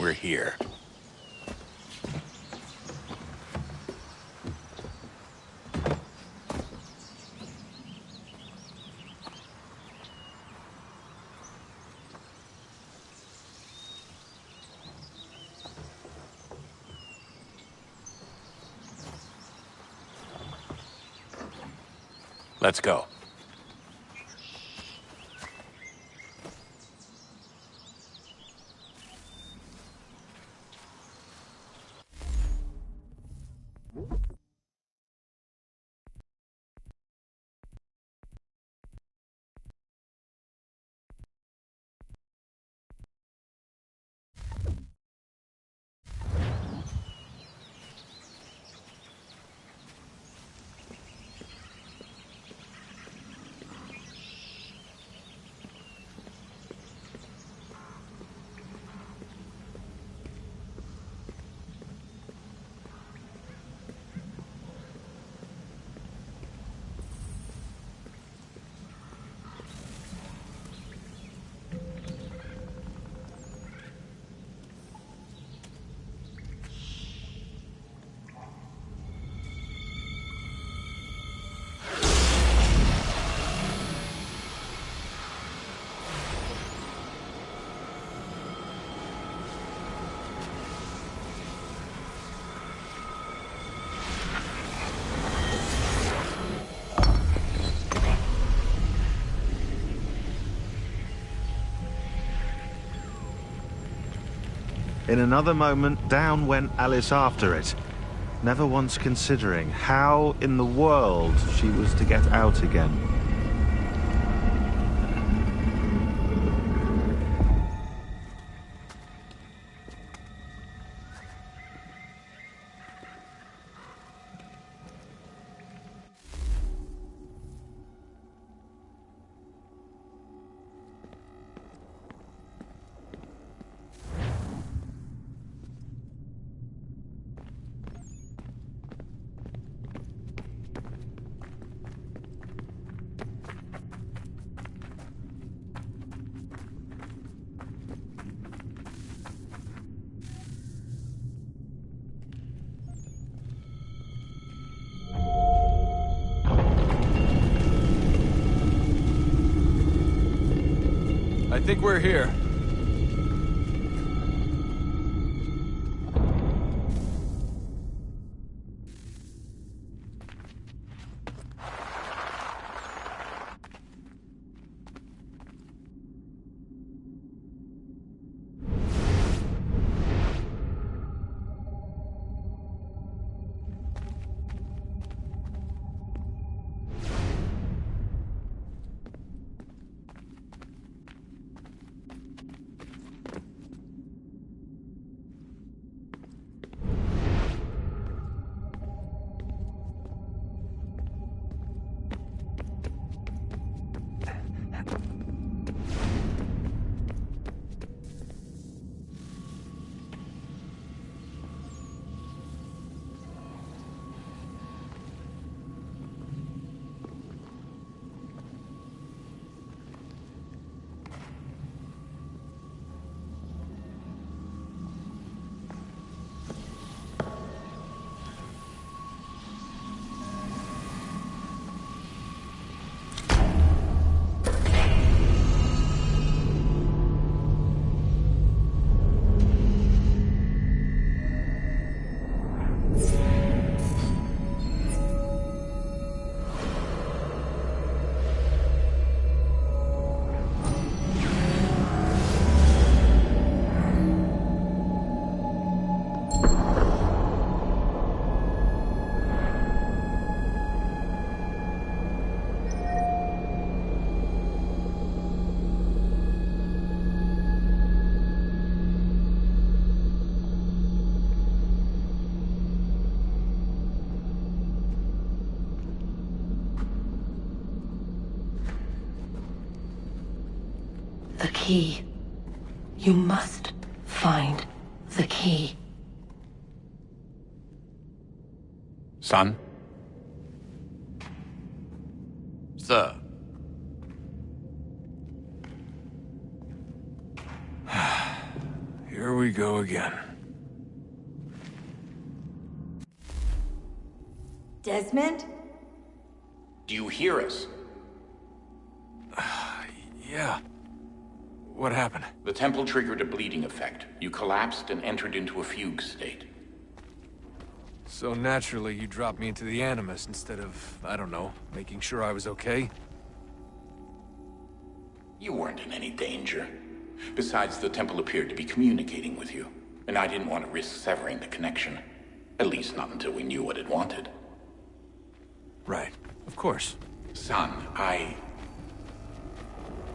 we're here. Let's go. In another moment, down went Alice after it, never once considering how in the world she was to get out again. I think we're here. The key. You must find the key. Son? Sir. Here we we go again. Desmond? Do you hear us? Yeah. What happened? The temple triggered a bleeding effect. You collapsed and entered into a fugue state. So naturally, you dropped me into the Animus instead of, I don't know, making sure I was okay? You weren't in any danger. Besides, the temple appeared to be communicating with you, and I didn't want to risk severing the connection. At least not until we knew what it wanted. Right. Of course. Son,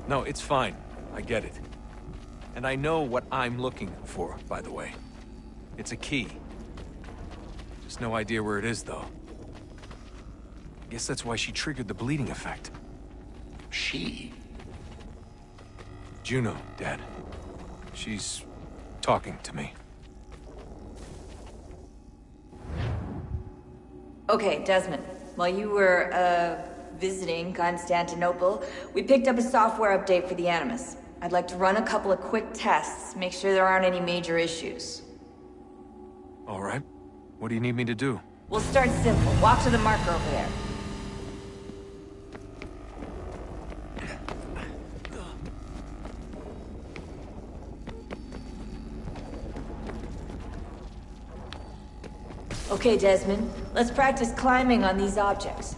No, it's fine. I get it. And I know what I'm looking for, by the way. It's a key. Just no idea where it is, though. Guess that's why she triggered the bleeding effect. She? Juno, Dad. She's talking to me. Okay, Desmond. While you were, visiting Constantinople, we picked up a software update for the Animus. I'd like to run a couple of quick tests, make sure there aren't any major issues. All right. What do you need me to do? We'll start simple. Walk to the marker over there. Okay, Desmond. Let's practice climbing on these objects.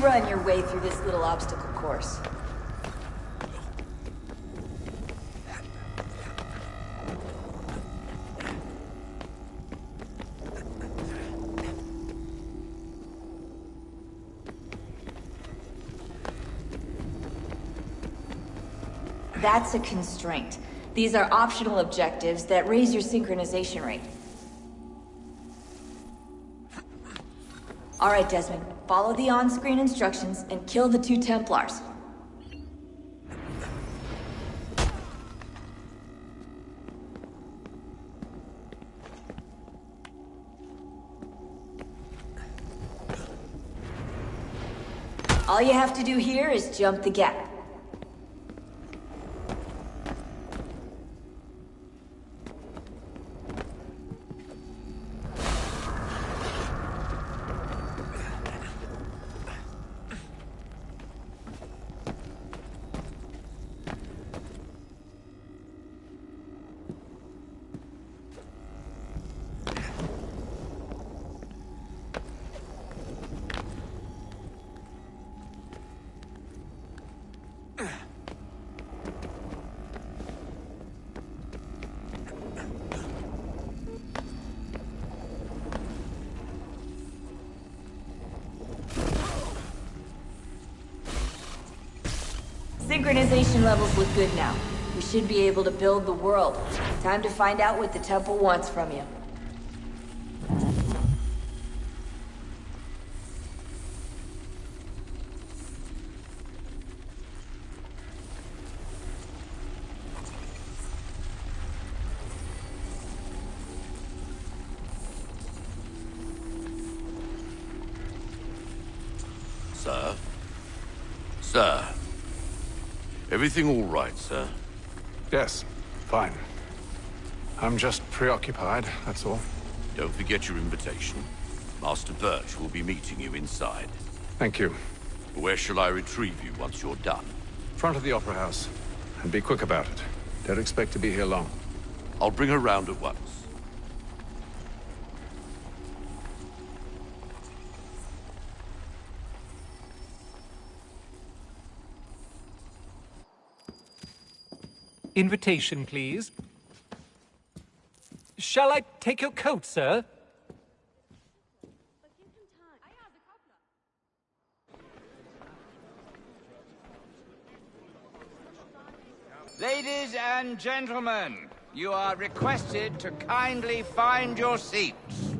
Run your way through this little obstacle course. That's a constraint. These are optional objectives that raise your synchronization rate. All right, Desmond. Follow the on-screen instructions and kill the 2 Templars. All you have to do here is jump the gap. Synchronization levels look good now. We should be able to build the world. Time to find out what the temple wants from you. Sir? Sir? Everything all right, sir? Yes, fine. I'm just preoccupied, that's all. Don't forget your invitation. Master Birch will be meeting you inside. Thank you. Where shall I retrieve you once you're done? Front of the Opera House. And be quick about it. Don't expect to be here long. I'll bring her round at once. Invitation, please. Shall I take your coat, sir? Ladies and gentlemen, you are requested to kindly find your seats.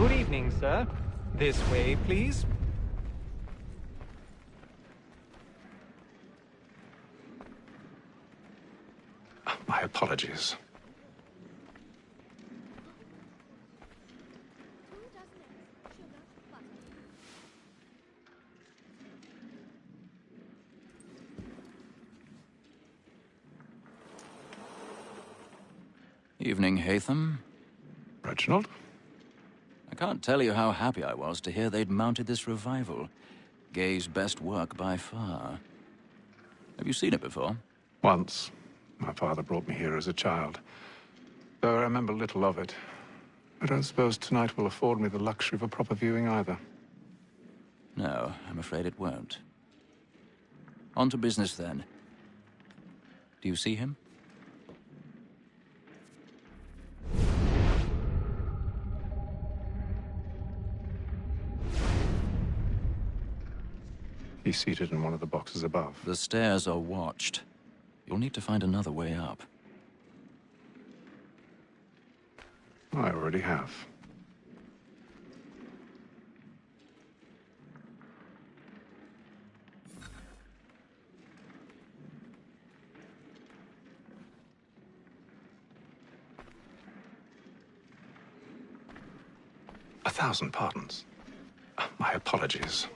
Good evening, sir. This way, please. My apologies. Evening, Hatham. Reginald? I can't tell you how happy I was to hear they'd mounted this revival. Gay's best work by far. Have you seen it before? Once. My father brought me here as a child. Though I remember little of it. I don't suppose tonight will afford me the luxury of a proper viewing either. No, I'm afraid it won't. On to business, then. Do you see him? He's seated in one of the boxes above. The stairs are watched. You'll need to find another way up. I already have. A thousand pardons. My apologies.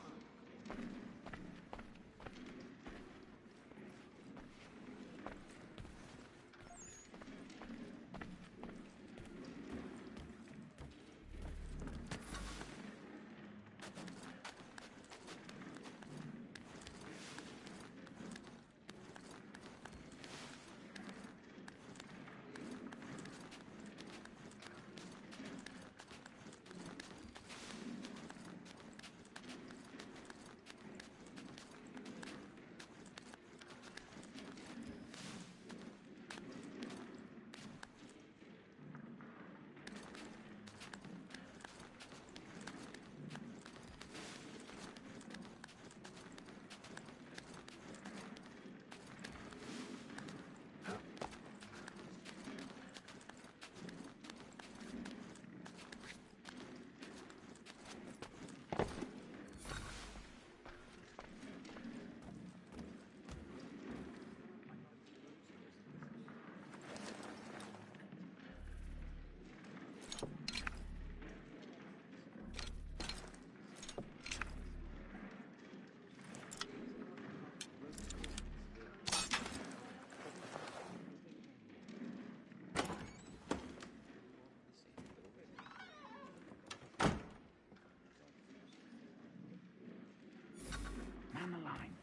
Man the line.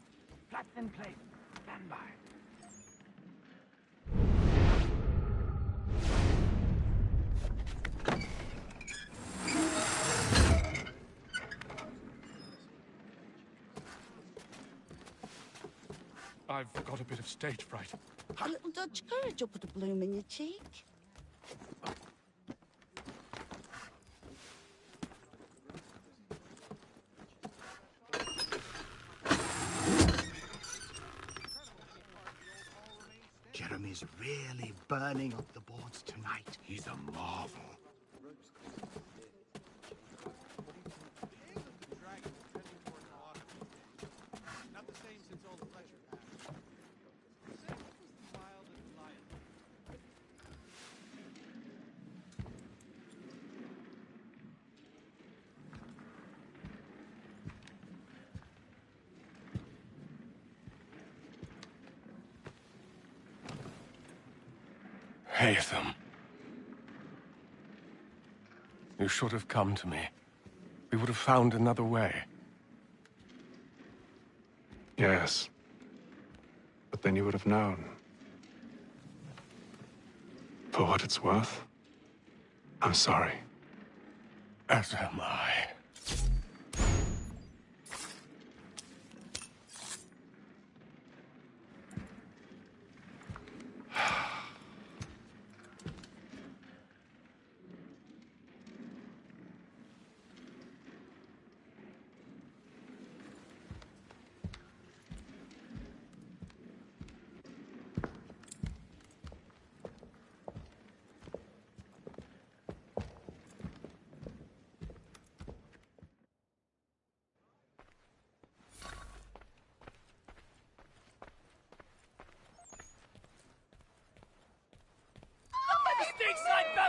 Flats in place. Stand by. I've got a bit of stage fright. A little Dutch courage will put a bloom in your cheek. Jeremy's really burning up the boards tonight. He's a marvel. Hatham. You should have come to me. We would have found another way. Yes. But then you would have known. For what it's worth, I'm sorry. As am I.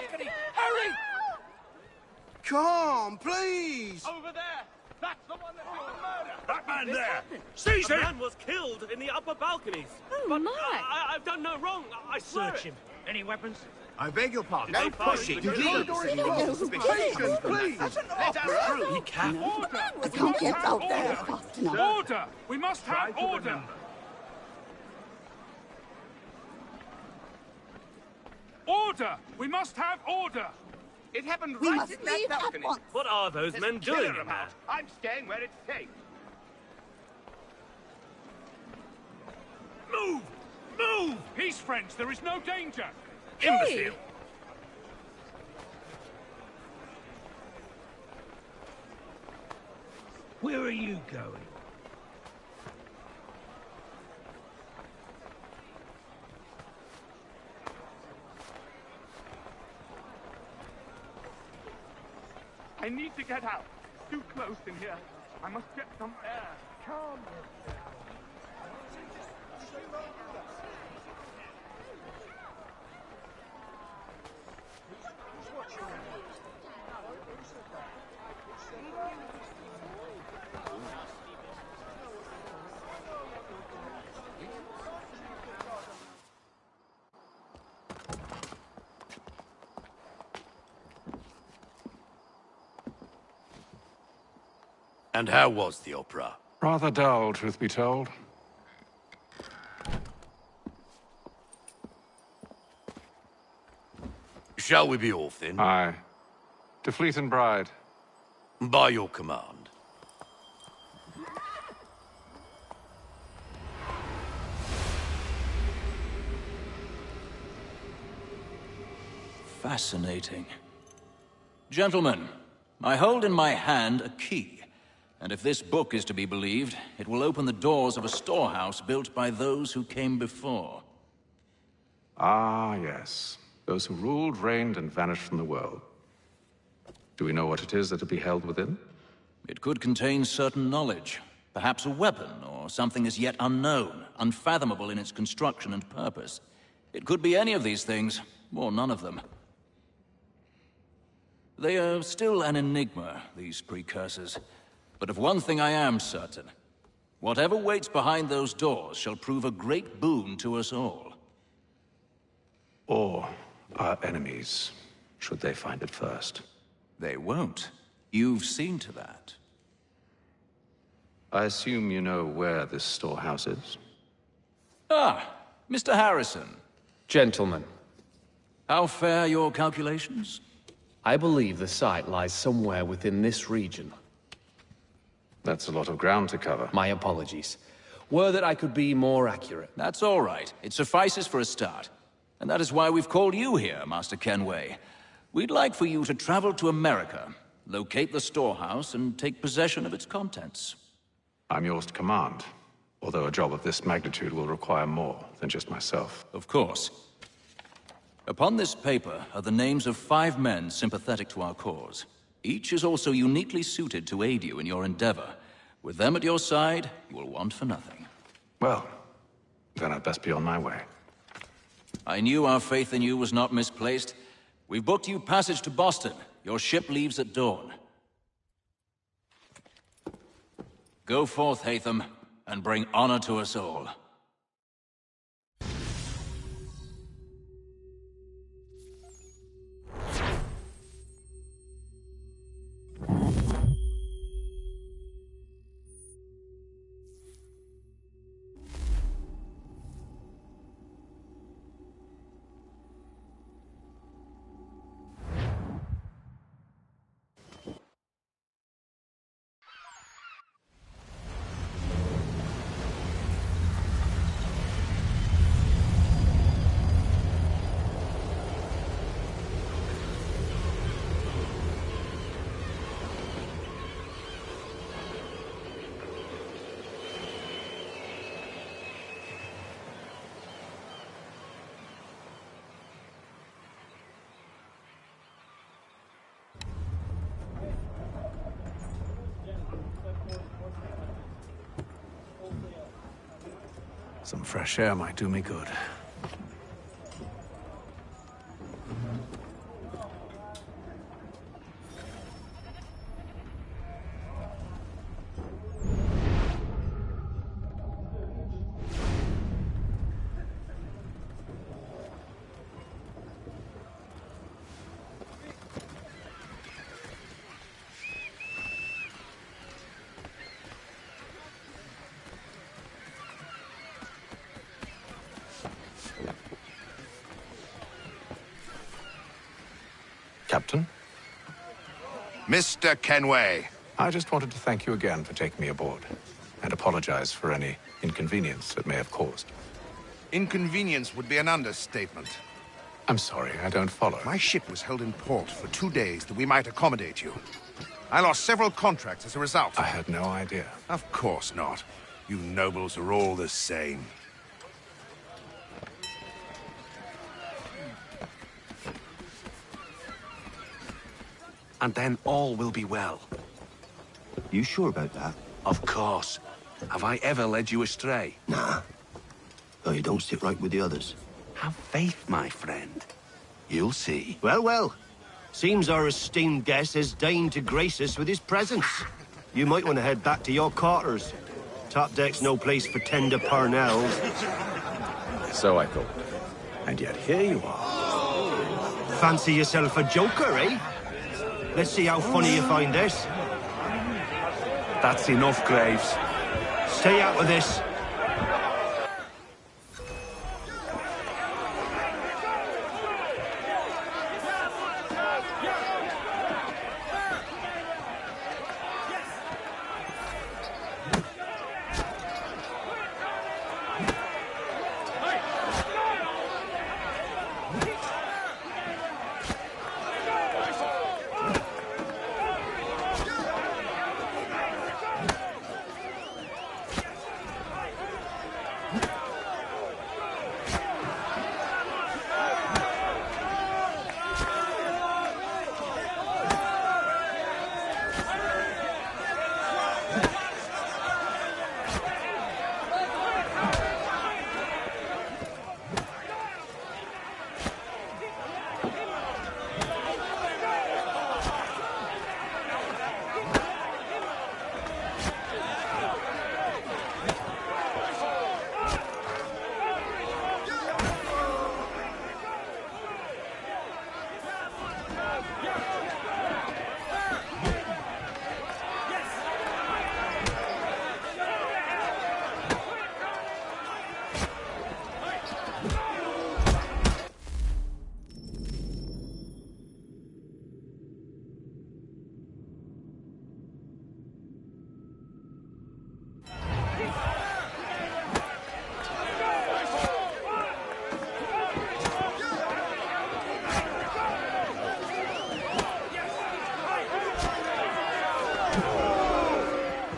balcony! Hurry! Come, please! Over there! That's the one that did the murder! That man there! Seize him! A man was killed in the upper balconies. Oh, but my. I've done no wrong. I swear Search it. him. Any weapons? I beg your pardon. No pushing. You Please, please. Let us through. He can't. I can't get out there fast enough. Order! We must have order! Order! We must have order! It happened We right must in that leave at balcony. once. What are those men doing in there? I'm staying where it's safe. Move! Move! Peace, friends. There is no danger. Hey! Imbecile! Where are you going? I need to get out. Too close in here. I must get some air. Calm yourself. And how was the opera? Rather dull, truth be told. Shall we be off then? Aye. To Fleet and Bride. By your command. Fascinating. Gentlemen, I hold in my hand a key, and if this book is to be believed, it will open the doors of a storehouse built by those who came before. Ah, yes. Those who ruled, reigned, and vanished from the world. Do we know what it is that will be held within? It could contain certain knowledge, perhaps a weapon, or something as yet unknown, unfathomable in its construction and purpose. It could be any of these things, or none of them. They are still an enigma, these precursors. But of one thing I am certain. Whatever waits behind those doors shall prove a great boon to us all. Or our enemies, should they find it first. They won't. You've seen to that. I assume you know where this storehouse is? Ah, Mr. Harrison. Gentlemen, How fare your calculations? I believe the site lies somewhere within this region. That's a lot of ground to cover. My apologies. Were that I could be more accurate. That's all right. It suffices for a start. And that is why we've called you here, Master Kenway. We'd like for you to travel to America, locate the storehouse, and take possession of its contents. I'm yours to command, although a job of this magnitude will require more than just myself. Of course. Upon this paper are the names of 5 men sympathetic to our cause. Each is also uniquely suited to aid you in your endeavor. With them at your side, you will want for nothing. Well, then I'd best be on my way. I knew our faith in you was not misplaced. We've booked you passage to Boston. Your ship leaves at dawn. Go forth, Hatham, and bring honor to us all. Some fresh air might do me good. Mr. Kenway. I just wanted to thank you again for taking me aboard, and apologize for any inconvenience it may have caused. Inconvenience would be an understatement. I'm sorry, I don't follow. My ship was held in port for 2 days that we might accommodate you. I lost several contracts as a result. I had no idea. Of course not. You nobles are all the same. And then all will be well. You sure about that? Of course. Have I ever led you astray? Nah. Oh, you don't sit right with the others. Have faith, my friend. You'll see. Well, well. Seems our esteemed guest has deigned to grace us with his presence. You might want to head back to your quarters. Top deck's no place for tender parnells. So I thought. And yet here you are. Fancy yourself a joker, eh? Let's see how funny you find this. That's enough, Graves. Stay out of this.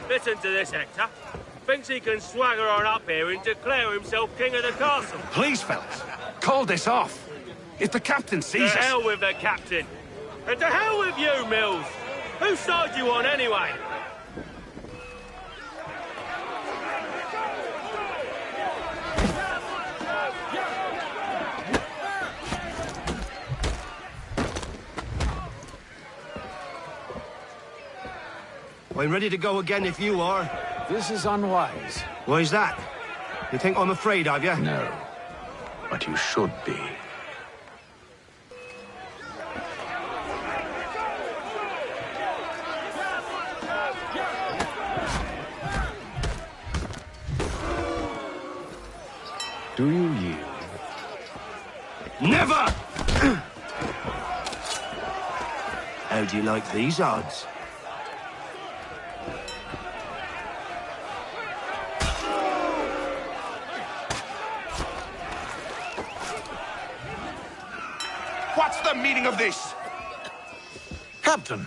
Listen to this, Hector. Thinks he can swagger on up here and declare himself king of the castle. Please, fellas, call this off. If the captain sees us... To hell with the captain. And to hell with you, Mills. Whose side you on, anyway? I'm ready to go again if you are. This is unwise. Why's that? You think I'm afraid of you? No. But you should be. Do you yield? Never! How do you like these odds? What's the meaning of this? Captain!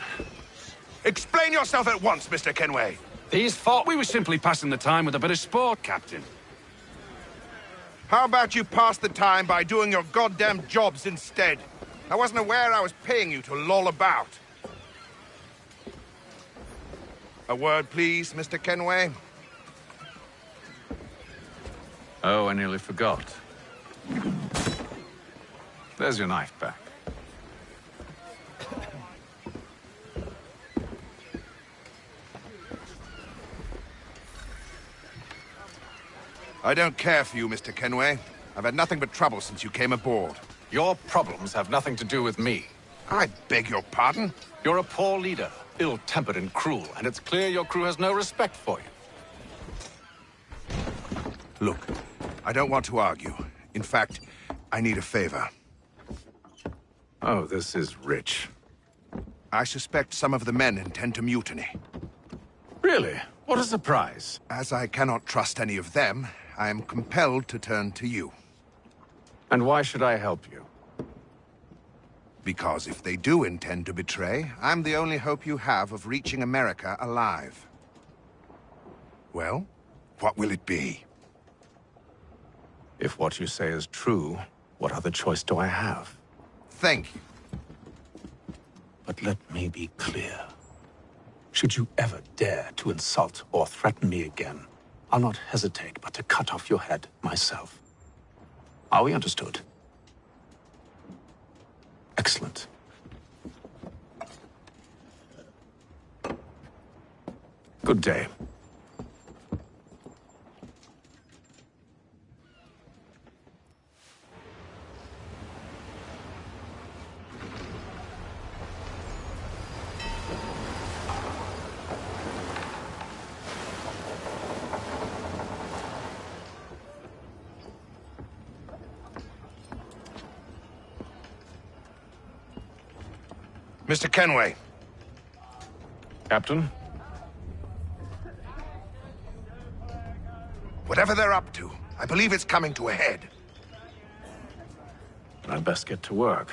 Explain yourself at once, Mr. Kenway. These thought we were simply passing the time with a bit of sport, Captain. How about you pass the time by doing your goddamn jobs instead? I wasn't aware I was paying you to loll about. A word, please, Mr. Kenway. Oh, I nearly forgot. There's your knife back. I don't care for you, Mr. Kenway. I've had nothing but trouble since you came aboard. Your problems have nothing to do with me. I beg your pardon? You're a poor leader, ill-tempered and cruel, and it's clear your crew has no respect for you. Look, I don't want to argue. In fact, I need a favor. Oh, this is rich. I suspect some of the men intend to mutiny. Really? What a surprise. As I cannot trust any of them, I am compelled to turn to you. And why should I help you? Because if they do intend to betray, I'm the only hope you have of reaching America alive. Well, what will it be? If what you say is true, what other choice do I have? Thank you. But let me be clear. Should you ever dare to insult or threaten me again, I'll not hesitate but to cut off your head myself. Are we understood? Excellent. Good day. Mr. Kenway. Captain? Whatever they're up to, I believe it's coming to a head. I'd best get to work.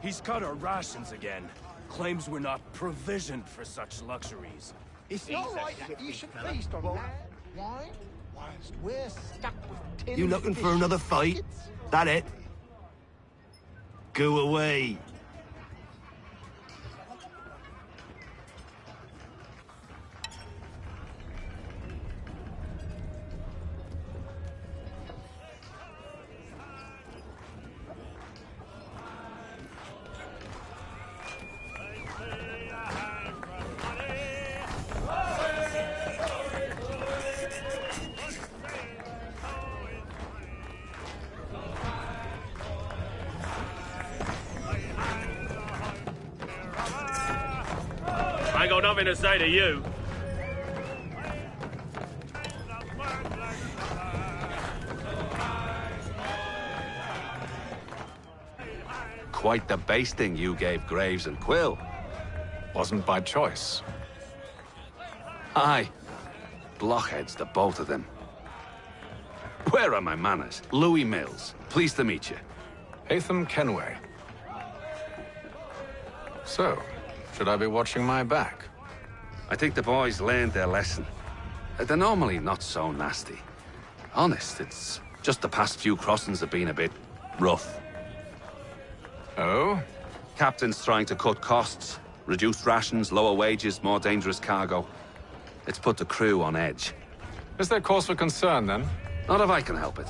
He's cut our rations again. Claims we're not provisioned for such luxuries. It's not right that you should feast on that wine whilst we're stuck with tin. You looking for another fight? That it? Go away. I ain't got nothing to say to you. Quite the basting you gave Graves and Quill. Wasn't by choice. Aye. Blockheads, the both of them. Where are my manners? Louis Mills. Pleased to meet you. Hatham Kenway. So, should I be watching my back? I think the boys learned their lesson. They're normally not so nasty. Honest, it's just the past few crossings have been a bit rough. Oh? Captain's trying to cut costs, reduce rations, lower wages, more dangerous cargo. It's put the crew on edge. Is there cause for concern, then? Not if I can help it.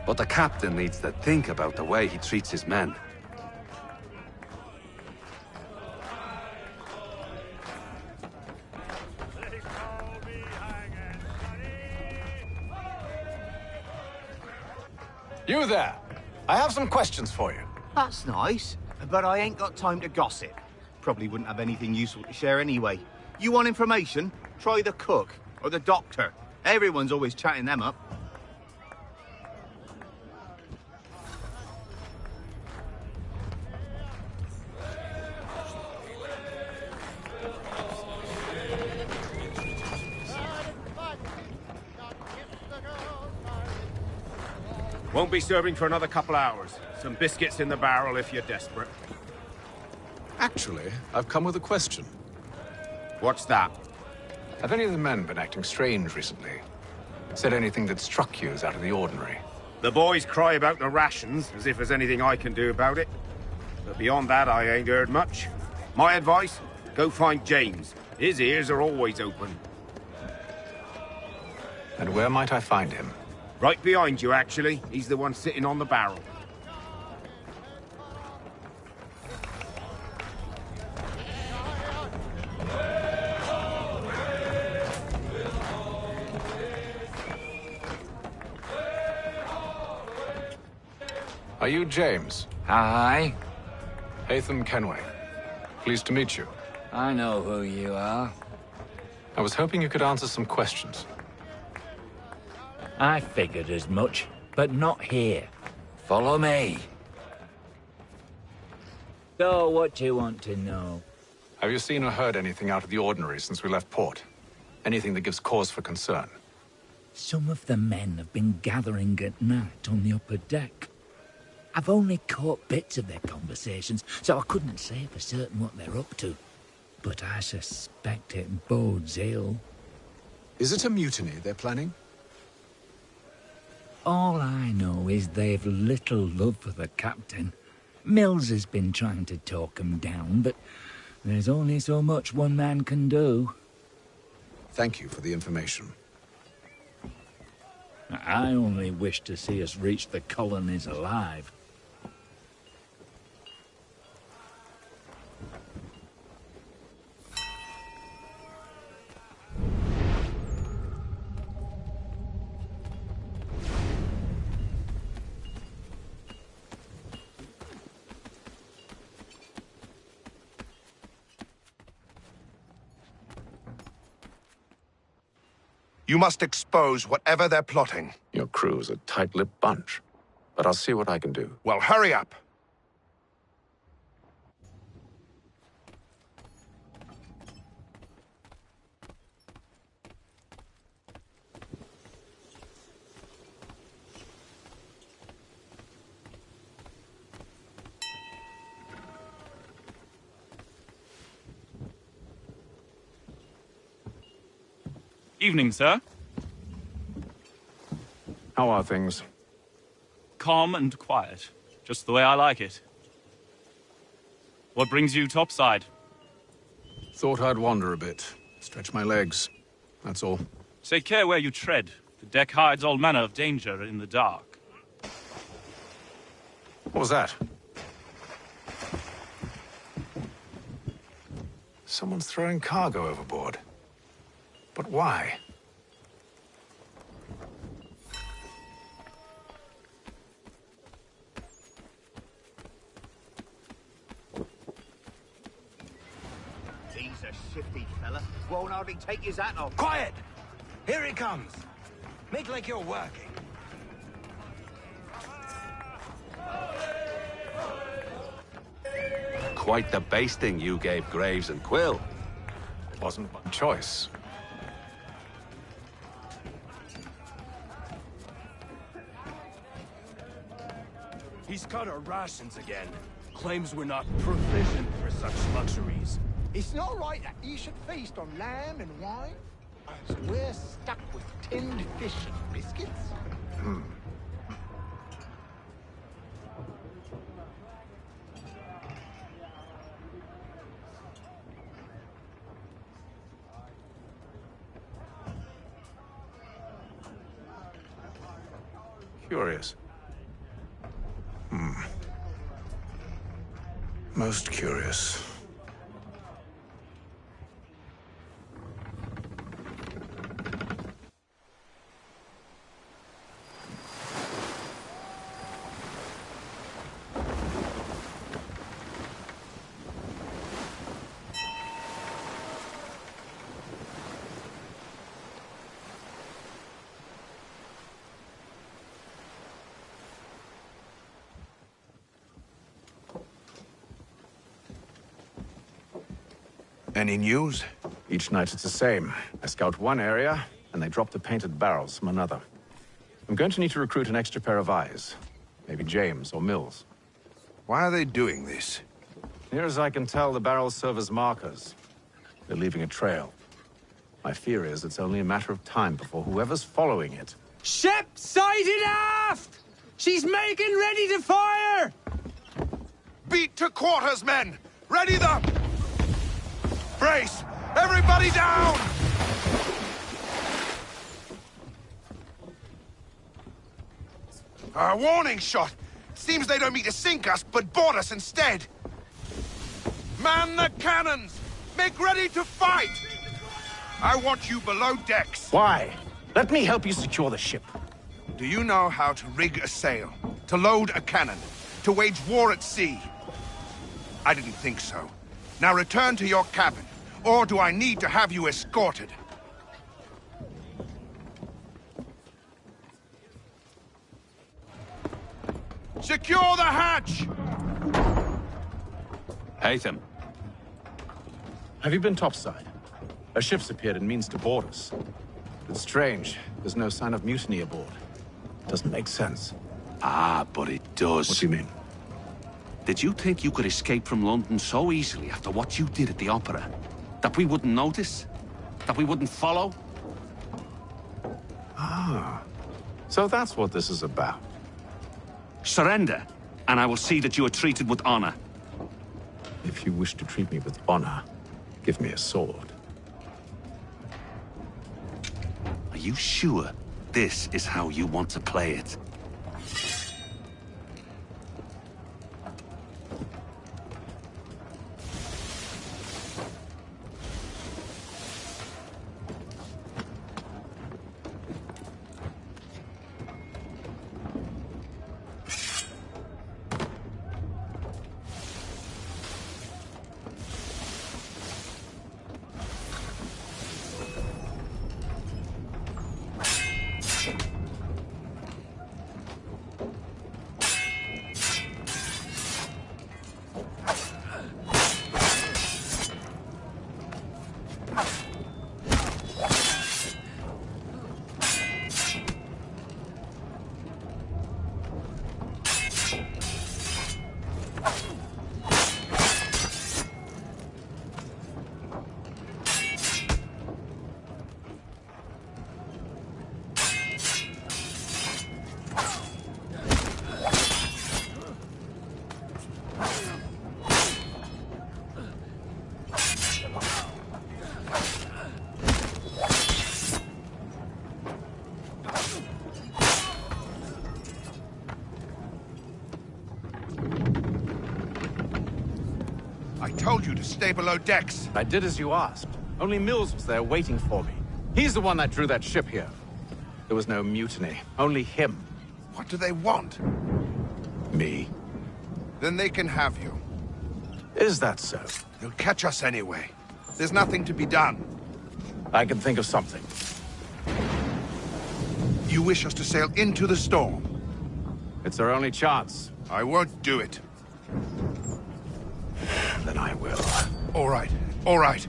But the captain needs to think about the way he treats his men. You there! I have some questions for you. That's nice, but I ain't got time to gossip. Probably wouldn't have anything useful to share anyway. You want information? Try the cook or the doctor. Everyone's always chatting them up. Won't be serving for another couple hours. Some biscuits in the barrel if you're desperate. Actually, I've come with a question. What's that? Have any of the men been acting strange recently? Said anything that struck you as out of the ordinary? The boys cry about the rations, as if there's anything I can do about it. But beyond that, I ain't heard much. My advice? Go find James. His ears are always open. And where might I find him? Right behind you, actually. He's the one sitting on the barrel. Are you James? Hi. Hatham Kenway. Pleased to meet you. I know who you are. I was hoping you could answer some questions. I figured as much, but not here. Follow me. So, what do you want to know? Have you seen or heard anything out of the ordinary since we left port? Anything that gives cause for concern? Some of the men have been gathering at night on the upper deck. I've only caught bits of their conversations, so I couldn't say for certain what they're up to. But I suspect it bodes ill. Is it a mutiny they're planning? All I know is they've little love for the captain. Mills has been trying to talk him down, but there's only so much one man can do. Thank you for the information. I only wish to see us reach the colonies alive. You must expose whatever they're plotting. Your crew's a tight-lipped bunch, but I'll see what I can do. Well, hurry up! Evening, sir. How are things? Calm and quiet. Just the way I like it. What brings you topside? Thought I'd wander a bit. Stretch my legs. That's all. Take care where you tread. The deck hides all manner of danger in the dark. What was that? Someone's throwing cargo overboard. But why? He's a shifty fella. Won't hardly take his hat off. Quiet! Here he comes. Make like you're working. Quite the basting you gave Graves and Quill. Wasn't my choice. He's cut our rations again. Claims we're not provisioned for such luxuries. It's not right that you should feast on lamb and wine, as we're stuck with tinned fish and biscuits. Curious. Most curious. Any news? Each night it's the same. I scout one area, and they drop the painted barrels from another. I'm going to need to recruit an extra pair of eyes. Maybe James or Mills. Why are they doing this? Near as I can tell, the barrels serve as markers. They're leaving a trail. My fear is it's only a matter of time before whoever's following it... Ship sighted aft! She's making ready to fire! Beat to quarters, men! Ready them! Brace! Everybody down! A warning shot! Seems they don't mean to sink us, but board us instead! Man the cannons! Make ready to fight! I want you below decks. Why? Let me help you secure the ship. Do you know how to rig a sail? To load a cannon? to wage war at sea. I didn't think so. Now return to your cabin, or do I need to have you escorted? Secure the hatch! Haytham. Have you been topside? A ship's appeared and means to board us. It's strange. There's no sign of mutiny aboard. Doesn't make sense. Ah, but it does. What do you mean? Did you think you could escape from London so easily after what you did at the Opera? That we wouldn't notice? That we wouldn't follow? Ah. So that's what this is about. Surrender, and I will see that you are treated with honor. If you wish to treat me with honor, give me a sword. Are you sure this is how you want to play it? I told you to stay below decks. I did as you asked. Only Mills was there waiting for me. He's the one that drew that ship here. There was no mutiny, only him. What do they want? Me. Then they can have you. Is that so? They'll catch us anyway. There's nothing to be done. I can think of something. You wish us to sail into the storm? It's our only chance. I won't do it. Then I will. All right, all right.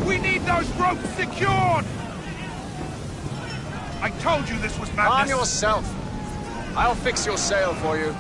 We need those ropes secured! I told you this was madness. Calm yourself. I'll fix your sail for you.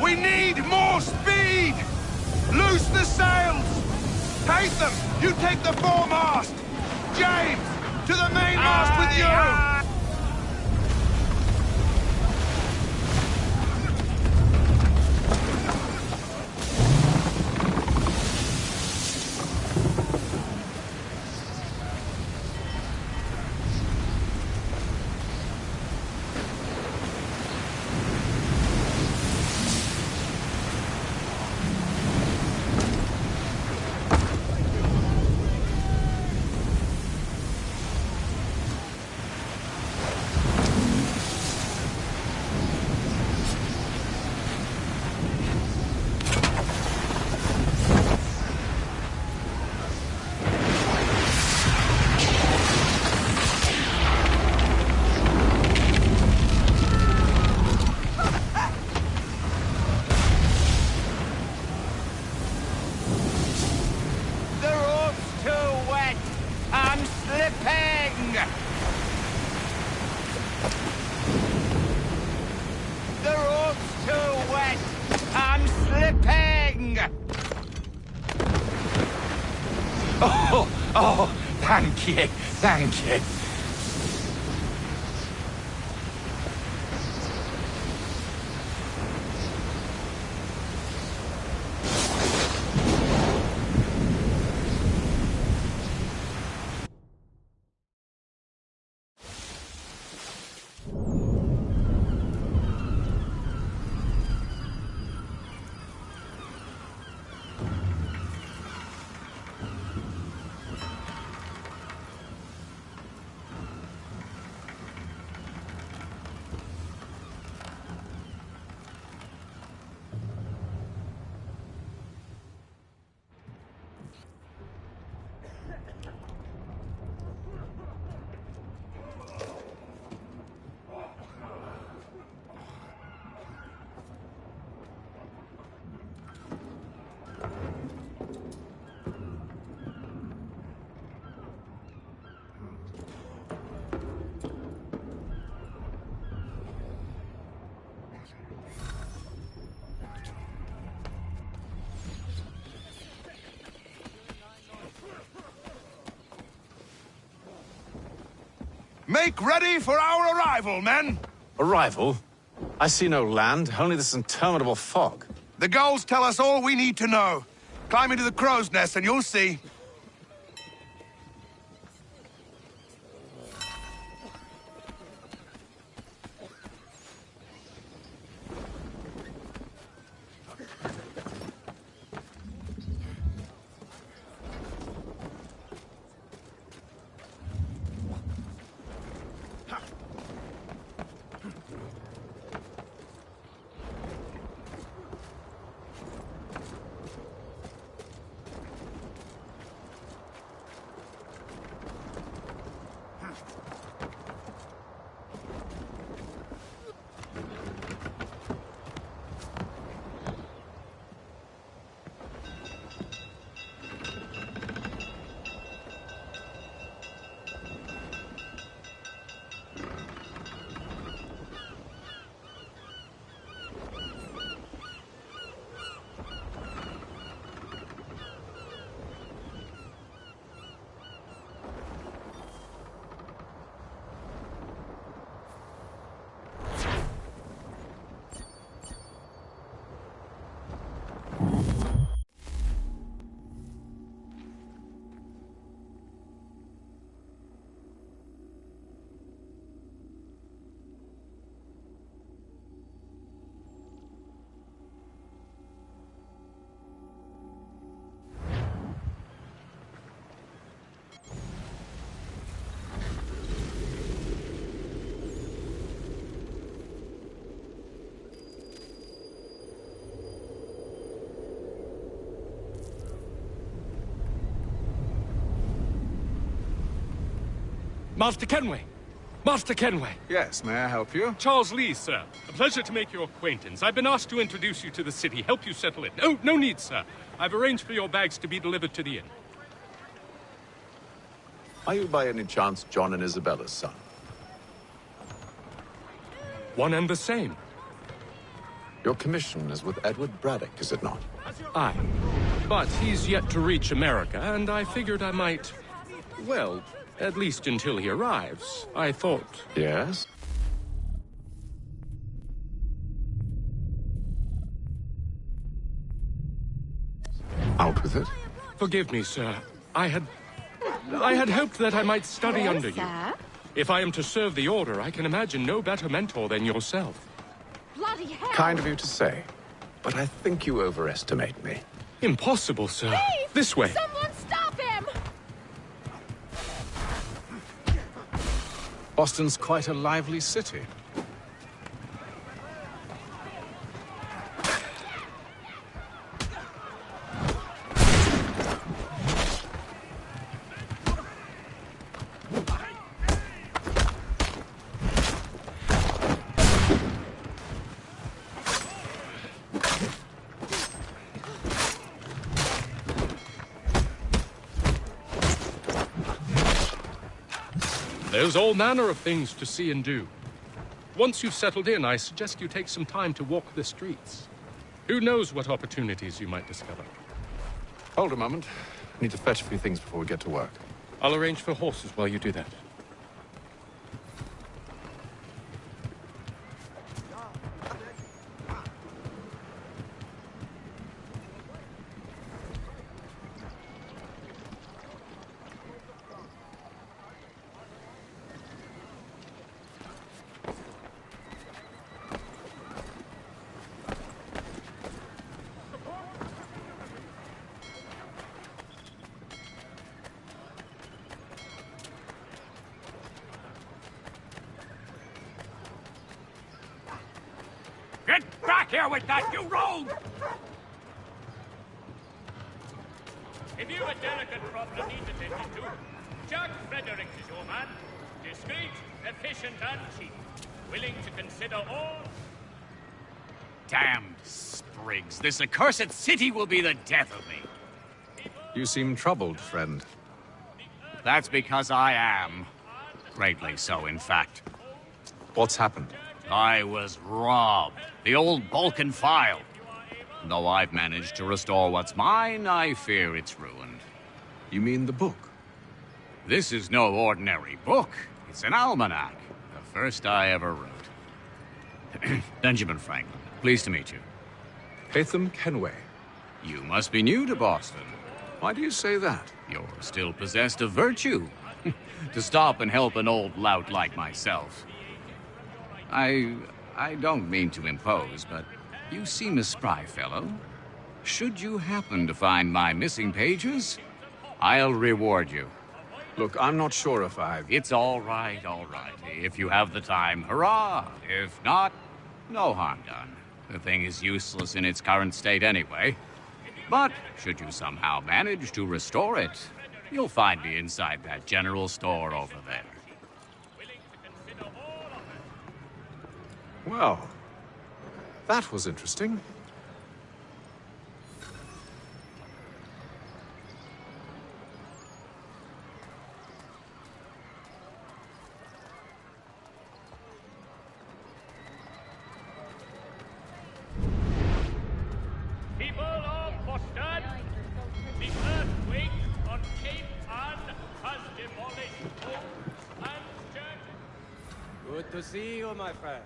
We need more speed! Loose the sails! Haytham, you take the foremast! James, to the mainmast with you! Oh, thank you, thank you. Make ready for our arrival, men! Arrival? I see no land, only this interminable fog. The gulls tell us all we need to know. Climb into the crow's nest and you'll see. Master Kenway! Master Kenway! Yes, may I help you? Charles Lee, sir. A pleasure to make your acquaintance. I've been asked to introduce you to the city, help you settle in. No need, sir. I've arranged for your bags to be delivered to the inn. Are you by any chance John and Isabella's son? One and the same. Your commission is with Edward Braddock, is it not? Aye. But he's yet to reach America, and I figured I might... well, at least until he arrives, I thought... Yes? Out with it. Forgive me, sir. I had hoped that I might study under you. If I am to serve the Order, I can imagine no better mentor than yourself. Bloody hell! Kind of you to say, but I think you overestimate me. Impossible, sir. Thief! This way. Someone stop him! Boston's quite a lively city. There's all manner of things to see and do. Once you've settled in, I suggest you take some time to walk the streets. Who knows what opportunities you might discover? Hold a moment. I need to fetch a few things before we get to work. I'll arrange for horses while you do that. Get back here with that, you rogue! If you've a delicate problem needs attention to, Jack Fredericks is your man. Discreet, efficient, and cheap. Willing to consider all... Damned sprigs. This accursed city will be the death of me. You seem troubled, friend. That's because I am. Greatly so, in fact. What's happened? I was robbed. The old Balkan file. Though I've managed to restore what's mine, I fear it's ruined. You mean the book? This is no ordinary book. It's an almanac. The first I ever wrote. Benjamin Franklin. Pleased to meet you. Hatham Kenway. You must be new to Boston. Why do you say that? You're still possessed of virtue. To stop and help an old lout like myself. I don't mean to impose, but you seem a spry fellow. Should you happen to find my missing pages, I'll reward you. Look, I'm not sure if It's all right, all right. If you have the time, hurrah! If not, no harm done. The thing is useless in its current state anyway. But should you somehow manage to restore it, you'll find me inside that general store over there. Well, that was interesting. People of Boston, the earthquake on Cape Ann has demolished homes and churches. Good to see you, my friend.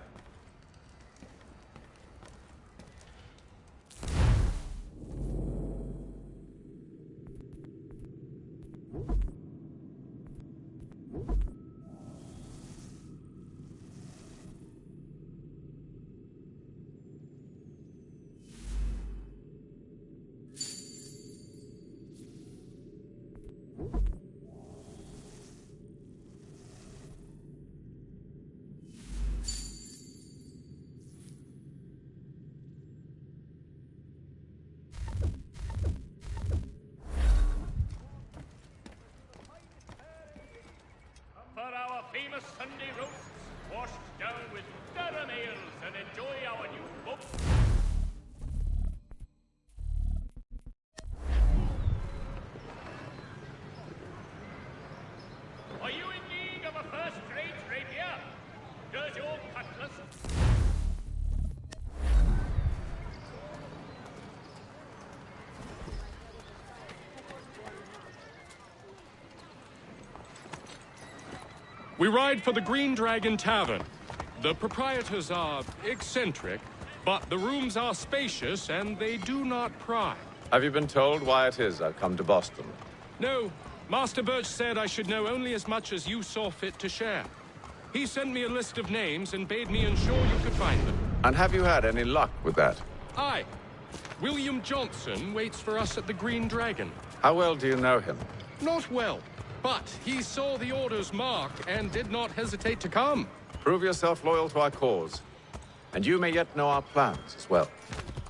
For our famous Sunday roasts, washed down with Durham ales, and enjoy our new book. Are you in need of a first-rate rapier? Does your cutlass... We ride for the Green Dragon Tavern. The proprietors are eccentric, but the rooms are spacious and they do not pry. Have you been told why it is I've come to Boston? No, Master Birch said I should know only as much as you saw fit to share. He sent me a list of names and bade me ensure you could find them. And have you had any luck with that? Aye. William Johnson waits for us at the Green Dragon. How well do you know him? Not well, but he saw the order's mark and did not hesitate to come. Prove yourself loyal to our cause. And you may yet know our plans as well.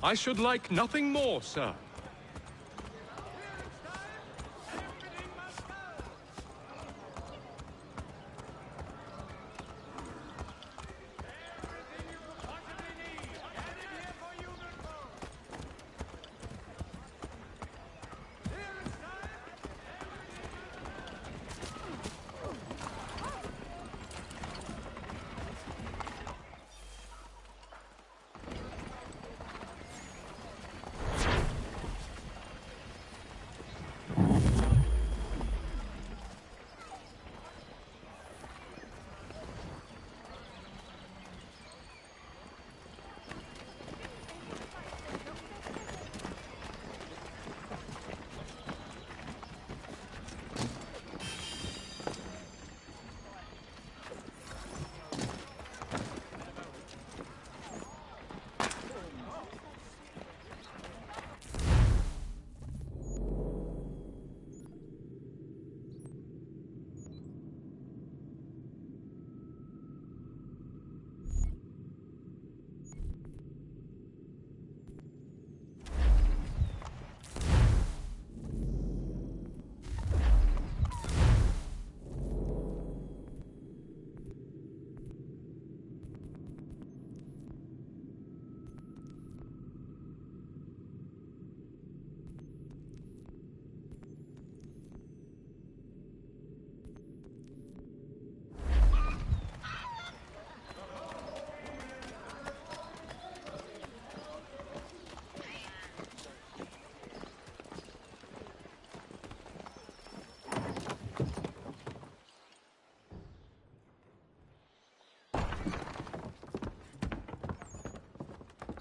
I should like nothing more, sir.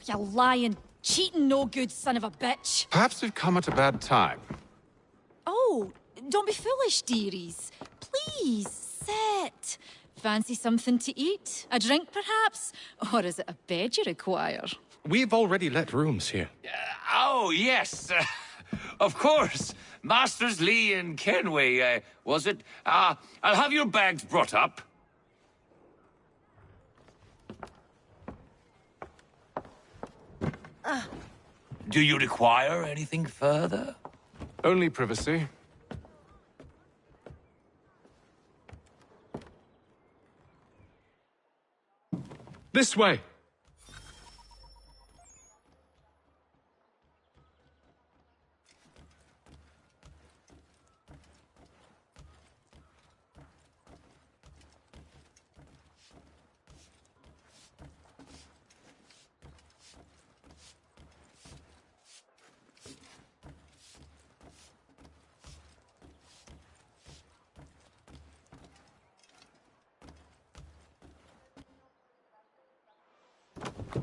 You lying, cheating, no good son of a bitch. Perhaps we've come at a bad time. Oh, don't be foolish, dearies. Please, sit. Fancy something to eat? A drink, perhaps? Or is it a bed you require? We've already let rooms here. Oh, yes. Of course. Masters Lee and Kenway, was it? I'll have your bags brought up. Do you require anything further? Only privacy. This way.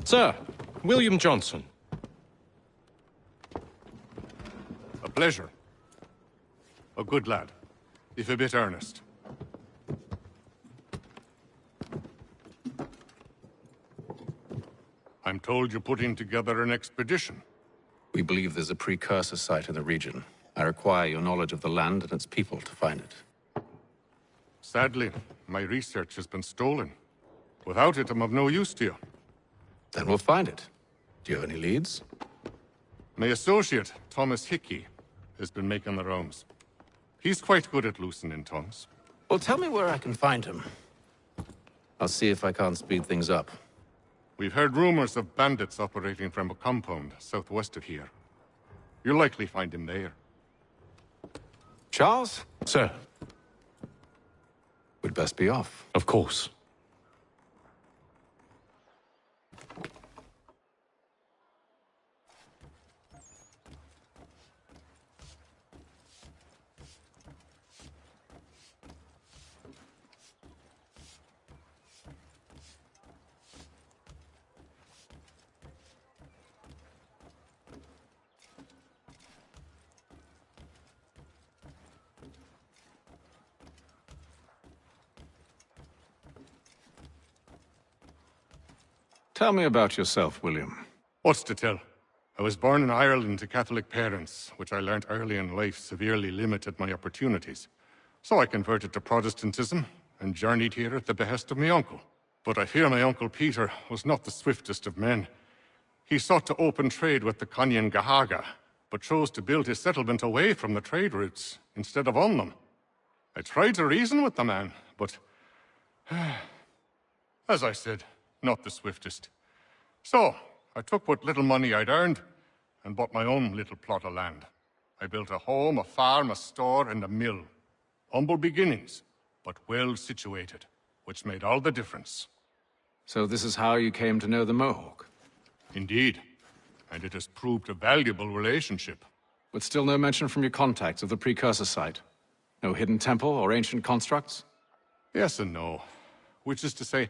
Sir, William Johnson. A pleasure. A good lad, if a bit earnest. I'm told you're putting together an expedition. We believe there's a precursor site in the region. I require your knowledge of the land and its people to find it. Sadly, my research has been stolen. Without it, I'm of no use to you. Then we'll find it. Do you have any leads? My associate, Thomas Hickey, has been making the rounds. He's quite good at loosening tongues. Well, tell me where I can find him. I'll see if I can't speed things up. We've heard rumors of bandits operating from a compound southwest of here. You'll likely find him there. Charles? Sir. We'd best be off. Of course. Tell me about yourself, William. What's to tell? I was born in Ireland to Catholic parents, which I learnt early in life severely limited my opportunities. So I converted to Protestantism and journeyed here at the behest of my uncle. But I fear my uncle Peter was not the swiftest of men. He sought to open trade with the Conyan Gahaga, but chose to build his settlement away from the trade routes instead of on them. I tried to reason with the man, but as I said, not the swiftest. So, I took what little money I'd earned and bought my own little plot of land. I built a home, a farm, a store, and a mill. Humble beginnings, but well situated, which made all the difference. So this is how you came to know the Mohawk? Indeed, and it has proved a valuable relationship. But still no mention from your contacts of the precursor site? No hidden temple or ancient constructs? Yes and no. Which is to say,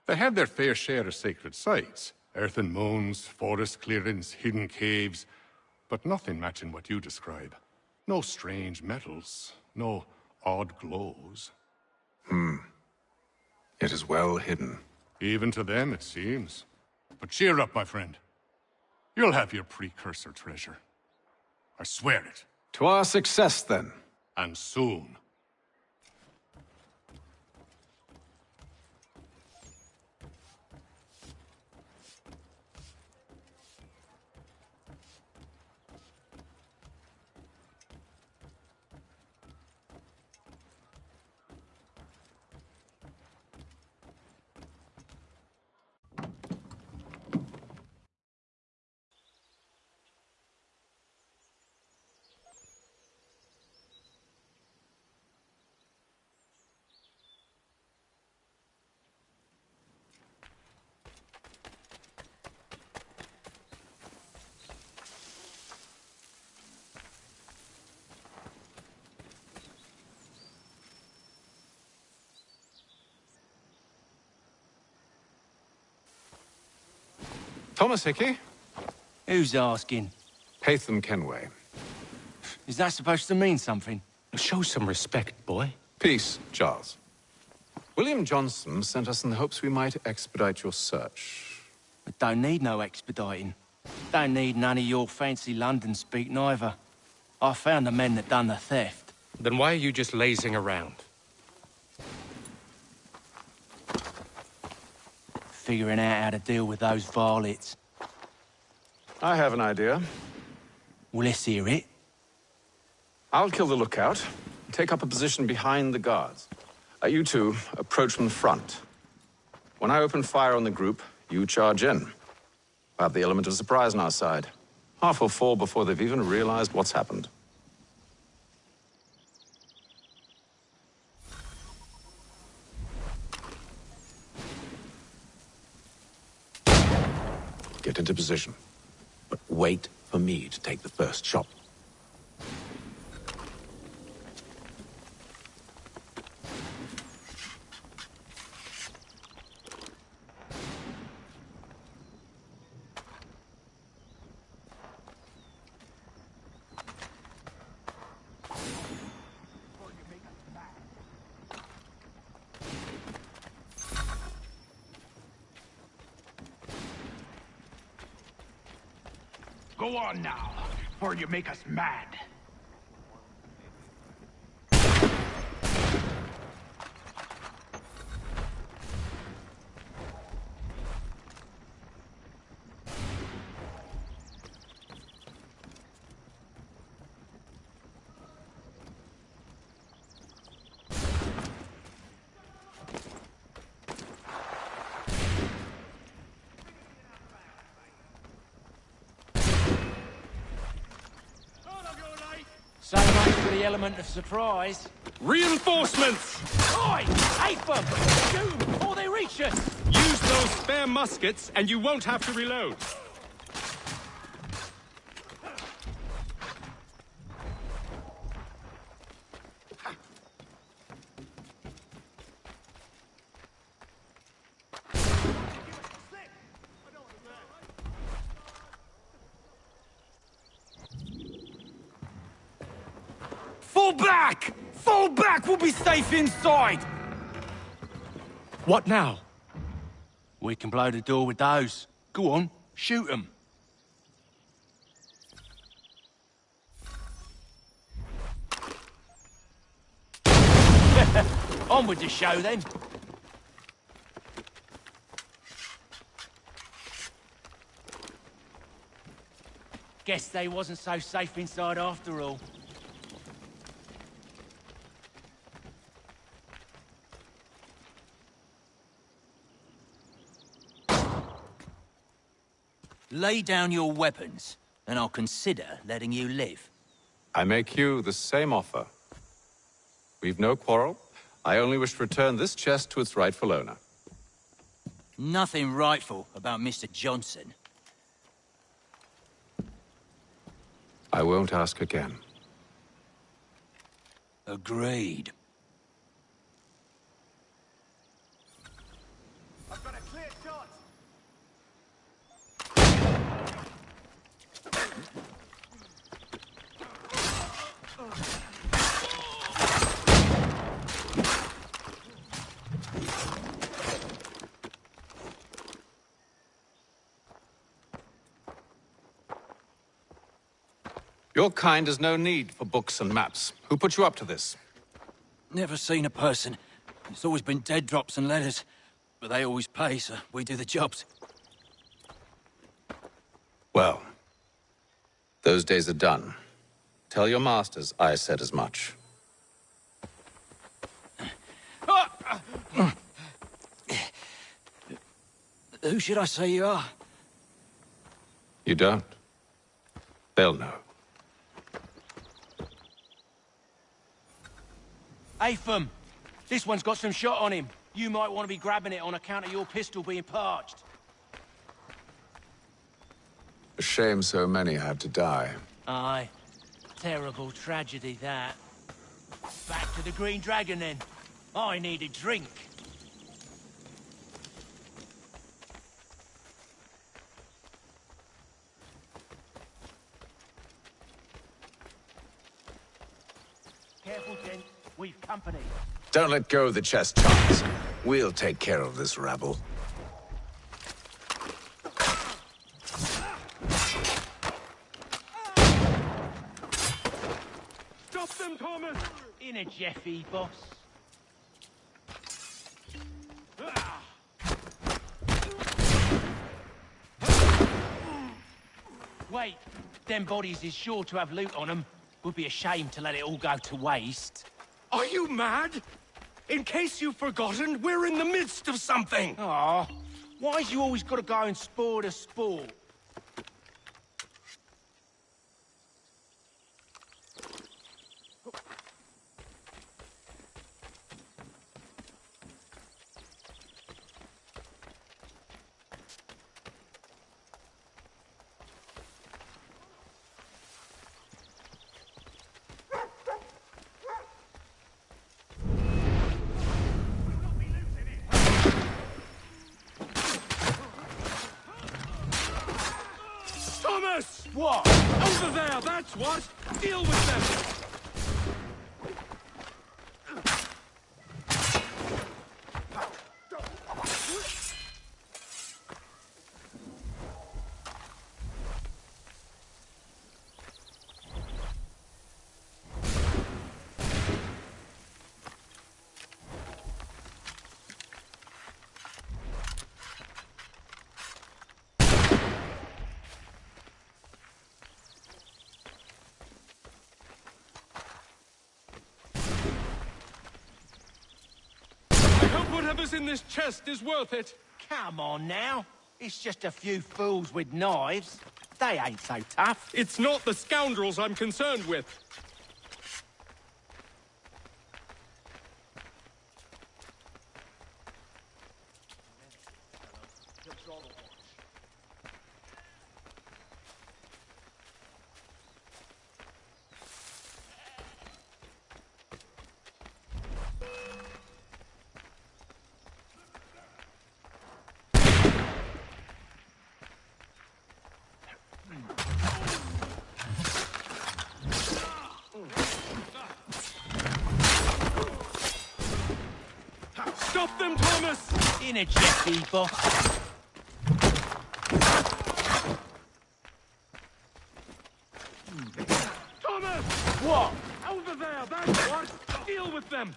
they had their fair share of sacred sites. Earthen mounds, forest clearings, hidden caves. But nothing matching what you describe. No strange metals, no odd glows. It is well hidden. Even to them, it seems. But cheer up, my friend. You'll have your precursor treasure. I swear it. To our success, then. And soon. Thomas Hickey? Who's asking? Haytham Kenway. Is that supposed to mean something? Show some respect, boy. Peace, Charles. William Johnson sent us in the hopes we might expedite your search. I don't need no expediting. Don't need none of your fancy London speak neither. I found the men that done the theft. Then why are you just lazing around? Figuring out how to deal with those varlets. I have an idea. Well, let's hear it. I'll kill the lookout, take up a position behind the guards. You two approach from the front. When I open fire on the group, you charge in. We'll have the element of surprise on our side. Half will fall before they've even realized what's happened. Get into position. But wait for me to take the first shot. Go on now, or you make us mad. So much for the element of surprise. Reinforcements! Oi! Ape them! Shoot before they reach us! Use those spare muskets, and you won't have to reload. Fall back! Fall back! We'll be safe inside! What now? We can blow the door with those. Go on, shoot them. On with the show, then. Guess they wasn't so safe inside after all. Lay down your weapons, and I'll consider letting you live. I make you the same offer. We've no quarrel. I only wish to return this chest to its rightful owner. Nothing rightful about Mr. Johnson. I won't ask again. Agreed. I've got a clear shot. Your kind has no need for books and maps. Who put you up to this? Never seen a person. It's always been dead drops and letters. But they always pay, so we do the jobs. Well, those days are done. Tell your masters I said as much. Who should I say you are? You don't? They'll know. Apham, this one's got some shot on him. You might want to be grabbing it on account of your pistol being parched. A shame so many had to die. Aye. Terrible tragedy, that. Back to the Green Dragon, then. I need a drink. Careful, gent. We've company. Don't let go of the chest, Charles. We'll take care of this rabble. Stop them, Thomas! In a Jeffy, boss. Wait, them bodies is sure to have loot on them. Would be a shame to let it all go to waste. Are you mad? In case you've forgotten, we're in the midst of something! Aw, why's you always gotta go and spoil the sport? Thomas! What? Over there, that's what! Deal with them! Whatever's in this chest is worth it. Come on now. It's just a few fools with knives. They ain't so tough. It's not the scoundrels I'm concerned with. Stop them, Thomas! In a Jeffy, boss. Thomas! What? Over there, that's what! Deal with them!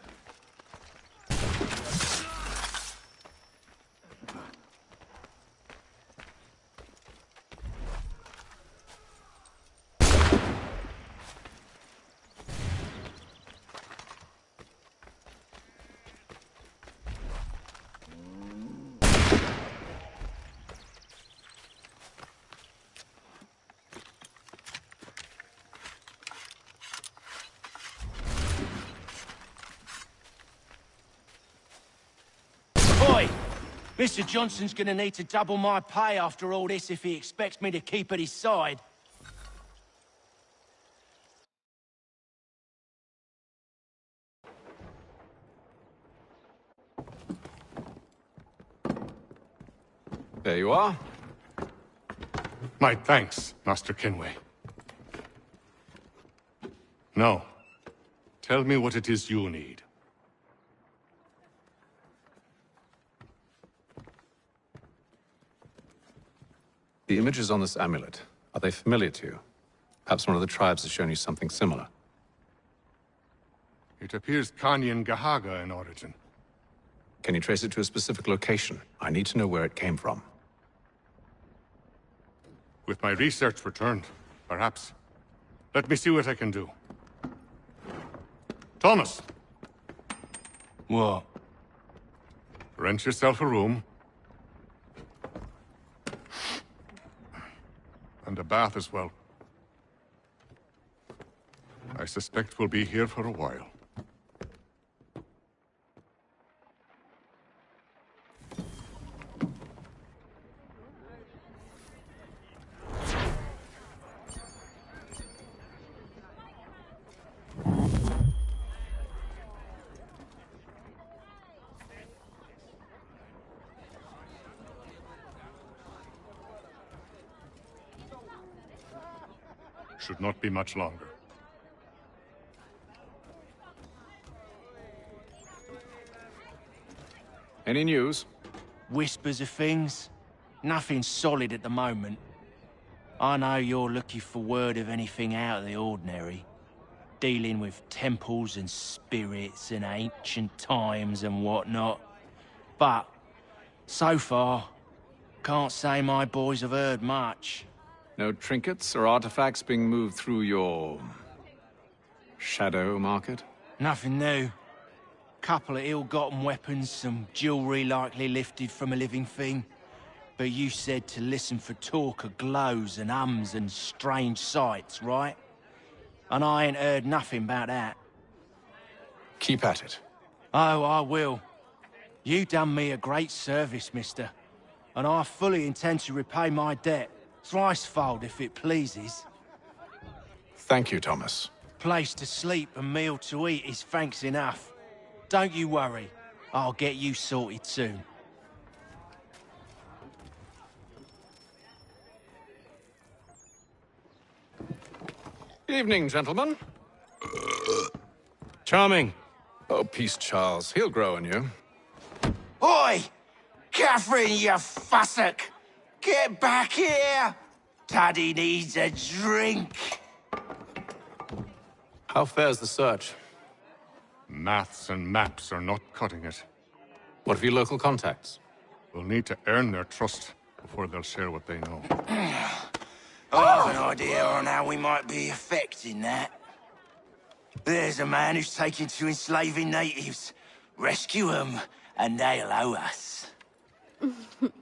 Mr. Johnson's gonna need to double my pay after all this if he expects me to keep at his side. There you are. My thanks, Master Kenway. Now, tell me what it is you need. The images on this amulet, are they familiar to you? Perhaps one of the tribes has shown you something similar. It appears Kanyan Gahaga in origin. Can you trace it to a specific location? I need to know where it came from. With my research returned, perhaps. Let me see what I can do. Thomas! What? Rent yourself a room. And a bath as well. I suspect we'll be here for a while. Should not be much longer. Any news? Whispers of things. Nothing solid at the moment. I know you're looking for word of anything out of the ordinary. Dealing with temples and spirits and ancient times and whatnot. But, so far, can't say my boys have heard much. No trinkets or artifacts being moved through your... shadow market? Nothing new. Couple of ill-gotten weapons, some jewelry likely lifted from a living thing. But you said to listen for talk of glows and ums and strange sights, right? And I ain't heard nothing about that. Keep at it. Oh, I will. You done me a great service, mister. And I fully intend to repay my debt. Thricefold, if it pleases. Thank you, Thomas. Place to sleep and meal to eat is thanks enough. Don't you worry. I'll get you sorted soon. Evening, gentlemen. Charming. Oh, peace, Charles. He'll grow on you. Oi! Catherine, you fussock! Get back here! Taddy needs a drink. How fares the search? Maths and maps are not cutting it. What of your local contacts? We'll need to earn their trust before they'll share what they know. I have an idea on how we might be affecting that. There's a man who's taken to enslaving natives. Rescue them, and they'll owe us. Do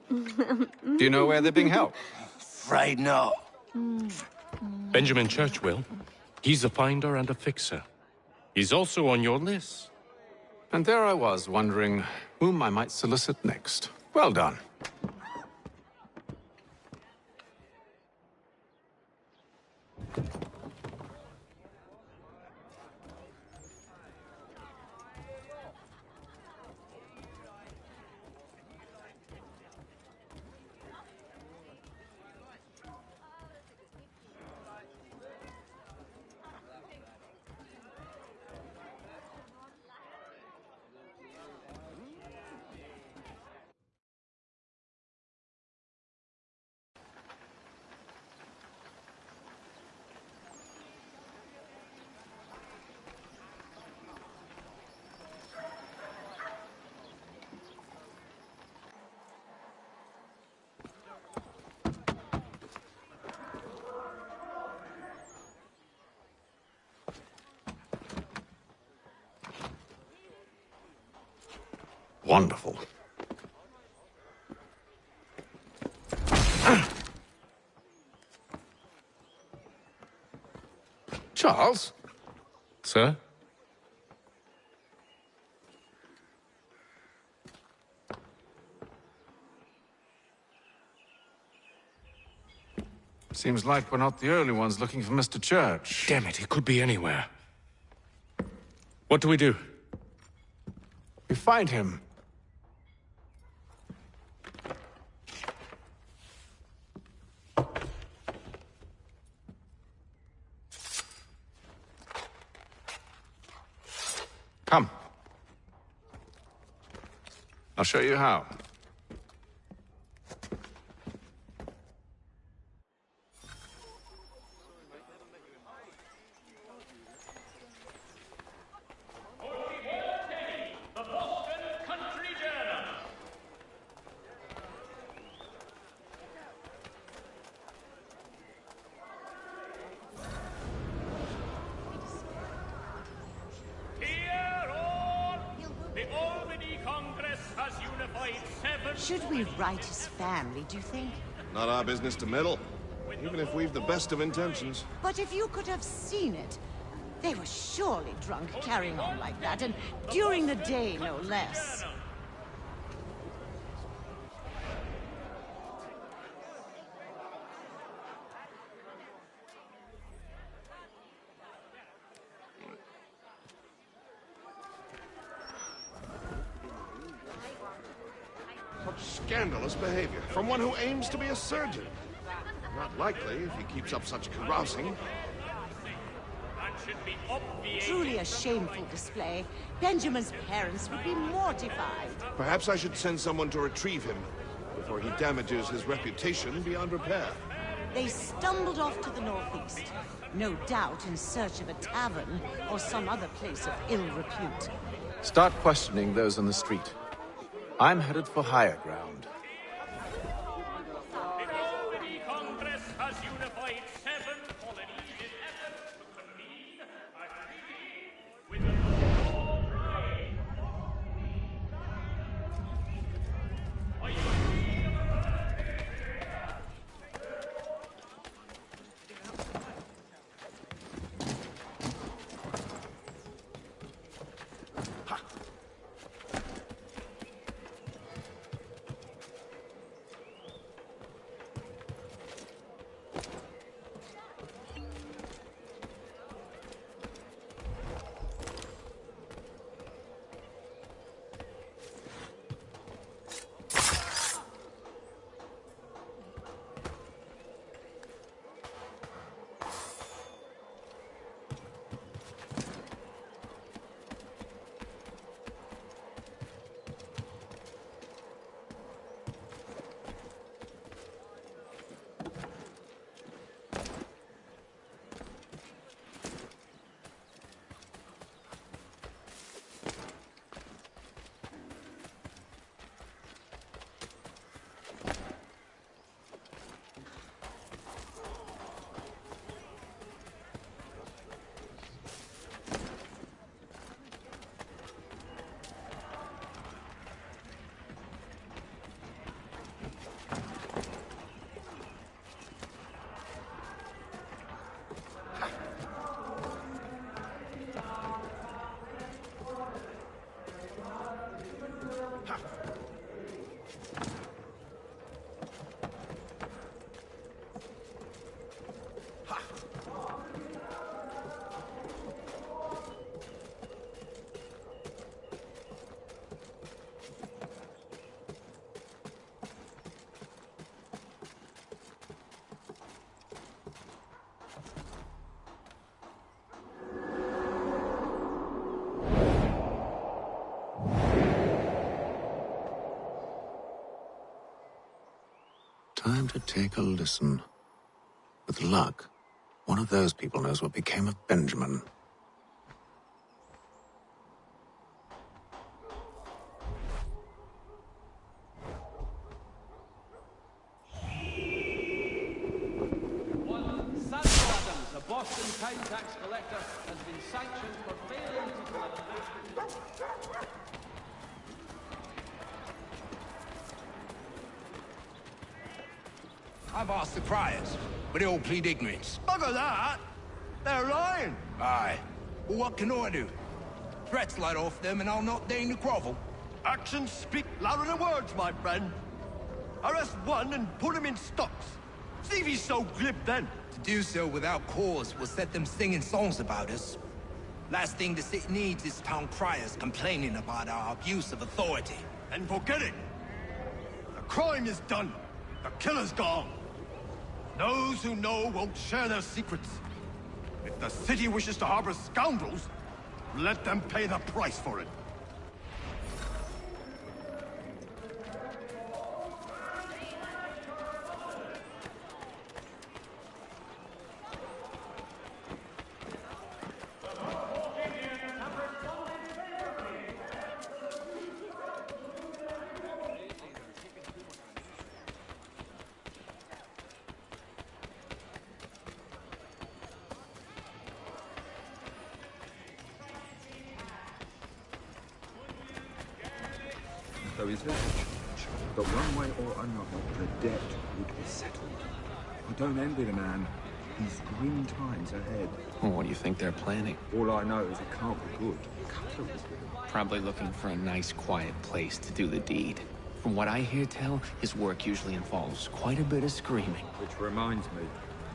you know where they're being held? Afraid not. Benjamin Church will. He's a finder and a fixer. He's also on your list. And there I was, wondering whom I might solicit next. Well done. Wonderful. Charles? Sir? Seems like we're not the only ones looking for Mr. Church. Damn it, he could be anywhere. What do we do? We find him. Come. I'll show you how. Should we write his family, do you think? Not our business to meddle, even if we've the best of intentions. But if you could have seen it, they were surely drunk carrying on like that, and during the day, no less. Scandalous behavior from one who aims to be a surgeon. Not likely if he keeps up such carousing. And should be obviated. Truly a shameful display. Benjamin's parents would be mortified. Perhaps I should send someone to retrieve him before he damages his reputation beyond repair. They stumbled off to the northeast, no doubt in search of a tavern or some other place of ill repute. Start questioning those on the street. I'm headed for higher ground. The Congress has unified 7 colonies in effort to convene a treaty with the Lord Pride. Time to take a listen. With luck, one of those people knows what became of Benjamin. Adams, a Boston town tax collector, has been sanctioned for failing to collect. I've asked the criers, but they all plead ignorance. Bugger that! They're lying! Aye. Well, what can I do? Threats light off them and I'll not deign to grovel. Actions speak louder than words, my friend. Arrest one and put him in stocks. See if he's so glib then. To do so without cause will set them singing songs about us. Last thing the city needs is town criers complaining about our abuse of authority. And forget it! The crime is done. The killer's gone. Those who know won't share their secrets. If the city wishes to harbor scoundrels, let them pay the price for it. So is there a chance that one way or another the debt would be settled? I don't envy the man. He's grim times ahead. Well, what do you think they're planning? All I know is it can't be good. Probably looking for a nice, quiet place to do the deed. From what I hear tell, his work usually involves quite a bit of screaming. Which reminds me,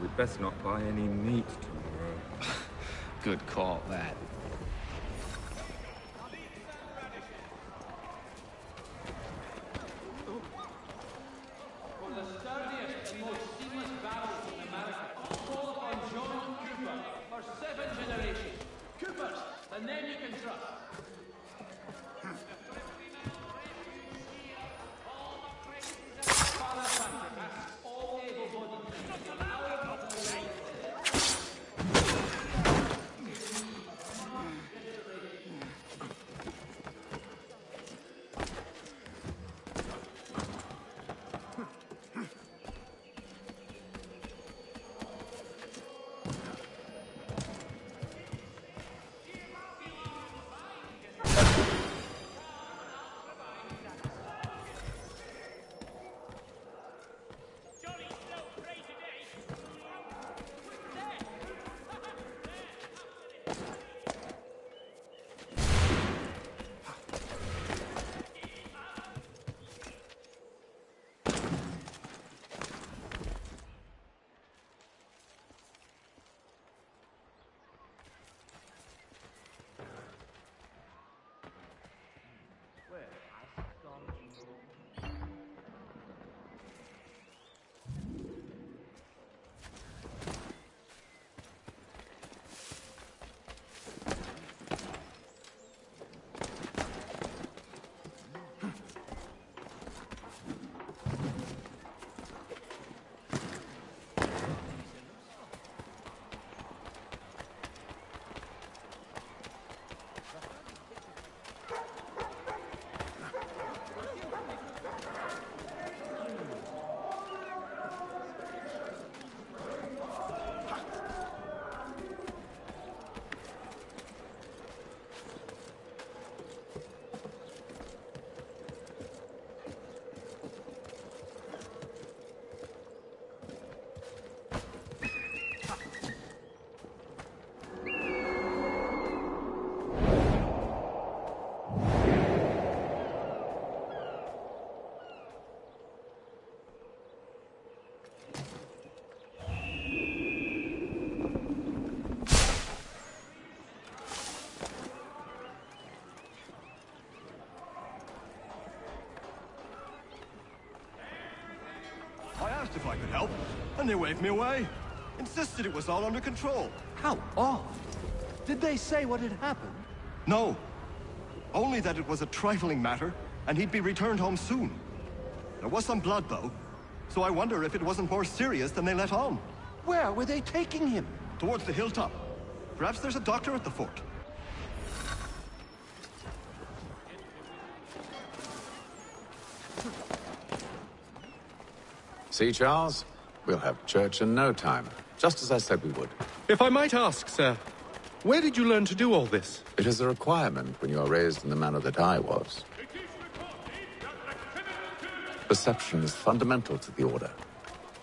we'd best not buy any meat tomorrow. Good call, that. For the sturdiest and most seamless barrels in America, call upon John Cooper for 7 generations. can trust. Father Patrick asks all able-bodied men to allow the couple I asked if I could help, and they waved me away. Insisted it was all under control. How odd. Did they say what had happened? No. Only that it was a trifling matter, and he'd be returned home soon. There was some blood, though, so I wonder if it wasn't more serious than they let on. Where were they taking him? Towards the hilltop. Perhaps there's a doctor at the fort. See, Charles? We'll have church in no time, just as I said we would. If I might ask, sir, where did you learn to do all this? It is a requirement when you are raised in the manner that I was. Perception is fundamental to the Order.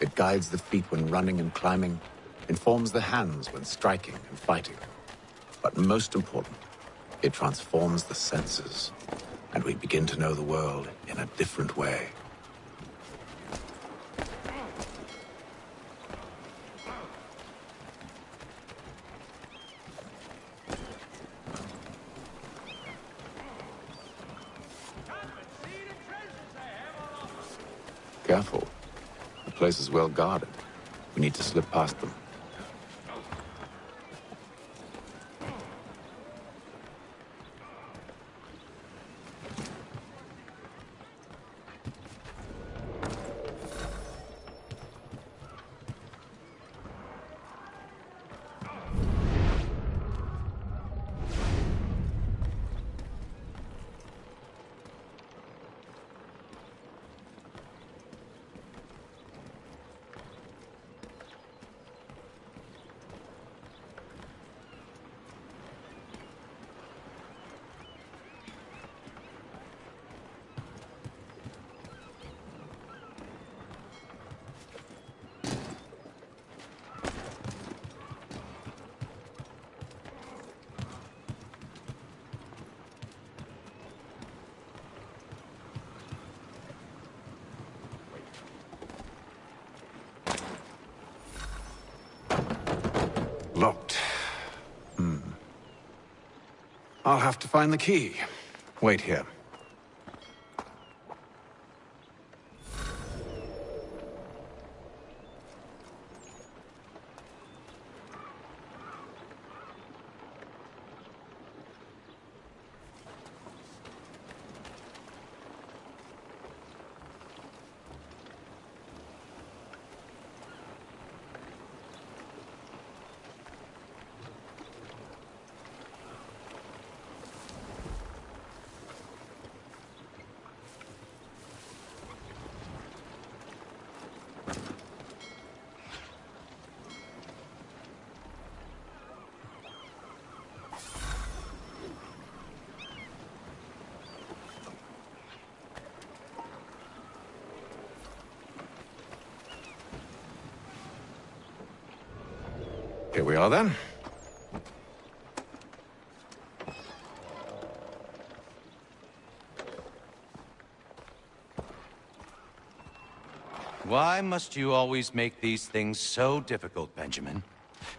It guides the feet when running and climbing, informs the hands when striking and fighting. But most important, it transforms the senses, and we begin to know the world in a different way. Careful. The place is well guarded. We need to slip past them. Locked. I'll have to find the key. Wait here. Here we are then. Why must you always make these things so difficult, Benjamin?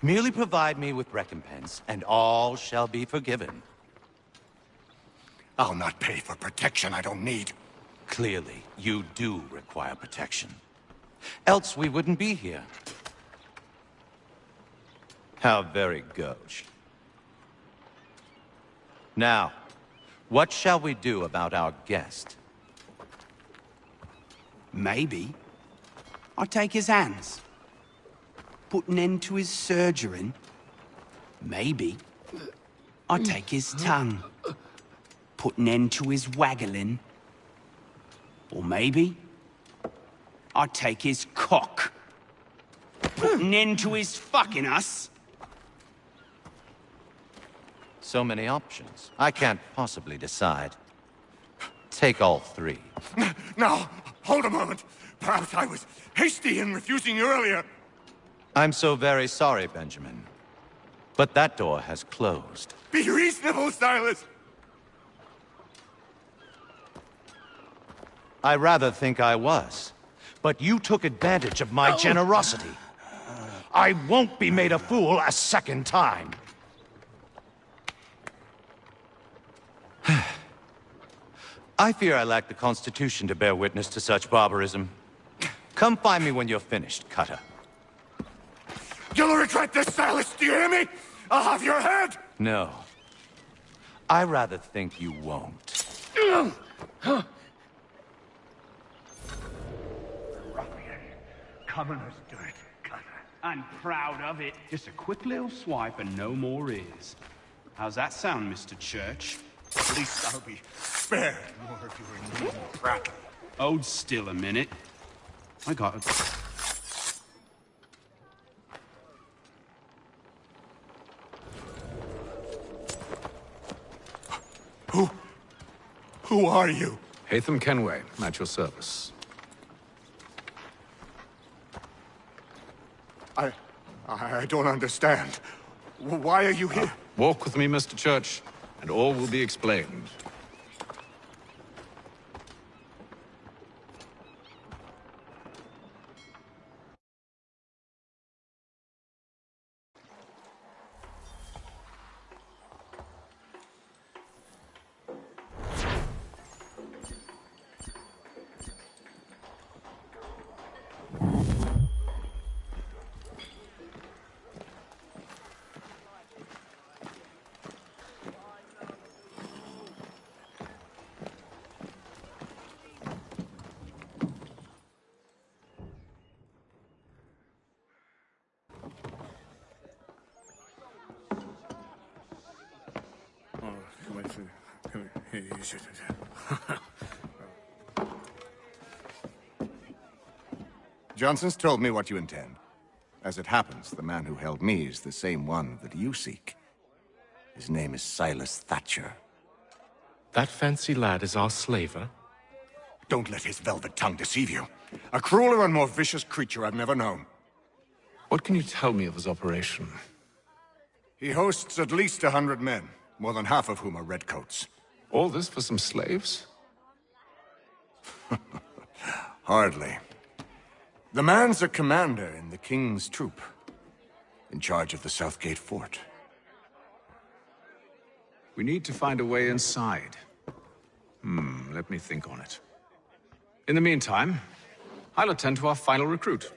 Merely provide me with recompense, and all shall be forgiven. I'll not pay for protection I don't need. Clearly, you do require protection. Else we wouldn't be here. How very gauche. Now, what shall we do about our guest? Maybe I'll take his hands. Put an end to his surgering. Maybe I'll take his tongue. Put an end to his waggling. Or maybe I'll take his cock. Put an end to his fucking us. So many options. I can't possibly decide. Take all three. Now, hold a moment. Perhaps I was hasty in refusing you earlier. I'm so very sorry, Benjamin. But that door has closed. Be reasonable, Silas. I rather think I was. But you took advantage of my generosity. I won't be made a fool a second time. I fear I lack the constitution to bear witness to such barbarism. Come find me when you're finished, Cutter. You'll regret this, Silas, do you hear me? I'll have your head! No. I rather think you won't. Ruffian. Commoner's dirt, Cutter. I'm proud of it. Just a quick little swipe and no more is. How's that sound, Mr. Church? At least I'll be spared more of your needy prattle. Hold still a minute. I got it. Who are you? Hatham Kenway, at your service. I don't understand. Why are you here? Walk with me, Mr. Church, and all will be explained. Johnson's told me what you intend. As it happens, the man who held me is the same one that you seek. His name is Silas Thatcher. That fancy lad is our slaver? Don't let his velvet tongue deceive you. A crueler and more vicious creature I've never known. What can you tell me of his operation? He hosts at least 100 men, more than half of whom are redcoats. All this for some slaves? Hardly. The man's a commander in the King's troop, in charge of the Southgate Fort. We need to find a way inside. Let me think on it. In the meantime, I'll attend to our final recruit.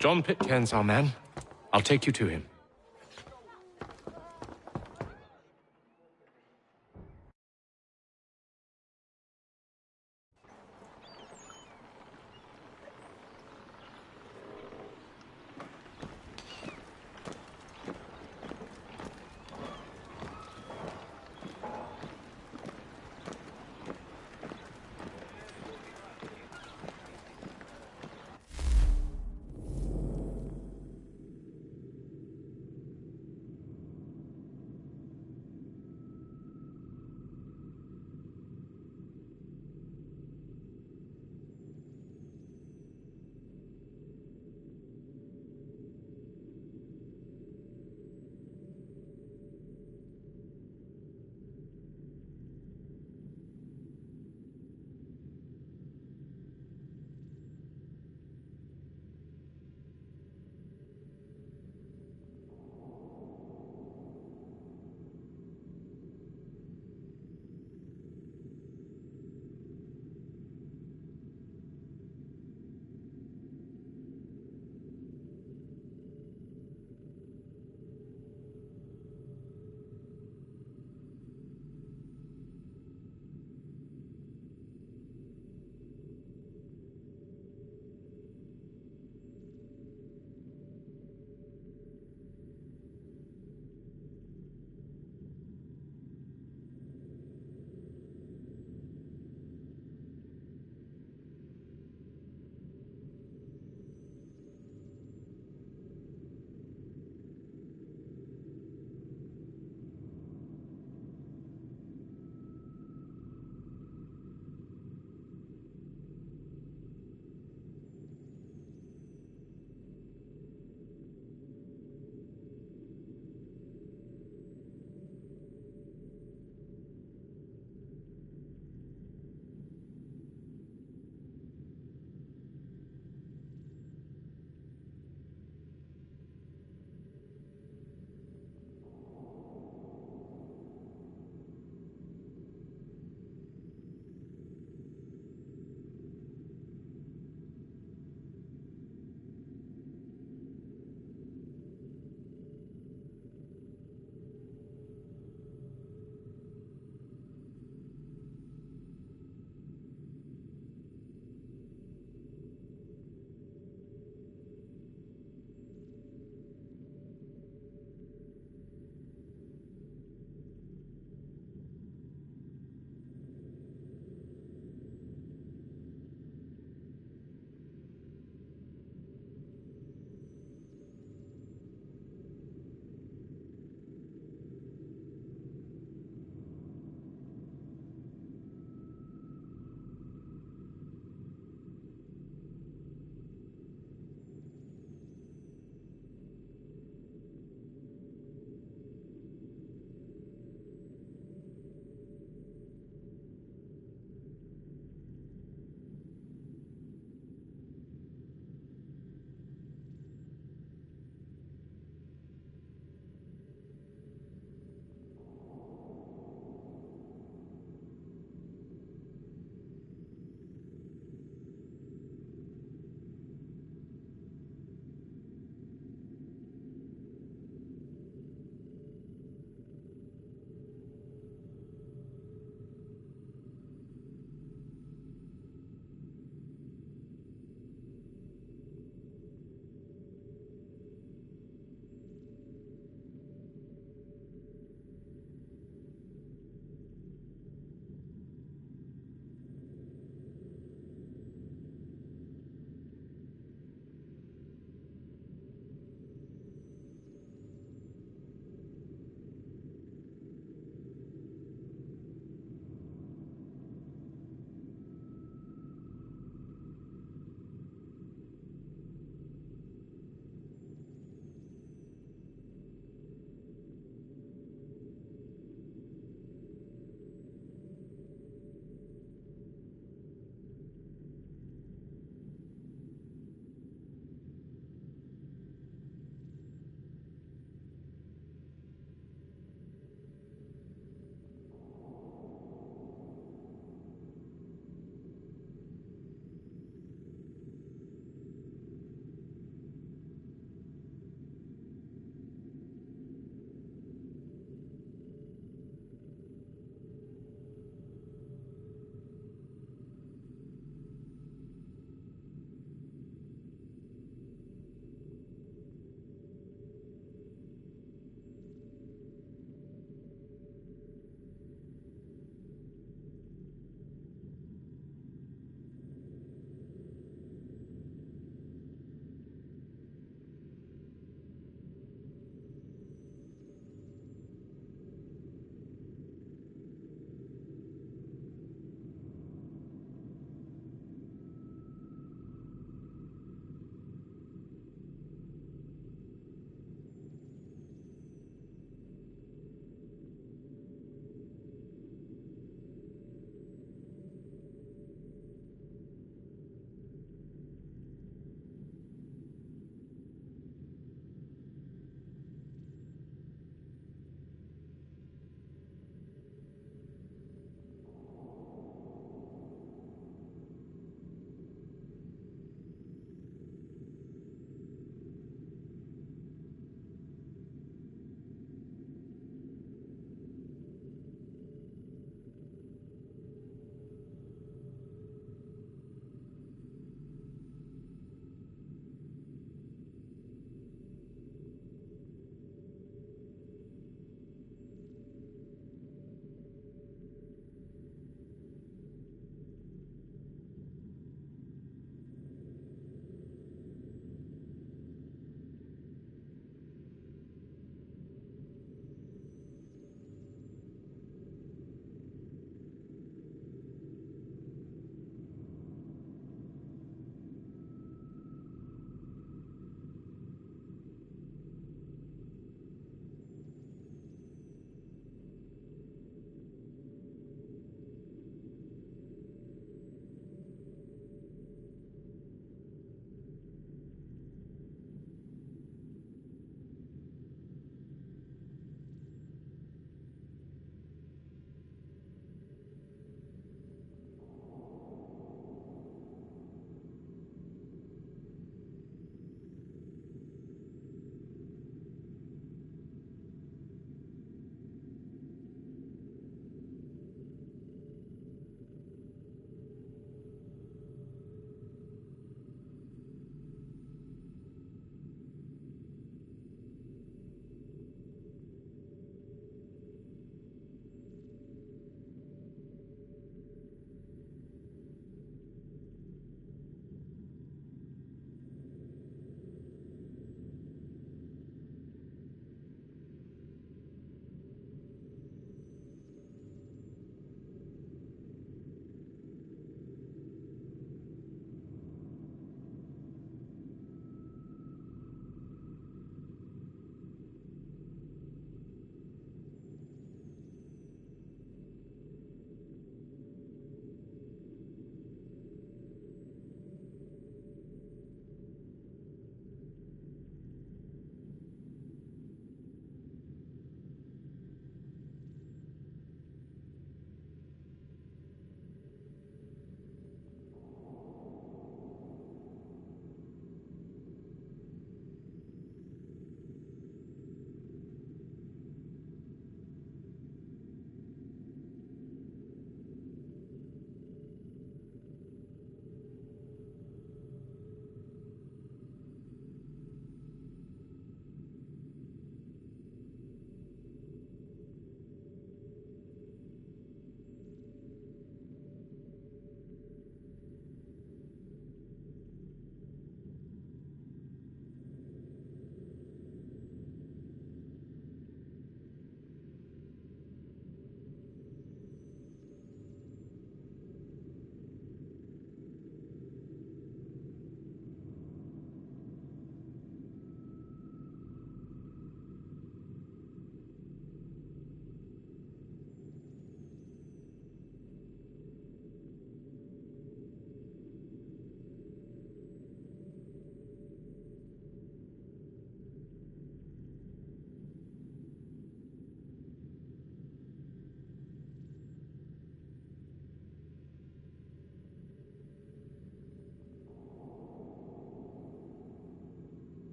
John Pitcairn's our man. I'll take you to him.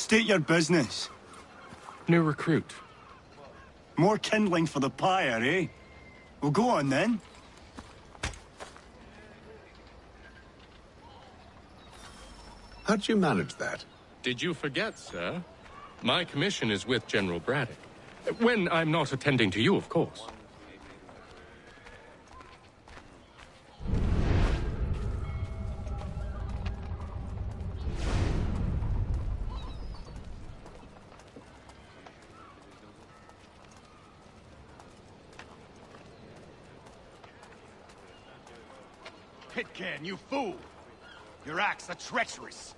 State your business. New recruit. More kindling for the pyre, eh? Well, go on then. How'd you manage that? Did you forget, sir? My commission is with General Braddock. When I'm not attending to you, of course. Pitcairn, you fool! Your acts are treacherous.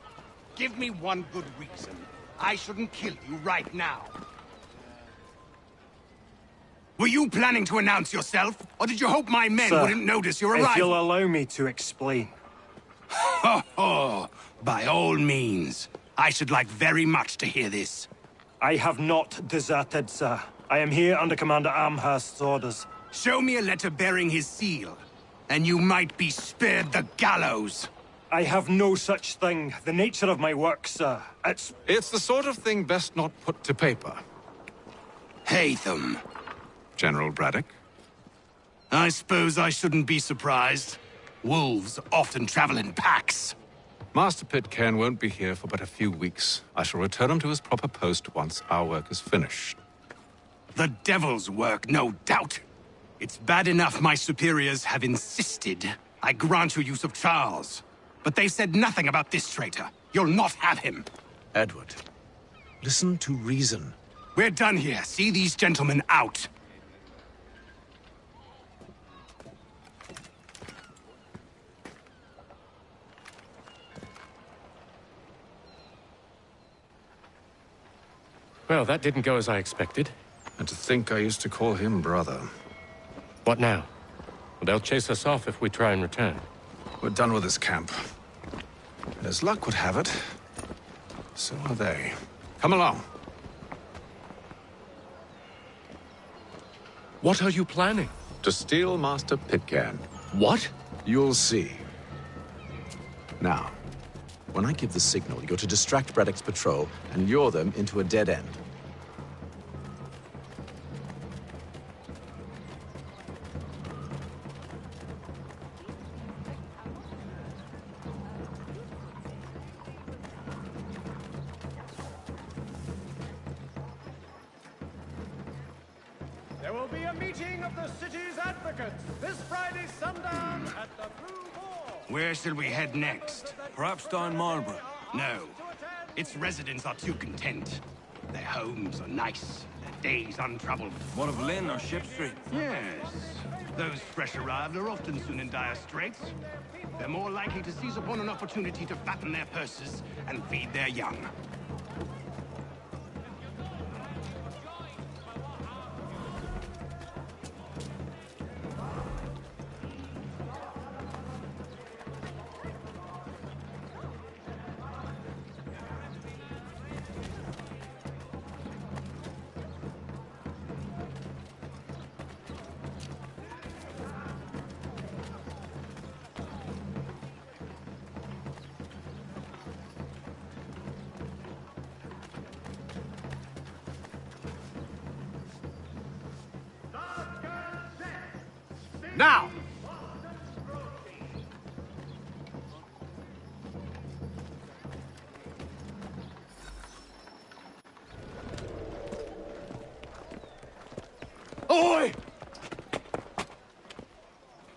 Give me one good reason I shouldn't kill you right now. Were you planning to announce yourself, or did you hope my men Sir, wouldn't notice your arrival? if you'll allow me to explain. Ho ho! By all means. I should like very much to hear this. I have not deserted, sir. I am here under Commander Amherst's orders. Show me a letter bearing his seal, and you might be spared the gallows. I have no such thing. The nature of my work, sir. It's the sort of thing best not put to paper. Hatham. General Braddock? I suppose I shouldn't be surprised. Wolves often travel in packs. Master Pitcairn won't be here for but a few weeks. I shall return him to his proper post once our work is finished. The devil's work, no doubt. It's bad enough my superiors have insisted I grant you use of Charles. But they've said nothing about this traitor. You'll not have him. Edward, listen to reason. We're done here. See these gentlemen out. Well, that didn't go as I expected. And to think I used to call him brother. What now? Well, they'll chase us off if we try and return. We're done with this camp. And as luck would have it, so are they. Come along. What are you planning? To steal Master Pitcairn. What? You'll see. Now, when I give the signal, you're to distract Braddock's patrol and lure them into a dead end. There will be a meeting of the city's advocates this Friday sundown at the Blue Hall. Where shall we head next? Perhaps down Marlborough. No. Its residents are too content. Their homes are nice, their days untroubled. What of Lynn or Ship Street? Yes. Those fresh arrived are often soon in dire straits. They're more likely to seize upon an opportunity to fatten their purses and feed their young. Now! Oi!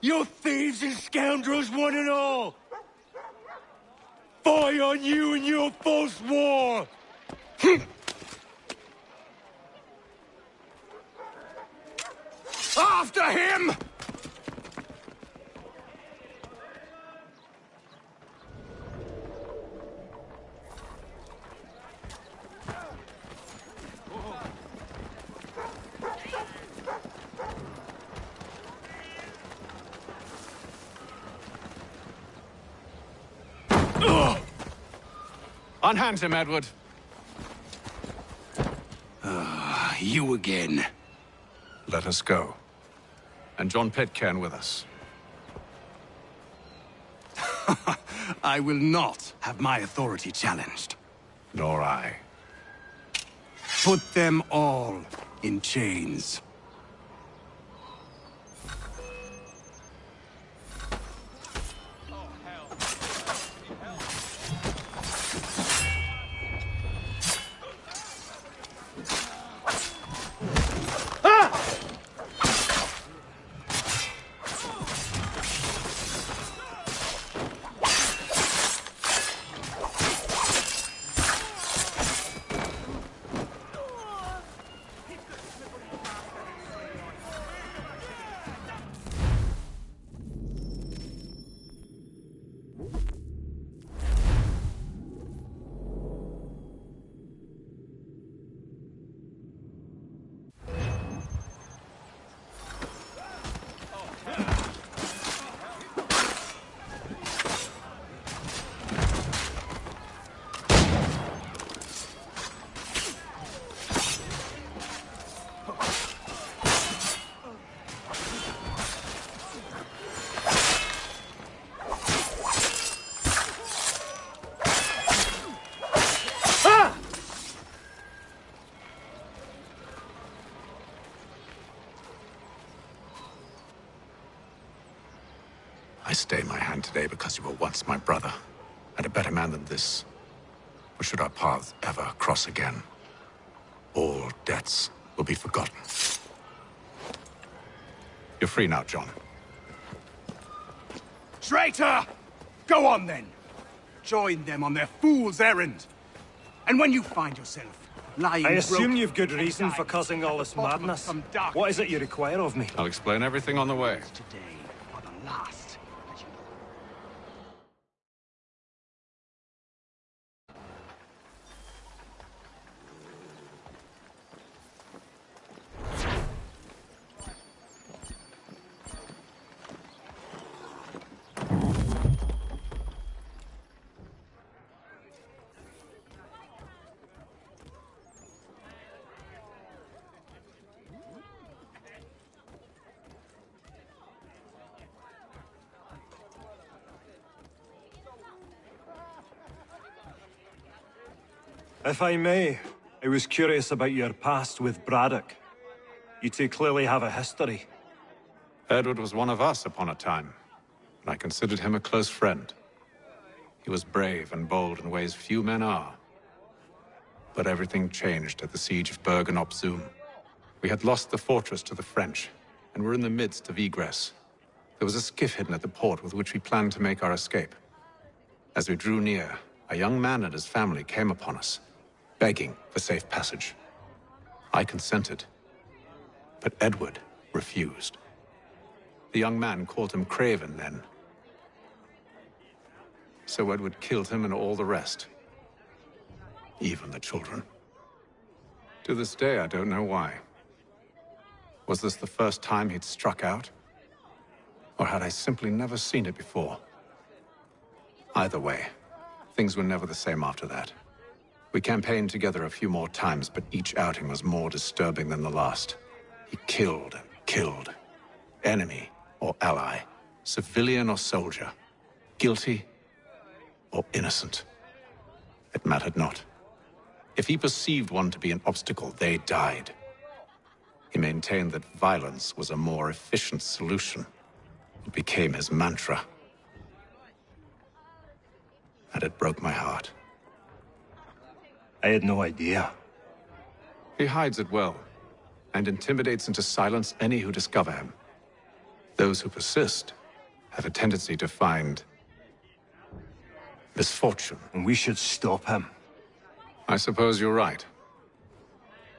You thieves and scoundrels, one and all! Fie on you and your false war! After him! Unhand him, Edward. You again. Let us go. And John Pitcairn with us. I will not have my authority challenged. Nor I. Put them all in chains. I stay my hand today because you were once my brother, and a better man than this. Or should our paths ever cross again, all debts will be forgotten. You're free now, John. Traitor! Go on then! Join them on their fool's errand. And when you find yourself lying I assume broken you've good reason for causing all this madness. What is it you require of me? I'll explain everything on the way. today for the last. If I may, I was curious about your past with Braddock. You two clearly have a history. Edward was one of us upon a time, and I considered him a close friend. He was brave and bold in ways few men are. But everything changed at the siege of Bergen op Zoom. We had lost the fortress to the French, and were in the midst of egress. There was a skiff hidden at the port with which we planned to make our escape. As we drew near, a young man and his family came upon us, begging for safe passage. I consented, but Edward refused. The young man called him Craven then. So Edward killed him and all the rest. Even the children. To this day, I don't know why. Was this the first time he'd struck out? Or had I simply never seen it before? Either way, things were never the same after that. We campaigned together a few more times, but each outing was more disturbing than the last. He killed and killed. Enemy or ally, civilian or soldier, guilty or innocent. It mattered not. If he perceived one to be an obstacle, they died. He maintained that violence was a more efficient solution. It became his mantra. And it broke my heart. I had no idea. He hides it well, and intimidates into silence any who discover him. Those who persist have a tendency to find misfortune. And we should stop him. I suppose you're right.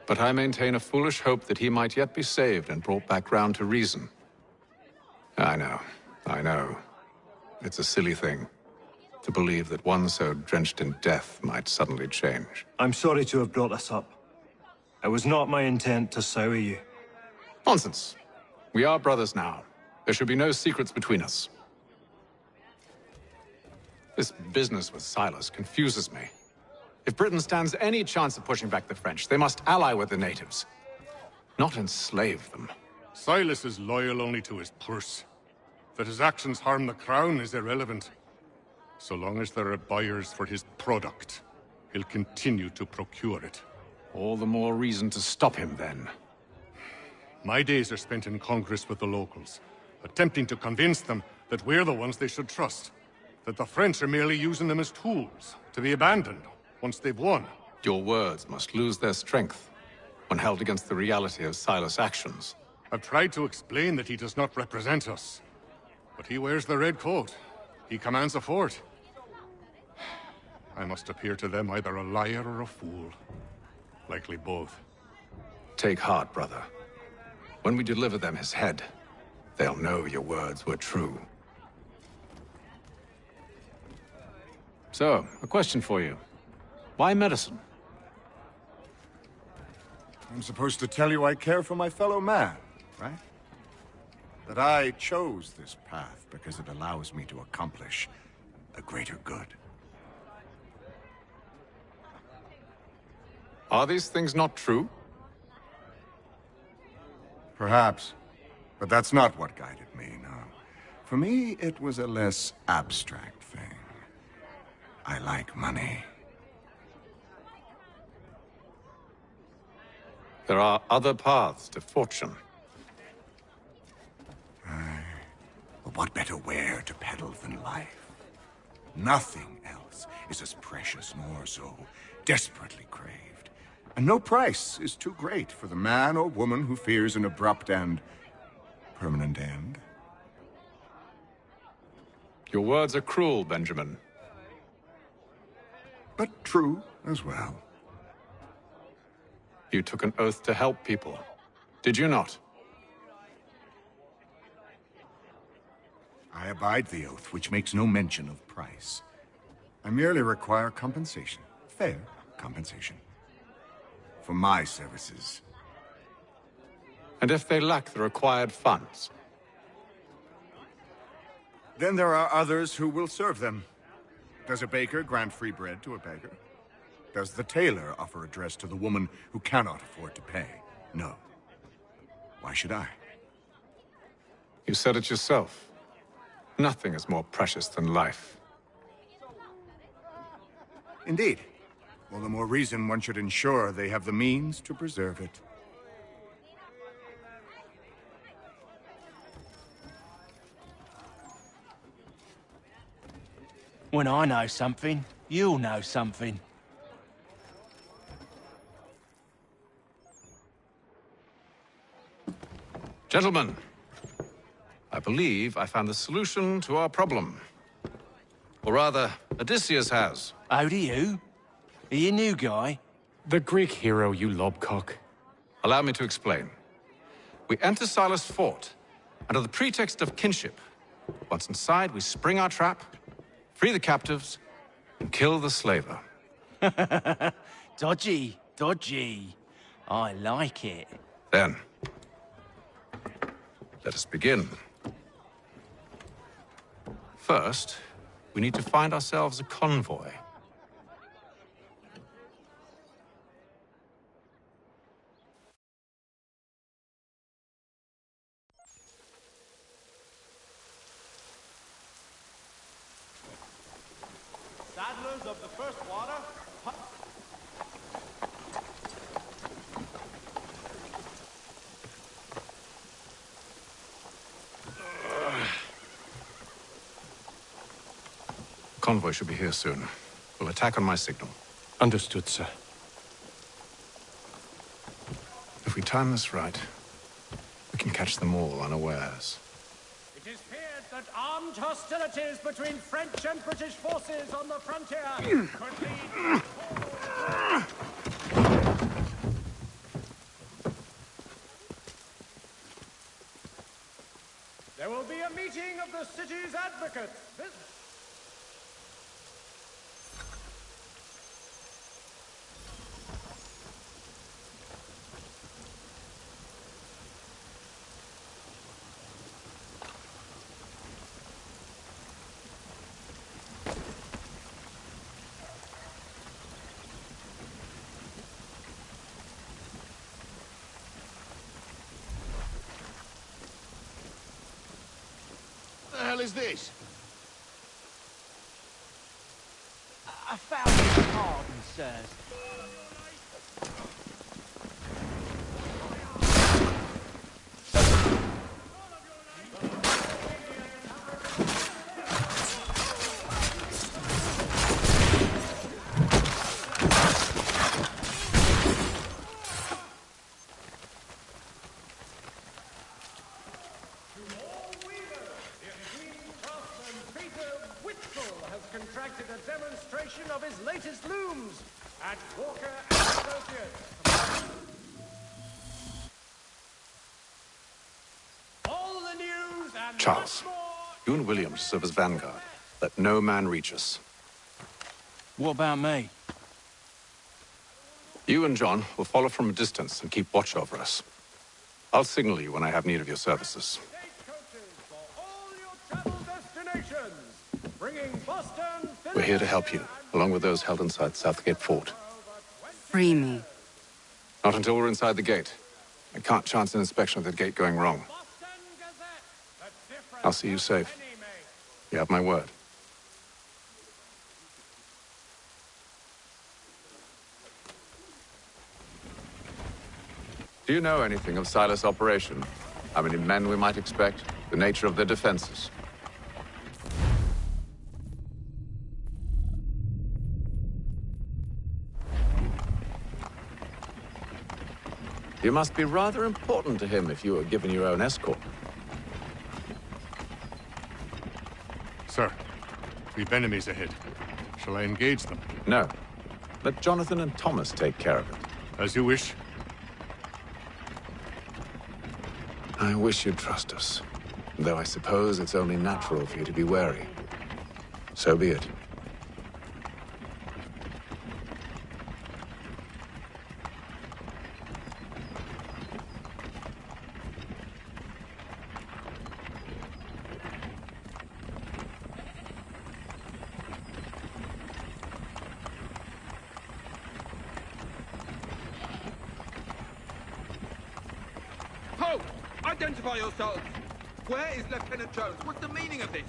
But I maintain a foolish hope that he might yet be saved and brought back round to reason. I know. It's a silly thing to believe that one so drenched in death might suddenly change. I'm sorry to have brought this up. It was not my intent to sour you. Nonsense. We are brothers now. There should be no secrets between us. This business with Silas confuses me. If Britain stands any chance of pushing back the French, they must ally with the natives, not enslave them. Silas is loyal only to his purse. That his actions harm the crown is irrelevant. So long as there are buyers for his product, he'll continue to procure it. All the more reason to stop him, then. My days are spent in Congress with the locals, attempting to convince them that we're the ones they should trust. That the French are merely using them as tools, to be abandoned once they've won. Your words must lose their strength when held against the reality of Silas' actions. I've tried to explain that he does not represent us. But he wears the red coat. He commands a fort. I must appear to them either a liar or a fool. Likely both. Take heart, brother. When we deliver them his head, they'll know your words were true. So, a question for you. Why medicine? I'm supposed to tell you I care for my fellow man, right? That I chose this path because it allows me to accomplish a greater good. Are these things not true? Perhaps. But that's not what guided me, no. For me, it was a less abstract thing. I like money. There are other paths to fortune. But what better ware to peddle than life? Nothing else is as precious nor so desperately craved. And no price is too great for the man or woman who fears an abrupt and permanent end. Your words are cruel, Benjamin. But true as well. You took an oath to help people, did you not? I abide the oath, which makes no mention of price. I merely require compensation, fair compensation, for my services. And if they lack the required funds? Then there are others who will serve them. Does a baker grant free bread to a beggar? Does the tailor offer a dress to the woman who cannot afford to pay? No. Why should I? You said it yourself. Nothing is more precious than life. Indeed. All the more reason one should ensure they have the means to preserve it. When I know something, you'll know something. Gentlemen, I believe I found the solution to our problem. Or rather, Odysseus has. Oh, do you? Are you a new guy? The Greek hero, you lobcock. Allow me to explain. We enter Silas' fort, under the pretext of kinship. Once inside, we spring our trap, free the captives, and kill the slaver. Dodgy, dodgy. I like it. Then, let us begin. First, we need to find ourselves a convoy. Saddlers of the first water. Convoy should be here soon. We'll attack on my signal. Understood, sir. If we time this right, we can catch them all unawares. It is feared that armed hostilities between French and British forces on the frontier could lead... There will be a meeting of the city's advocates. What the hell is this? I found your pardon, sirs. contracted a demonstration of his latest looms at Walker and Associates. All the news and Charles, you and William serve as vanguard. Let no man reach us. What about me? You and John will follow from a distance and keep watch over us. I'll signal you when I have need of your services. We're here to help you, along with those held inside Southgate Fort. Free me. Not until we're inside the gate. I can't chance an inspection of the gate going wrong. I'll see you safe. You have my word. Do you know anything of Silas' operation? How many men we might expect? The nature of their defenses? You must be rather important to him if you were given your own escort. Sir, we've enemies ahead. Shall I engage them? No. Let Jonathan and Thomas take care of it. As you wish. I wish you'd trust us. Though I suppose it's only natural for you to be wary. So be it. Ho! Identify yourselves! Where is Lieutenant Jones? What's the meaning of this?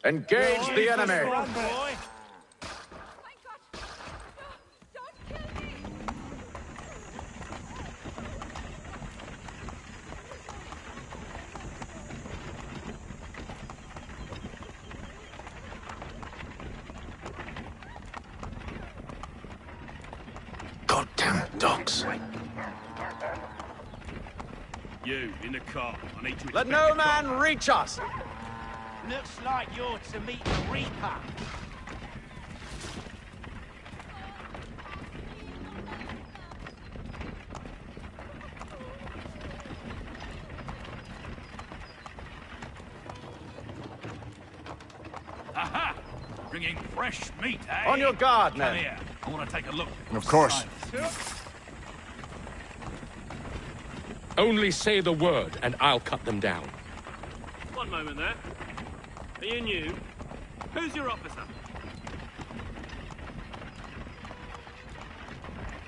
Engage the enemy! Goddamn dogs. You, in the car. I need to Let no man reach us! Looks like you're to meet the Reaper. Aha! Bringing fresh meat, eh? On your guard, Come men. here. I want to take a look. Of course. Only say the word, and I'll cut them down. One moment there. Are you new? Who's your officer?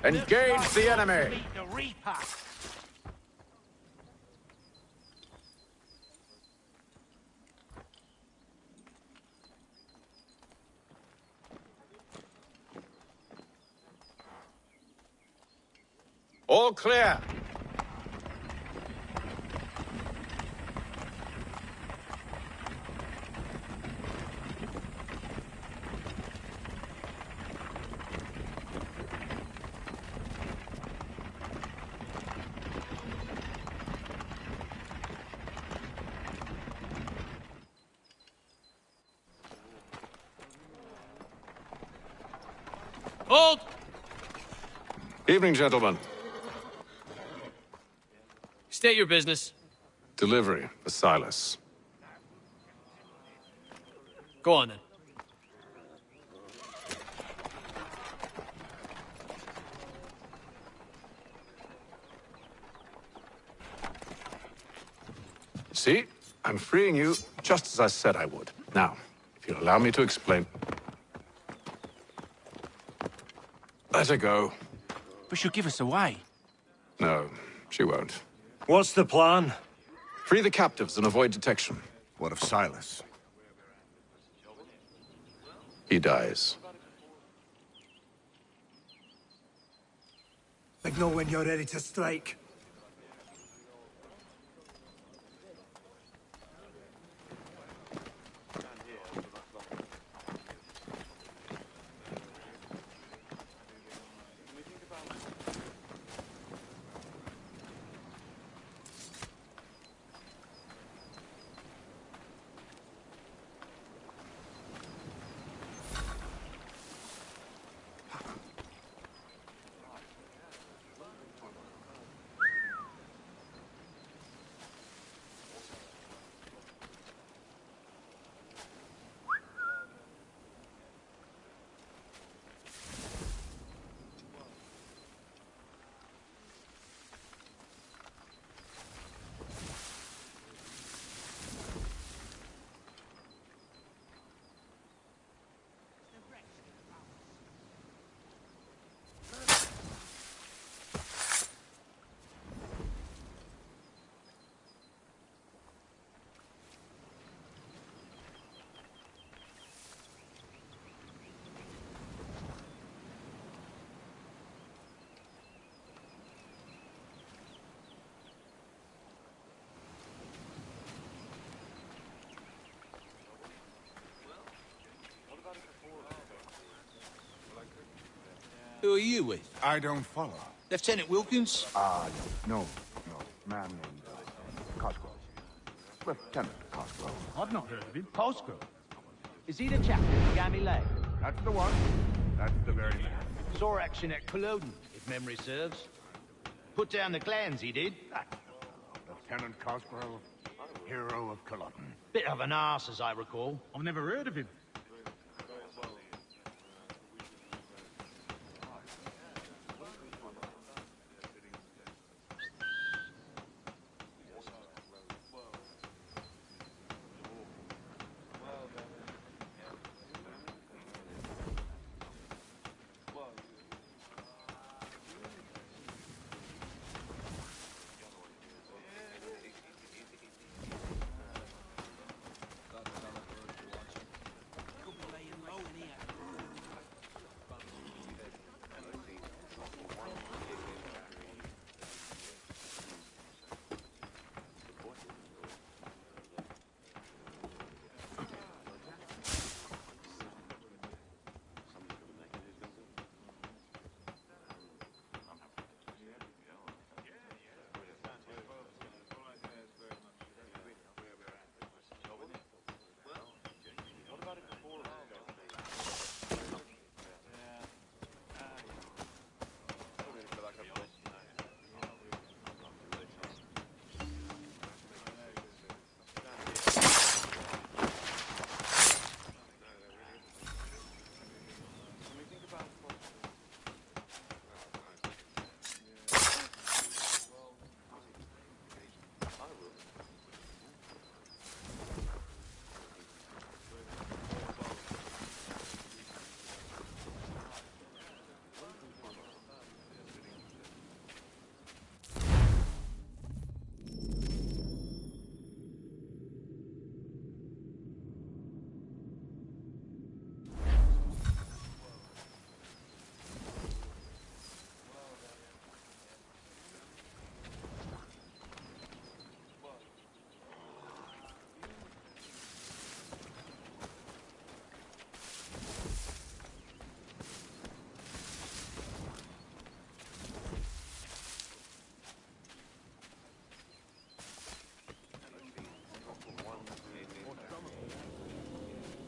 Engage the enemy! Meet the Reaper. All clear. Hold! Evening, gentlemen. State your business. Delivery for Silas. Go on, then. See? I'm freeing you just as I said I would. Now, if you'll allow me to explain... Let her go. But she'll give us away. No, she won't. What's the plan? Free the captives and avoid detection. What of Silas? He dies. Signal when you're ready to strike. Who are you with? I don't follow. Lieutenant Wilkins? No. Man named Cosgrove. Lieutenant Cosgrove. I've not heard of him. Cosgrove? Is he the chap who began me leg? That's the one. That's the very man. Saw action at Culloden, if memory serves. Put down the clans, he did. Lieutenant Cosgrove, hero of Culloden. Bit of an arse, as I recall. I've never heard of him.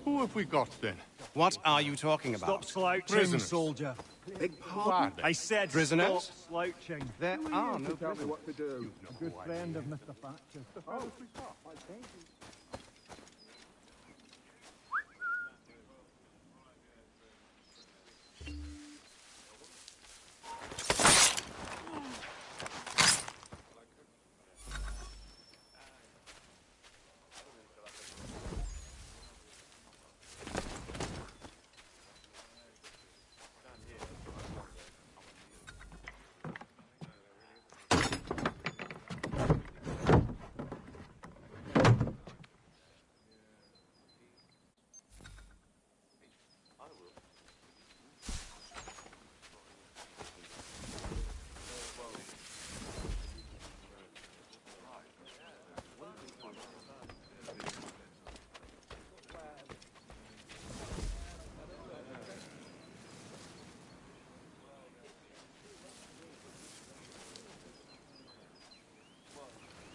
Who have we got, then? What are you talking about? Stop slouching, Prisoners. soldier. Big pardon? I said Prisoners? stop slouching. There are no Tell me prisoners. what to do. Good friend of Mr. Thatcher. Oh,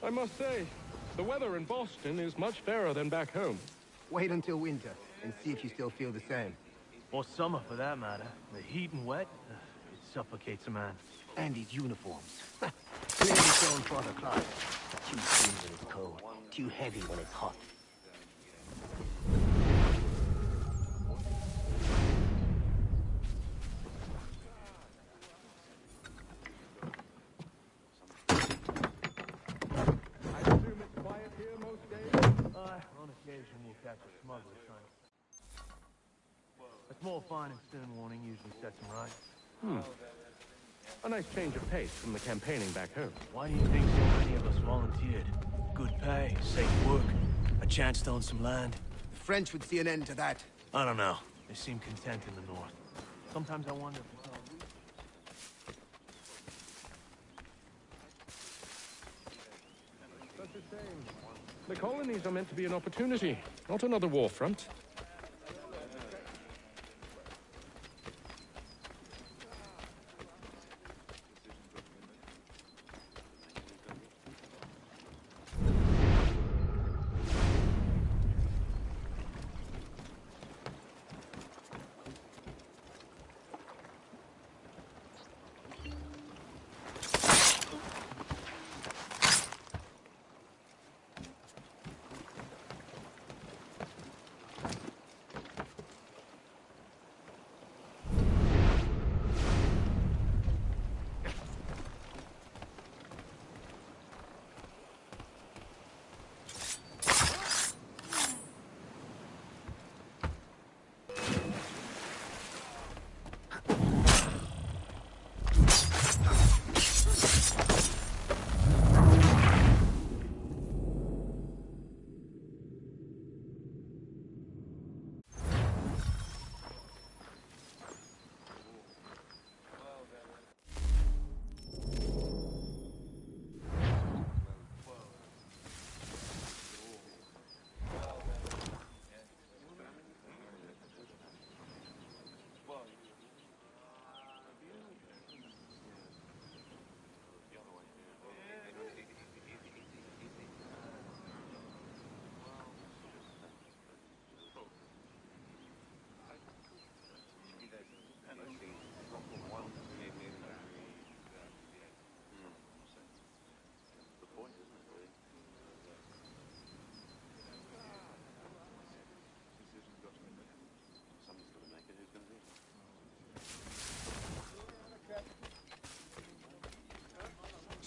I must say, the weather in Boston is much fairer than back home. Wait until winter and see if you still feel the same. Or summer, for that matter. The heat and wet, it suffocates a man. And his uniforms. Clearly shown for the climate. Too thin when it's cold, too heavy when it's hot. On occasion, we'll catch a smuggler trying. A small fine and stern warning usually sets him right. A nice change of pace from the campaigning back home. Why do you think so many of us volunteered? Good pay, safe work, a chance to own some land. The French would see an end to that. I don't know. They seem content in the north. Sometimes I wonder if it's all we... Such a shame. The colonies are meant to be an opportunity, not another war front.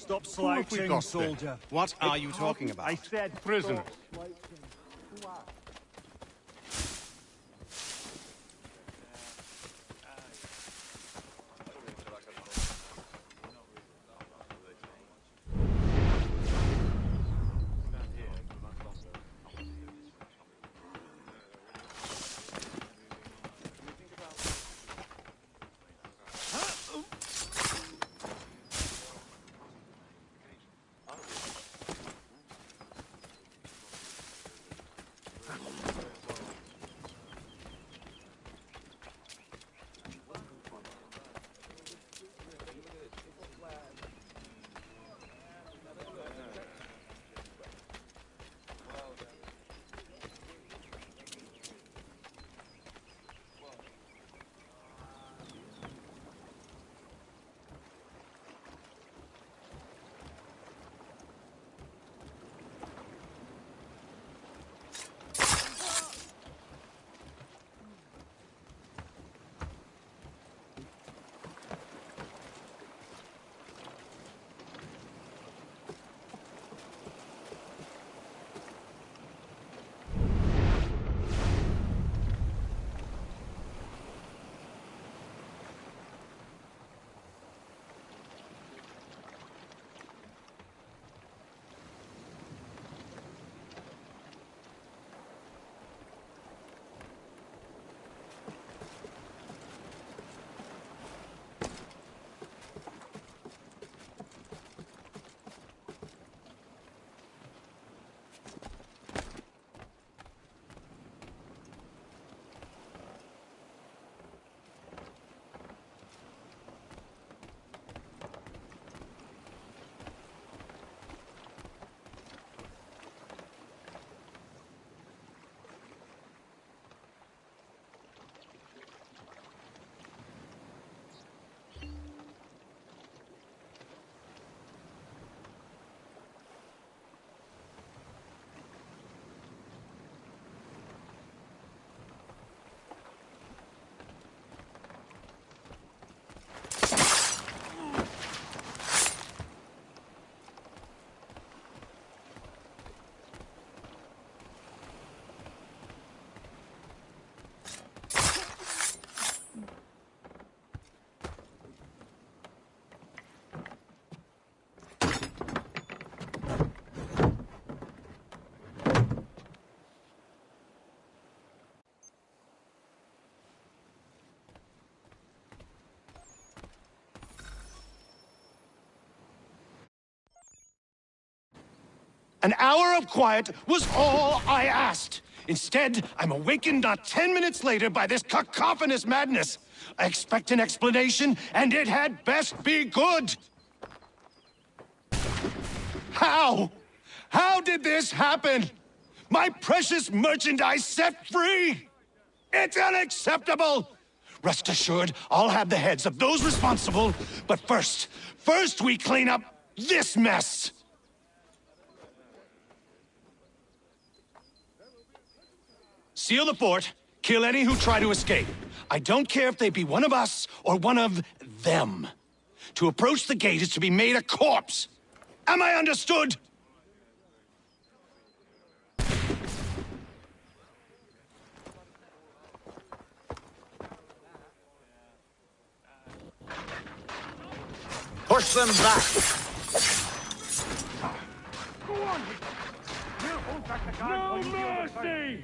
Stop Who have we slouching, got soldier. there? What are you talking about? I said Prisoners. An hour of quiet was all I asked. Instead, I'm awakened not 10 minutes later by this cacophonous madness. I expect an explanation, and it had best be good. How? How did this happen? My precious merchandise set free! It's unacceptable! Rest assured, I'll have the heads of those responsible, but first we clean up this mess! Seal the fort, kill any who try to escape. I don't care if they be one of us or one of them. To approach the gate is to be made a corpse. Am I understood? Push them back! Go on! We'll hold back the guard while you deal with the fight.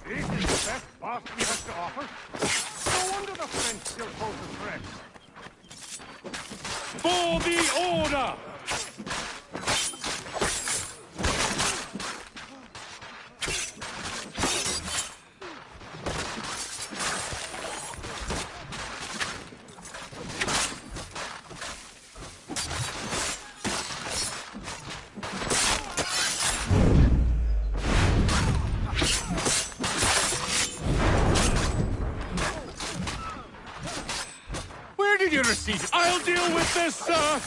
This is the best Boston has to offer. No wonder the French still pose a threat. For the order! Where did you receive it? I'll deal with this, sir!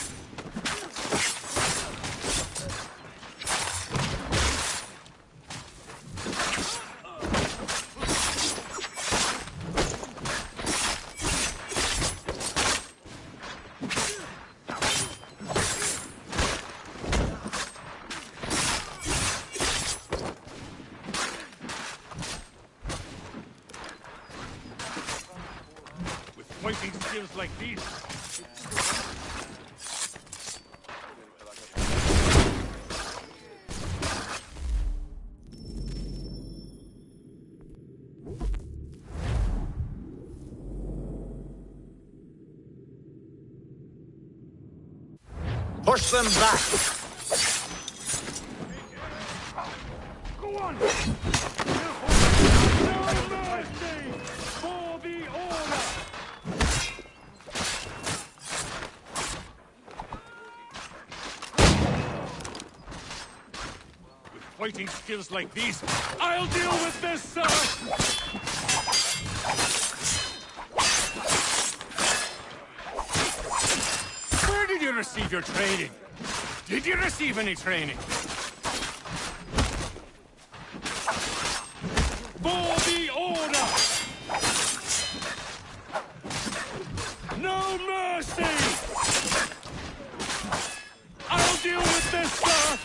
Push them back! Go on! No mercy for the order! With fighting skills like these, I'll deal with this, sir! Where did you receive your training? Did you receive any training? For the order! No mercy! I'll deal with this, sir!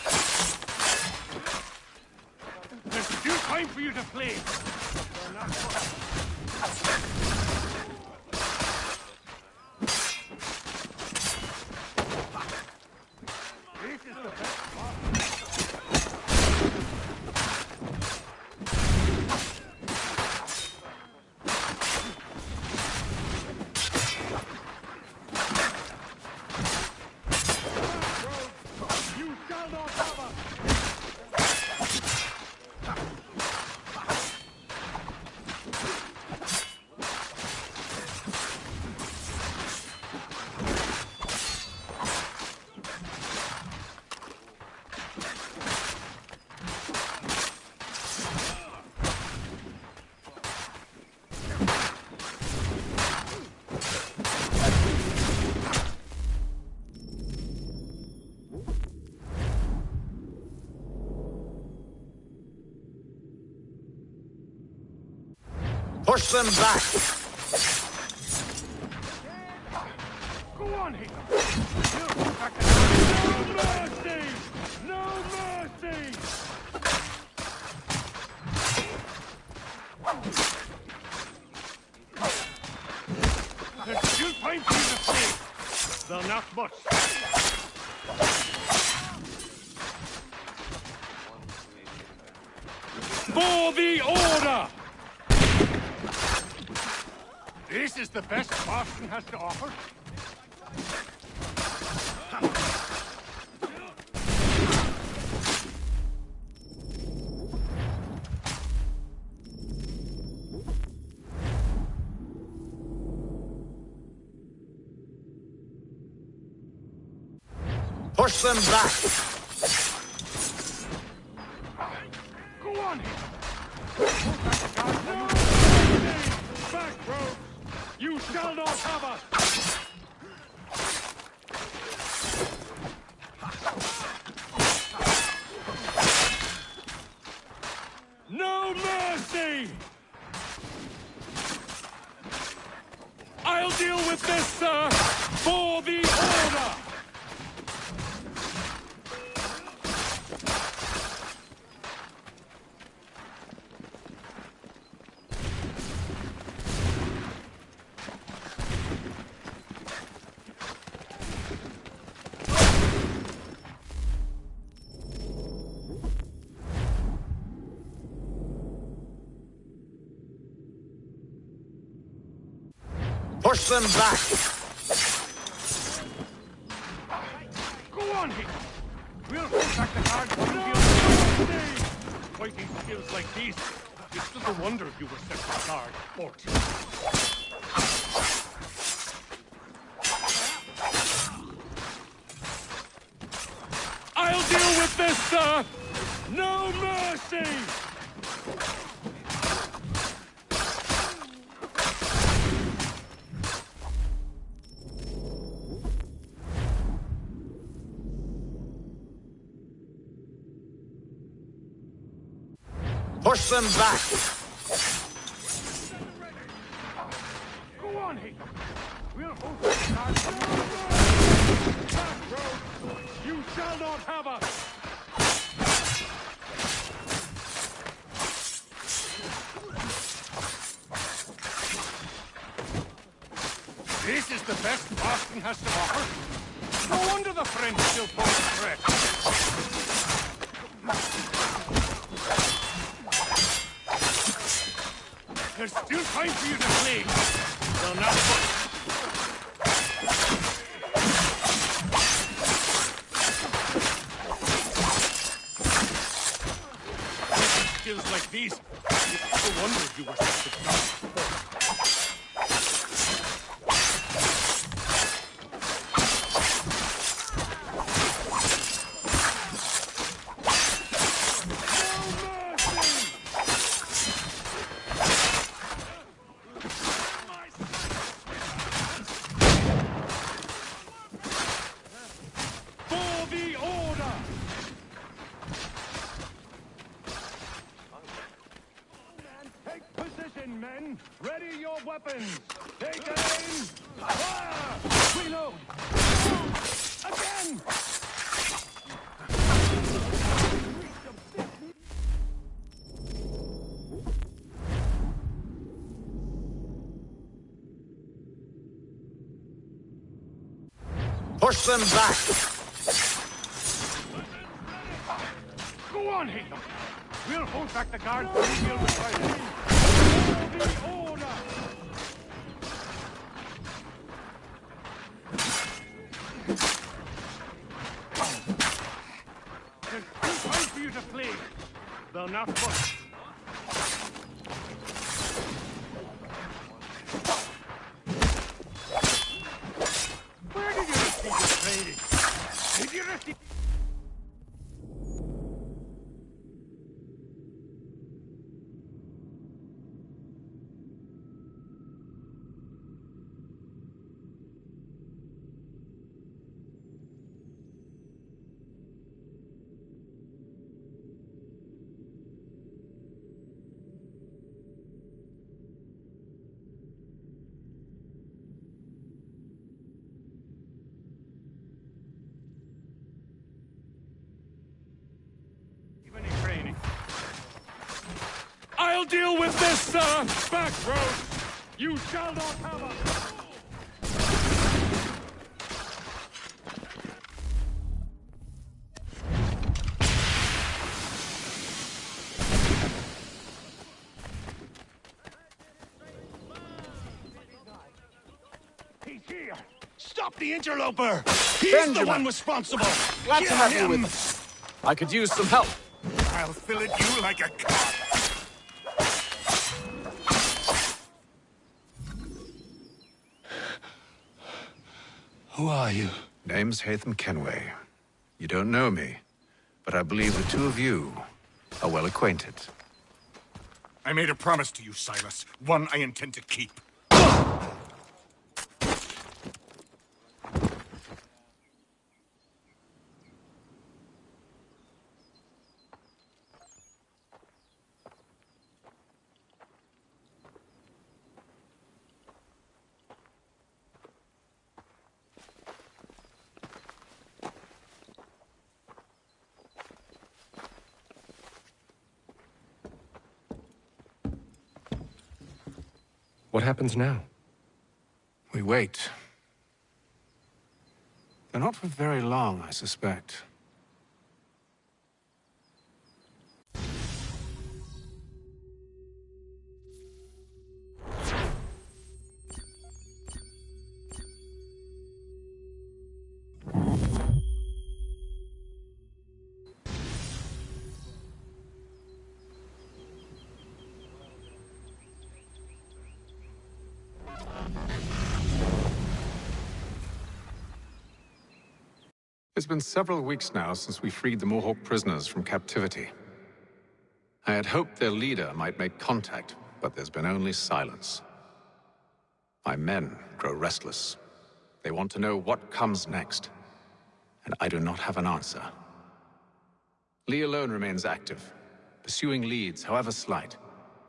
There's still time for you to flee! Push them back! Go on, Hickam! No mercy! No mercy! There's still time for you to flee! Though not much. For the order! This is the best Boston has to offer? Push them back! Go on, no! Back, rogue! You shall not have us! No mercy! I'll deal with this, sir! For the order! Push them back! Go on, Hick! We'll pull back the guard for you. Fighting skills like these, it's little wonder you were set for guard, Fort. I'll deal with this, sir! No mercy! Push them back! Go on, Hick! We'll hold the guard for you. Back, rogue! You shall not have us! This is the best Boston has to offer? No wonder the French still pose a threat. There's still time for you to flee. Well, not much. occasions like these, it's no wonder you were such a dog. Men, ready your weapons! Take aim! Fire! Reload! Again! Push them back! Go on, Haytham! We'll hold back the guards while we deal with fire. The order! There's no time for you to flee. They'll not push. Where did you receive your training? Did you receive... I'll deal with this, back road! You shall not have us! He's here! Stop the interloper! He's Benjamin. the one responsible! Glad to Kill have you him! with us. I could use some help. I'll fillet you like a cod. Who are you? Name's Haytham Kenway. You don't know me, but I believe the two of you are well acquainted. I made a promise to you, Silas. One I intend to keep. What happens now? We wait. They're not for very long, I suspect. It's been several weeks now since we freed the Mohawk prisoners from captivity. I had hoped their leader might make contact, but there's been only silence. My men grow restless. They want to know what comes next, and I do not have an answer. Lee alone remains active, pursuing leads, however slight.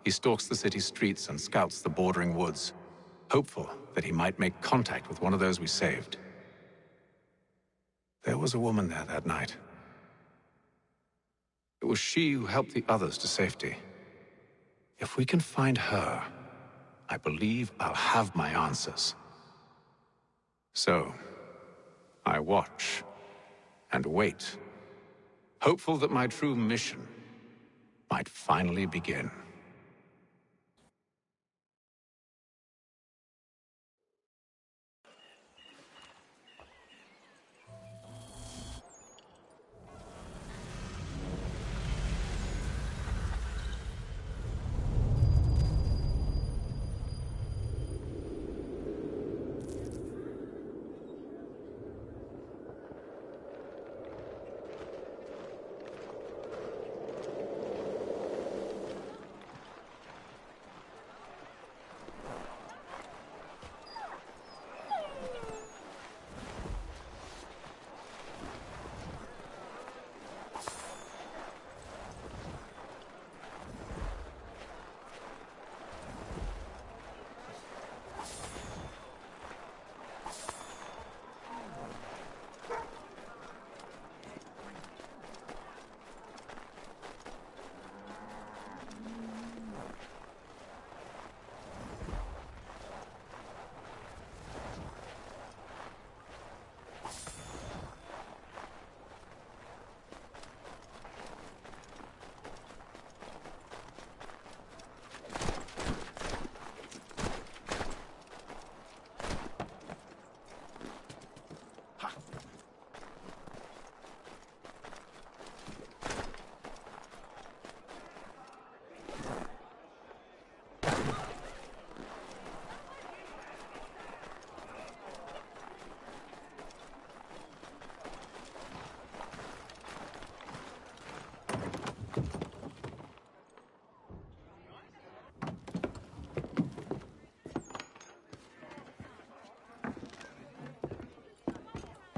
He stalks the city streets and scouts the bordering woods, hopeful that he might make contact with one of those we saved. There was a woman there that night. It was she who helped the others to safety. If we can find her, I believe I'll have my answers. So, I watch and wait, hopeful that my true mission might finally begin.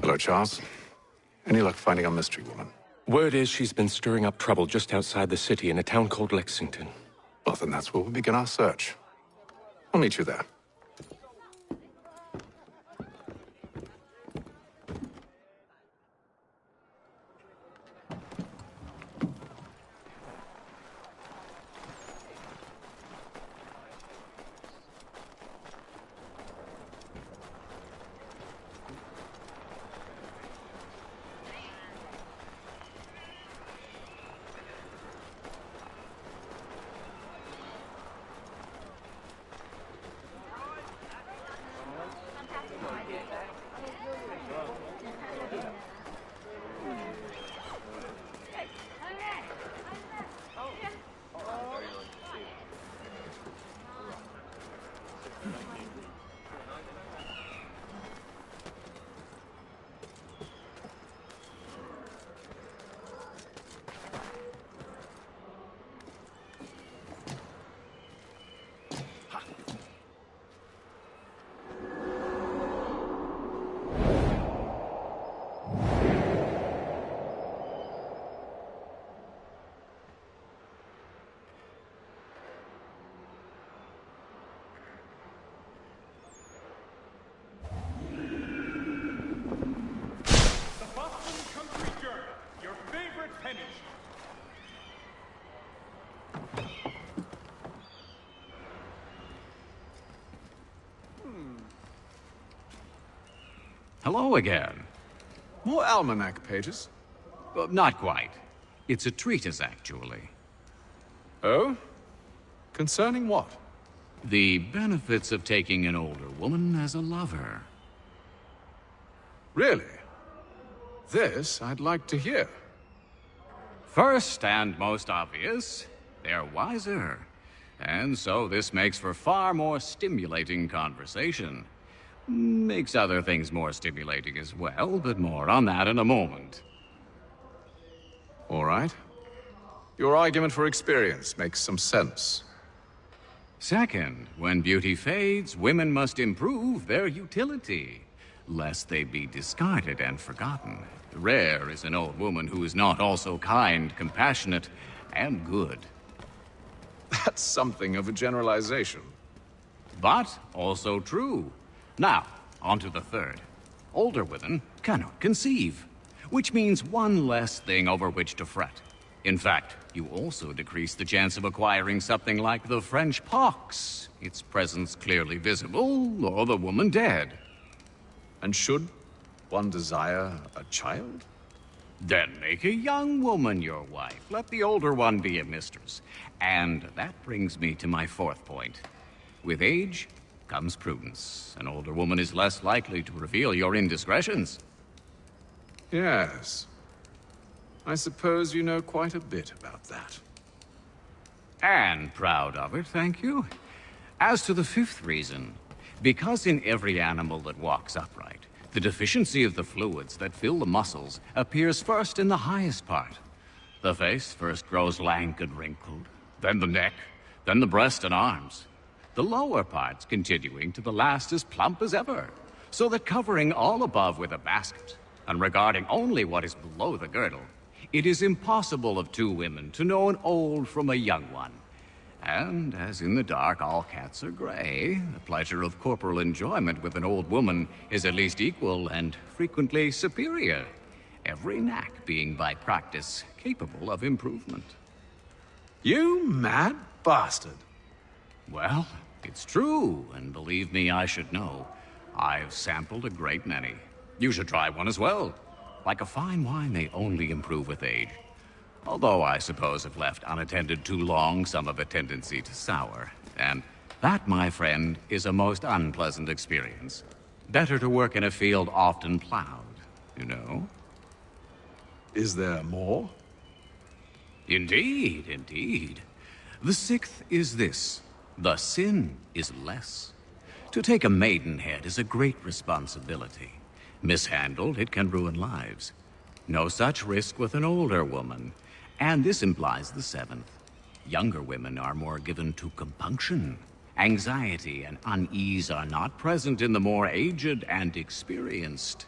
Hello, Charles. Any luck finding our mystery woman? Word is she's been stirring up trouble just outside the city in a town called Lexington. Well, then that's where we'll begin our search. I'll meet you there. Hello again. More almanac pages? Not quite. It's a treatise, actually. Oh? Concerning what? The benefits of taking an older woman as a lover. Really? This I'd like to hear. First and most obvious, they're wiser. And so this makes for far more stimulating conversation. Makes other things more stimulating as well, but more on that in a moment. All right. Your argument for experience makes some sense. Second, when beauty fades, women must improve their utility, lest they be discarded and forgotten. Rare is an old woman who is not also kind, compassionate, and good. That's something of a generalization. But also true. Now, on to the third. Older women cannot conceive, which means one less thing over which to fret. In fact, you also decrease the chance of acquiring something like the French pox, its presence clearly visible, or the woman dead. And should one desire a child? Then make a young woman your wife. Let the older one be a mistress. And that brings me to my fourth point. With age comes prudence. An older woman is less likely to reveal your indiscretions. Yes. I suppose you know quite a bit about that. And proud of it, thank you. As to the fifth reason, because in every animal that walks upright, the deficiency of the fluids that fill the muscles appears first in the highest part. The face first grows lank and wrinkled, then the neck, then the breast and arms. The lower parts continuing to the last as plump as ever, so that covering all above with a basket, and regarding only what is below the girdle, it is impossible of two women to know an old from a young one. And as in the dark all cats are gray, the pleasure of corporal enjoyment with an old woman is at least equal and frequently superior, every knack being by practice capable of improvement. You mad bastard! Well, it's true, and believe me, I should know. I've sampled a great many. You should try one as well. Like a fine wine, they only improve with age. Although I suppose if left unattended too long, some have a tendency to sour. And that, my friend, is a most unpleasant experience. Better to work in a field often plowed, you know? Is there more? Indeed, indeed. The sixth is this. The sin is less. To take a maidenhead is a great responsibility. Mishandled, it can ruin lives. No such risk with an older woman. And this implies the seventh. Younger women are more given to compunction. Anxiety and unease are not present in the more aged and experienced.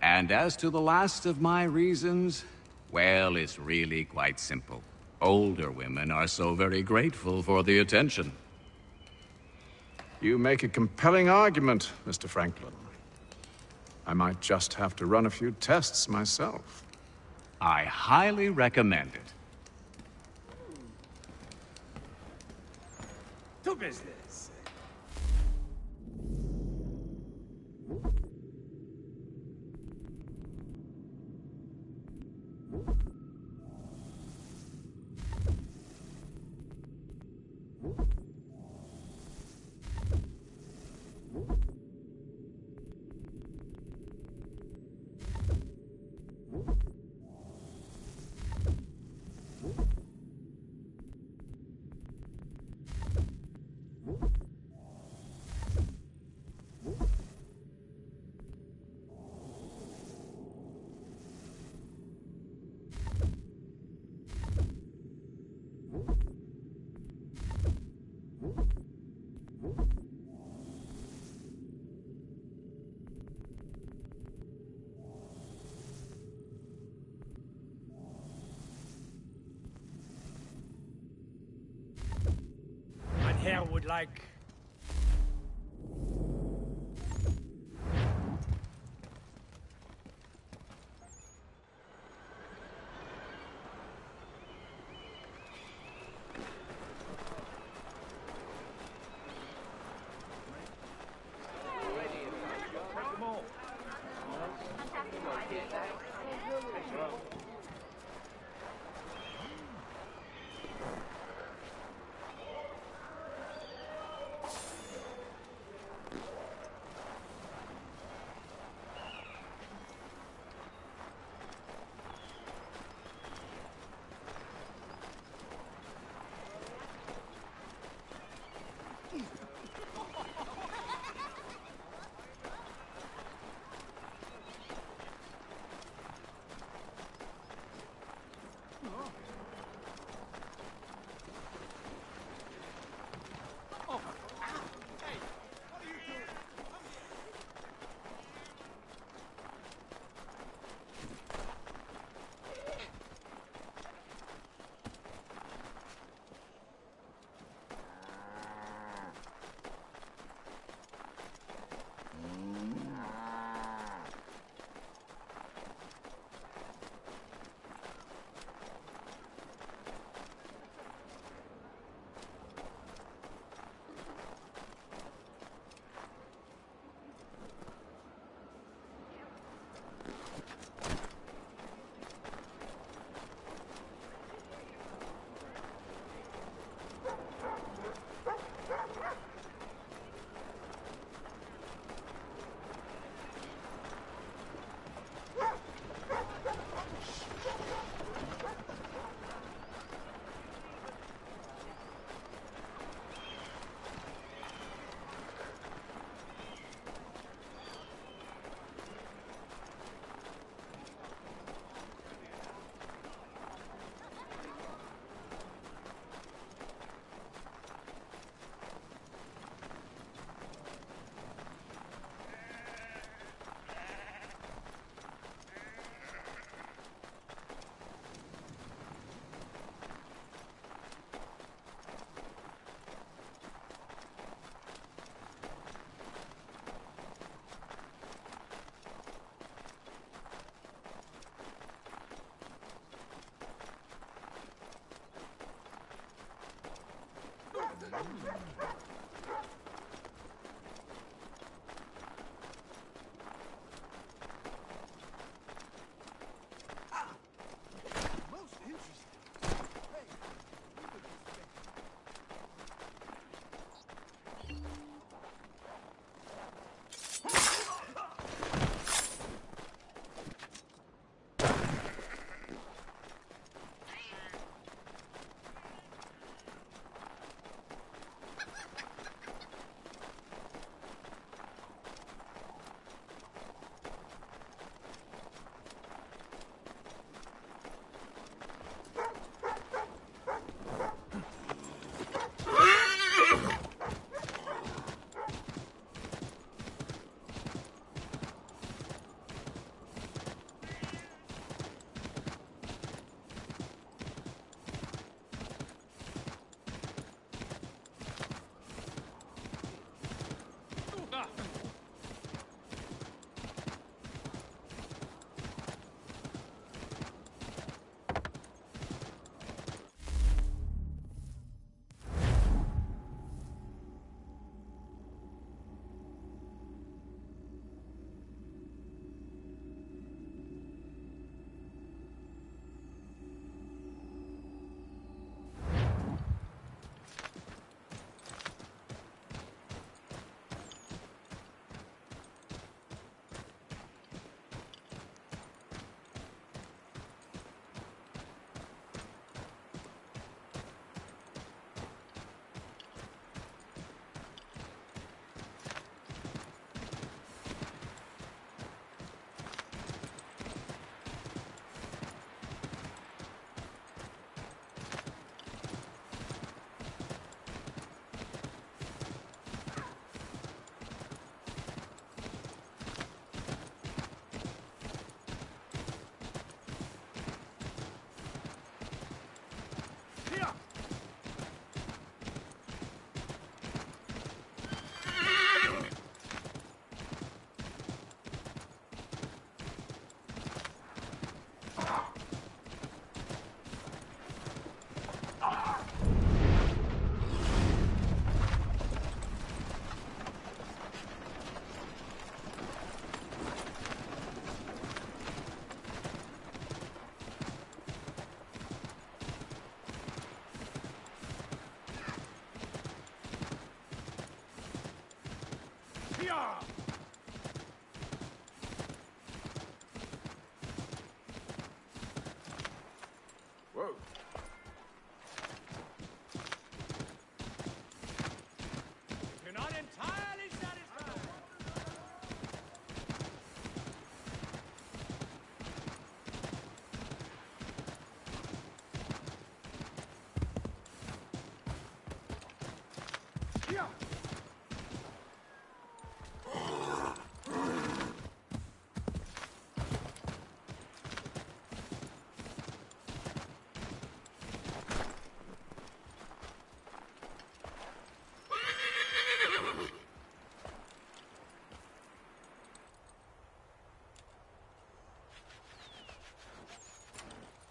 And as to the last of my reasons, well, it's really quite simple. Older women are so very grateful for the attention. You make a compelling argument, Mr. Franklin. I might just have to run a few tests myself. I highly recommend it. To business. Herr would like...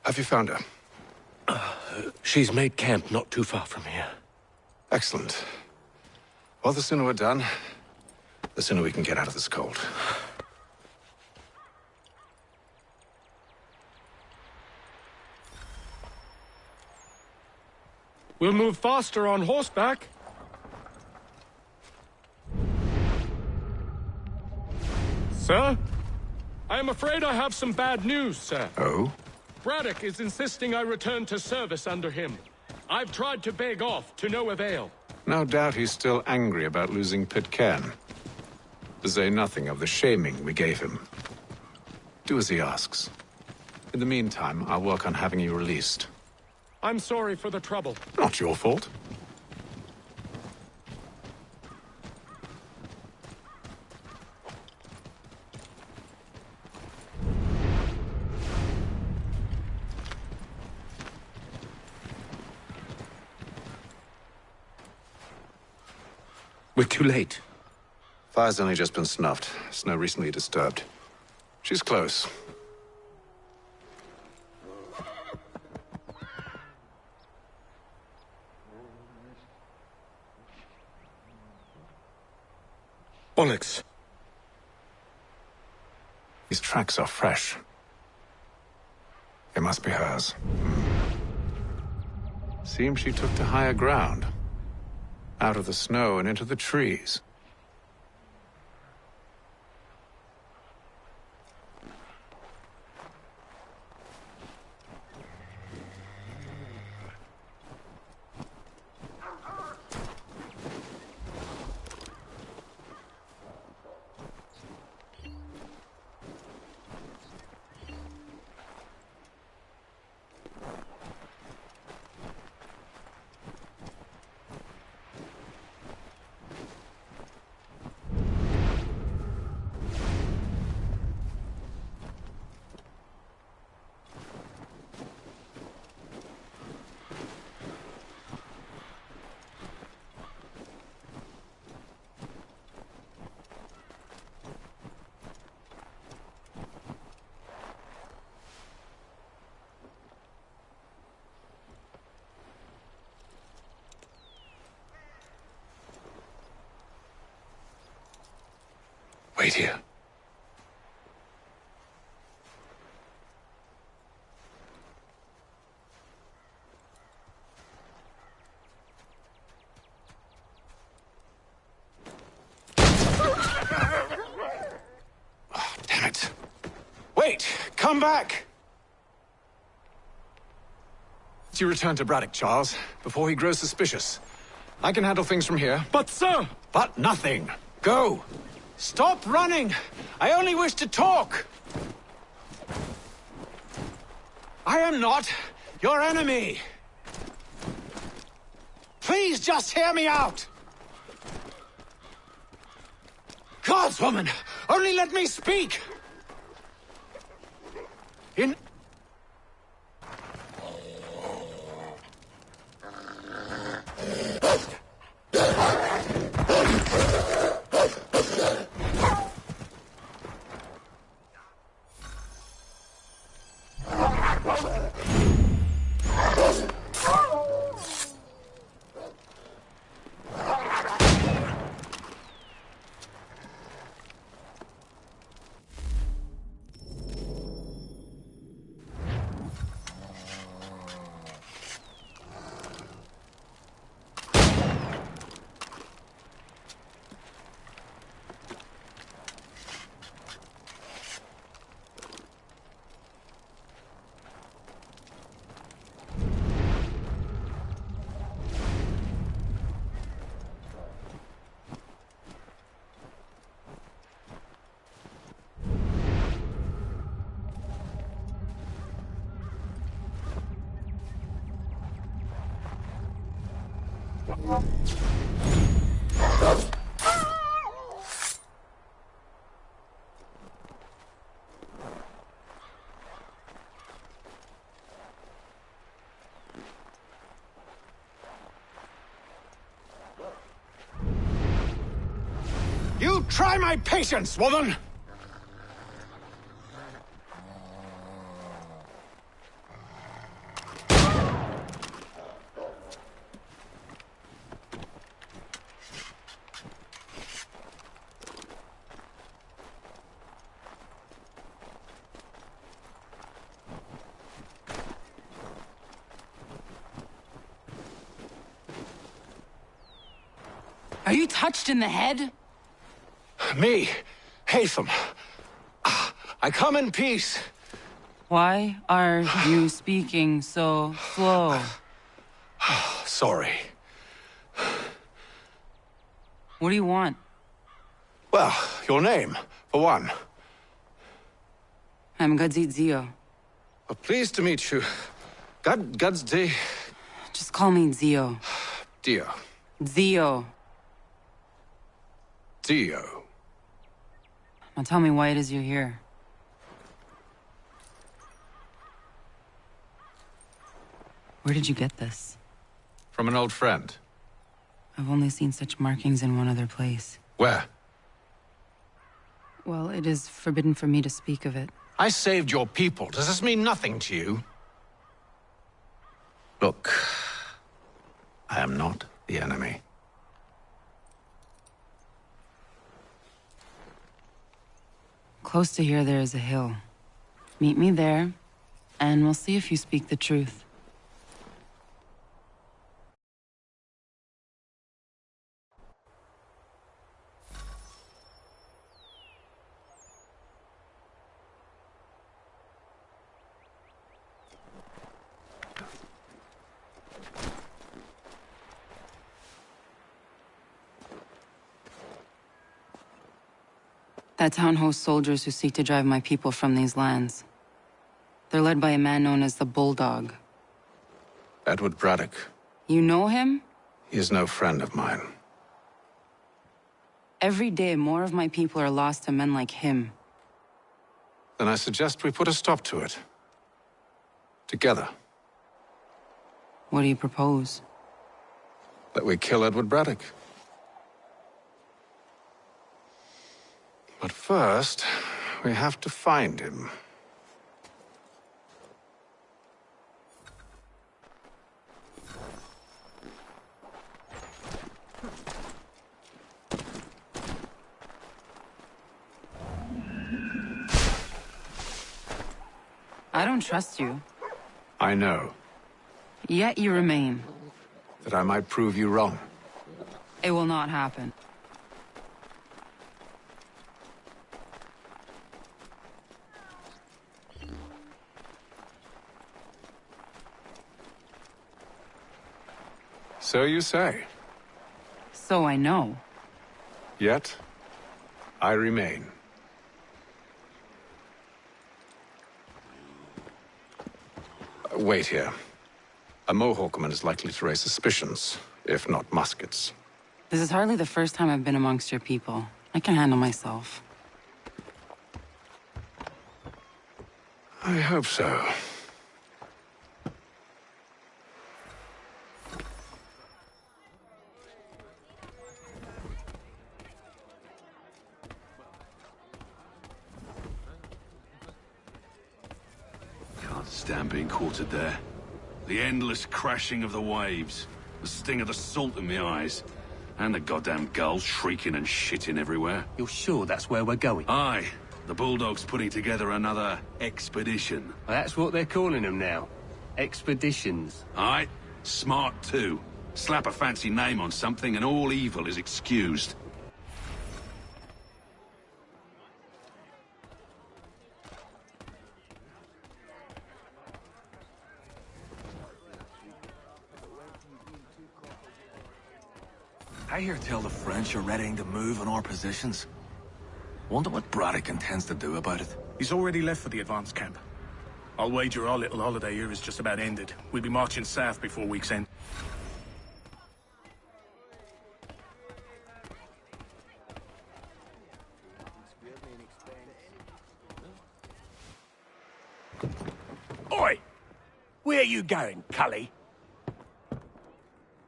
Have you found her? She's made camp not too far from here. Excellent. Well, the sooner we're done, the sooner we can get out of this cold. We'll move faster on horseback. Sir? I am afraid I have some bad news, sir. Oh? Braddock is insisting I return to service under him. I've tried to beg off, to no avail. No doubt he's still angry about losing Pitcairn. To say nothing of the shaming we gave him. Do as he asks. In the meantime, I'll work on having you released. I'm sorry for the trouble. Not your fault. We're too late. Fire's only just been snuffed. Snow recently disturbed. She's close. Onyx. These tracks are fresh. They must be hers. Seems she took to higher ground. Out of the snow and into the trees. Wait here. Oh, damn it. Wait! Come back! You return to Braddock, Charles, before he grows suspicious. I can handle things from here. But, sir! But nothing. Go! Stop running! I only wish to talk! I am not your enemy! Please just hear me out! Gods, woman! Only let me speak! In... You try my patience, woman! Are you touched in the head? Me, Hatham. I come in peace. Why are you speaking so slow? Sorry. What do you want? Well, your name, for one. I'm Gadzit Zio. Pleased to meet you. God's day. Just call me Zio. Dio. Zio. Dio. Now tell me why it is you're here. Where did you get this? From an old friend. I've only seen such markings in one other place. Where? Well, it is forbidden for me to speak of it. I saved your people. Does this mean nothing to you? Look, I am not the enemy. Close to here, there is a hill. Meet me there, and we'll see if you speak the truth. That town hosts soldiers who seek to drive my people from these lands. They're led by a man known as the Bulldog. Edward Braddock. You know him? He is no friend of mine. Every day, more of my people are lost to men like him. Then I suggest we put a stop to it. Together. What do you propose? That we kill Edward Braddock. But first, we have to find him. I don't trust you. I know. Yet you remain. That I might prove you wrong. It will not happen. So you say. So I know. Yet, I remain. Wait here. A Mohawkman is likely to raise suspicions, if not muskets. This is hardly the first time I've been amongst your people. I can handle myself. I hope so. Can't stand being quartered there. The endless crashing of the waves, the sting of the salt in my eyes, and the goddamn gulls shrieking and shitting everywhere. You're sure that's where we're going? Aye. The Bulldog's putting together another expedition. Well, that's what they're calling them now. Expeditions. Aye. Smart too. Slap a fancy name on something and all evil is excused. I hear tell the French are readying to move on our positions. Wonder what Braddock intends to do about it. He's already left for the advance camp. I'll wager our little holiday here is just about ended. We'll be marching south before week's end. Oi! Where you going, Cully?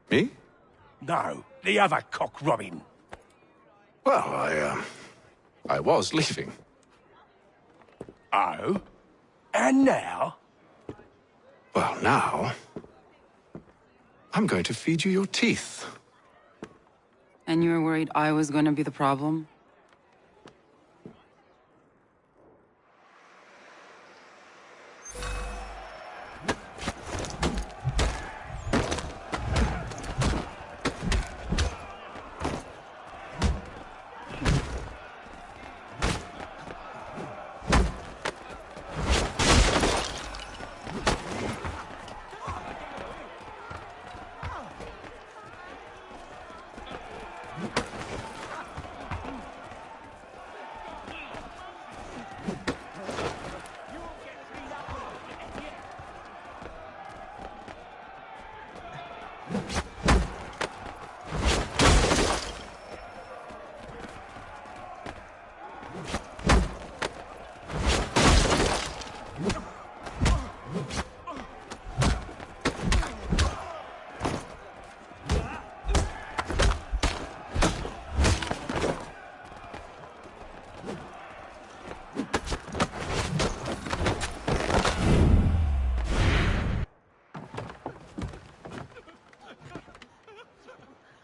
Me? No, the other cock Robin. Well, I was leaving. Oh? And now? Well, now... I'm going to feed you your teeth. And you were worried I was gonna be the problem?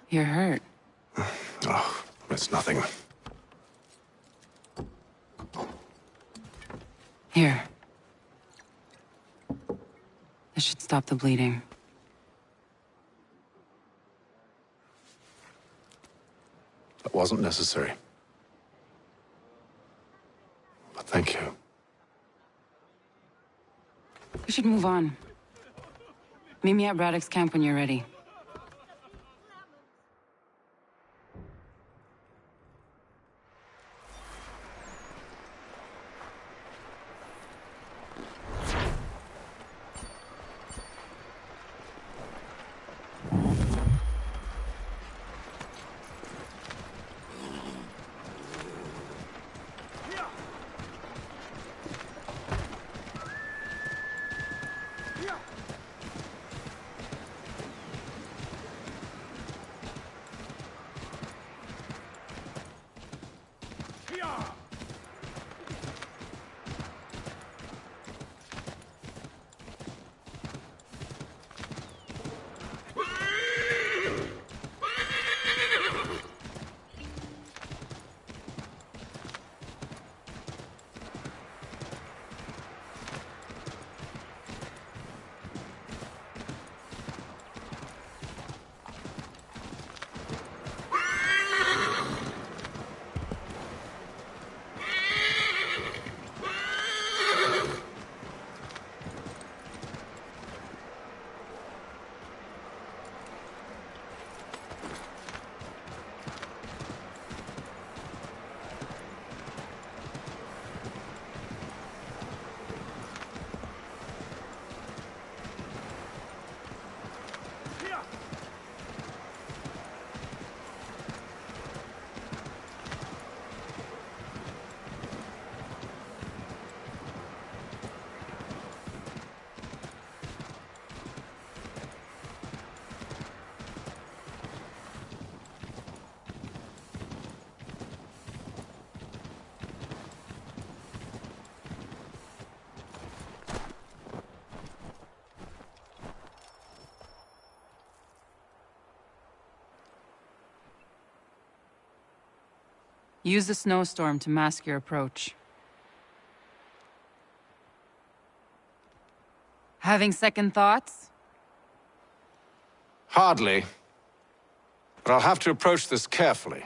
You're hurt. Oh, it's nothing. Here. This should stop the bleeding. That wasn't necessary. But thank you. We should move on. Meet me at Braddock's camp when you're ready. Use the snowstorm to mask your approach. Having second thoughts? Hardly. But I'll have to approach this carefully.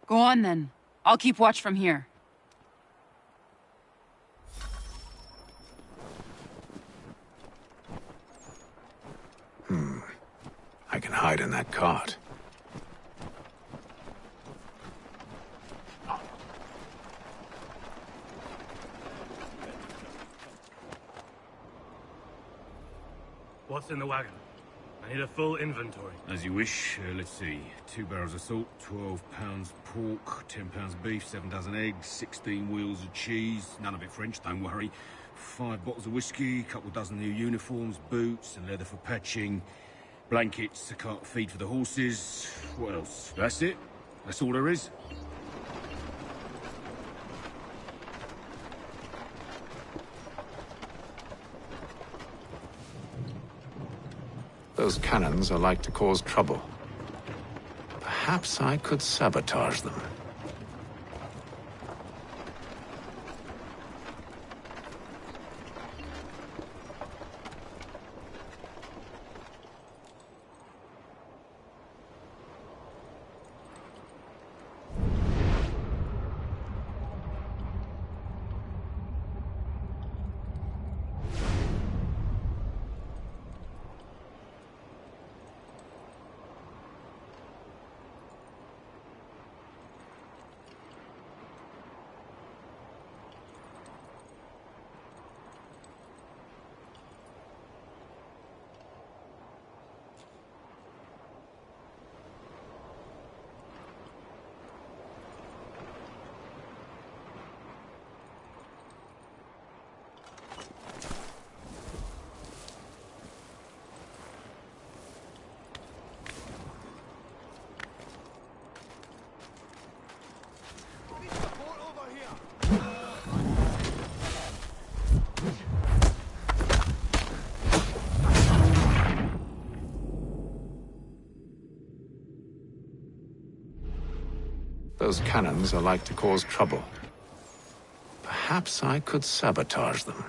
Go on then. I'll keep watch from here. I can hide in that cart. What's in the wagon? I need a full inventory. As you wish. Let's see. 2 barrels of salt, 12 pounds pork, 10 pounds beef, 7 dozen eggs, 16 wheels of cheese. None of it French, don't worry. 5 bottles of whiskey, couple dozen new uniforms, boots and leather for patching, blankets, a cart feed for the horses. What else? That's it. That's all there is. Those cannons are like to cause trouble. Perhaps I could sabotage them. Those cannons are like to cause trouble. Perhaps I could sabotage them.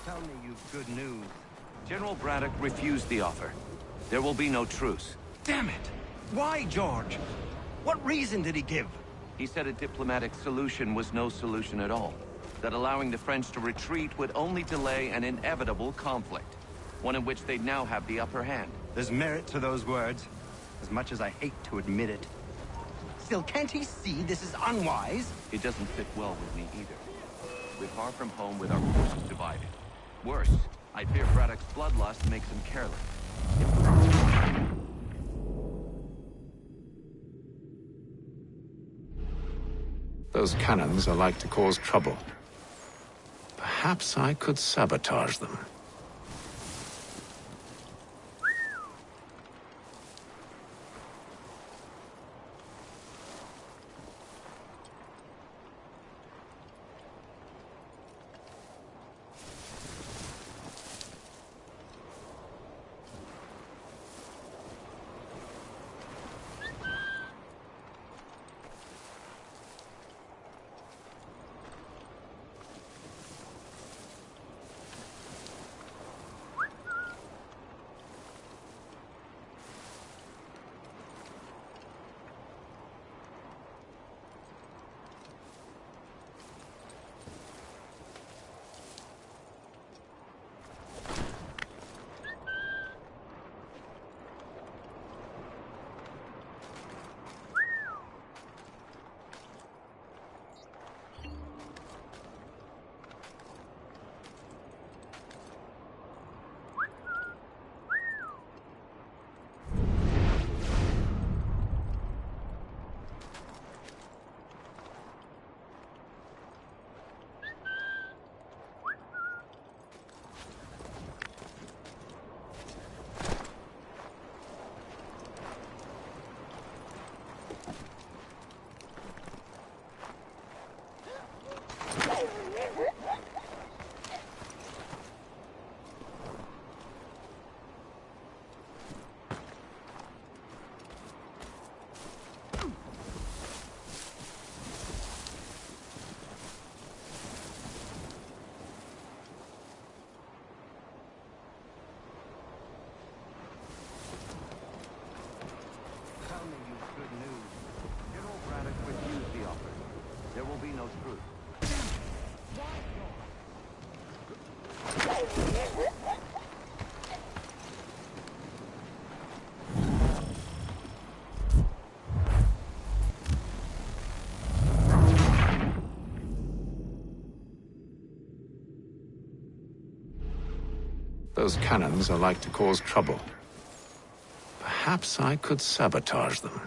Tell me you've good news. General Braddock refused the offer. There will be no truce. Damn it! Why, George? What reason did he give? He said a diplomatic solution was no solution at all. That allowing the French to retreat would only delay an inevitable conflict. One in which they'd now have the upper hand. There's merit to those words, as much as I hate to admit it. Still, can't he see this is unwise? It doesn't fit well with me either. We're far from home with our forces divided. Worse, I fear Braddock's bloodlust makes him careless. Those cannons are like to cause trouble. Perhaps I could sabotage them. Those cannons are like to cause trouble. Perhaps I could sabotage them.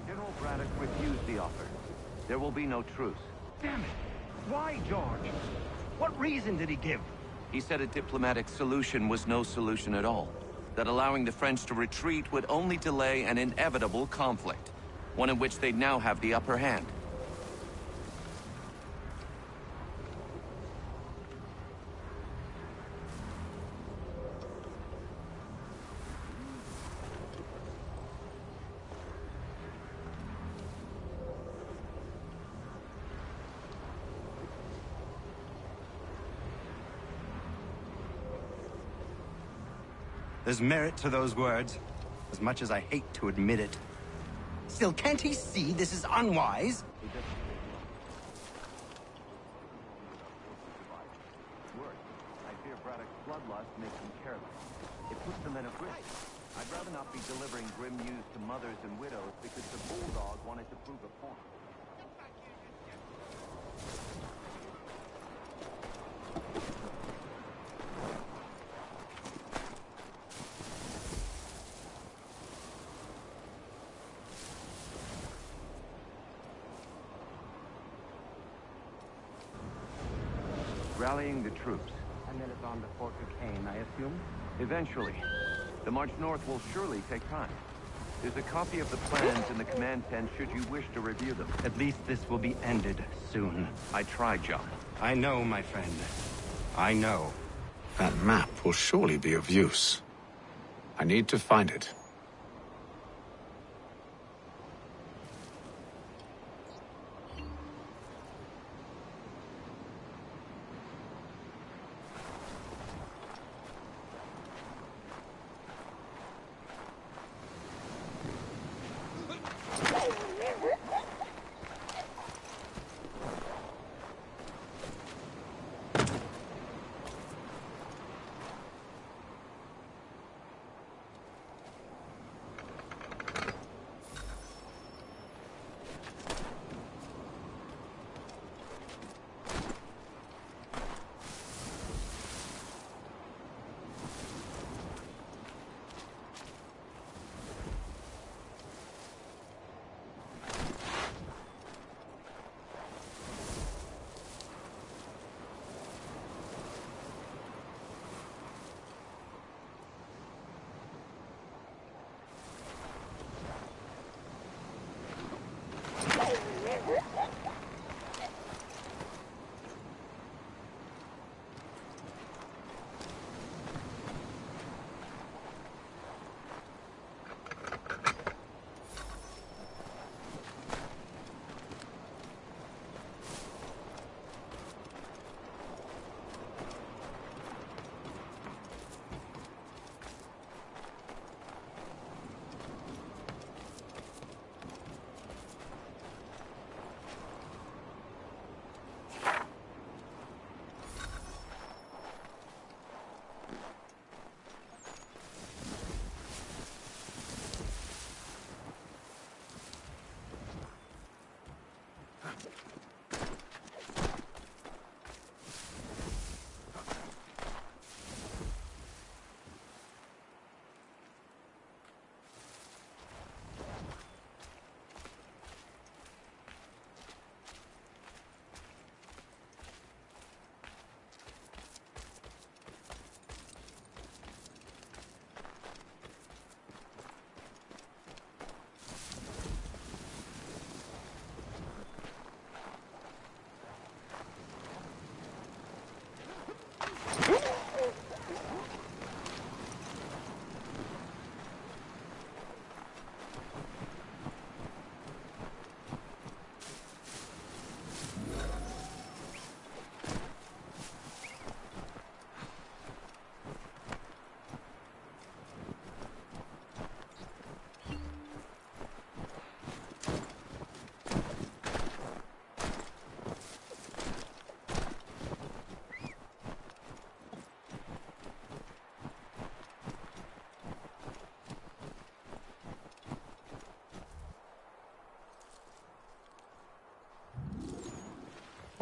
General Braddock refused the offer. There will be no truce. Damn it! Why, George? What reason did he give? He said a diplomatic solution was no solution at all. That allowing the French to retreat would only delay an inevitable conflict. One in which they'd now have the upper hand. There's merit to those words, as much as I hate to admit it. Still, can't he see this is unwise? I fear Braddock's bloodlust makes him careless. It puts the men at risk. I'd rather not be delivering grim news to mothers and widows because the bulldog wanted to prove a point. Rallying the troops. And then it's on to Fort Duquesne, I assume? Eventually. The march north will surely take time. There's a copy of the plans in the command tent should you wish to review them. At least this will be ended soon. I tried, John. I know, my friend. I know. That map will surely be of use. I need to find it.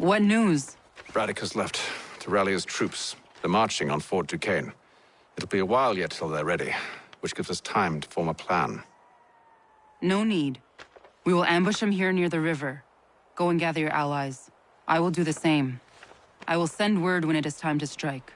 What news? Braddock has left to rally his troops. They're marching on Fort Duquesne. It'll be a while yet till they're ready, which gives us time to form a plan. No need. We will ambush him here near the river. Go and gather your allies. I will do the same. I will send word when it is time to strike.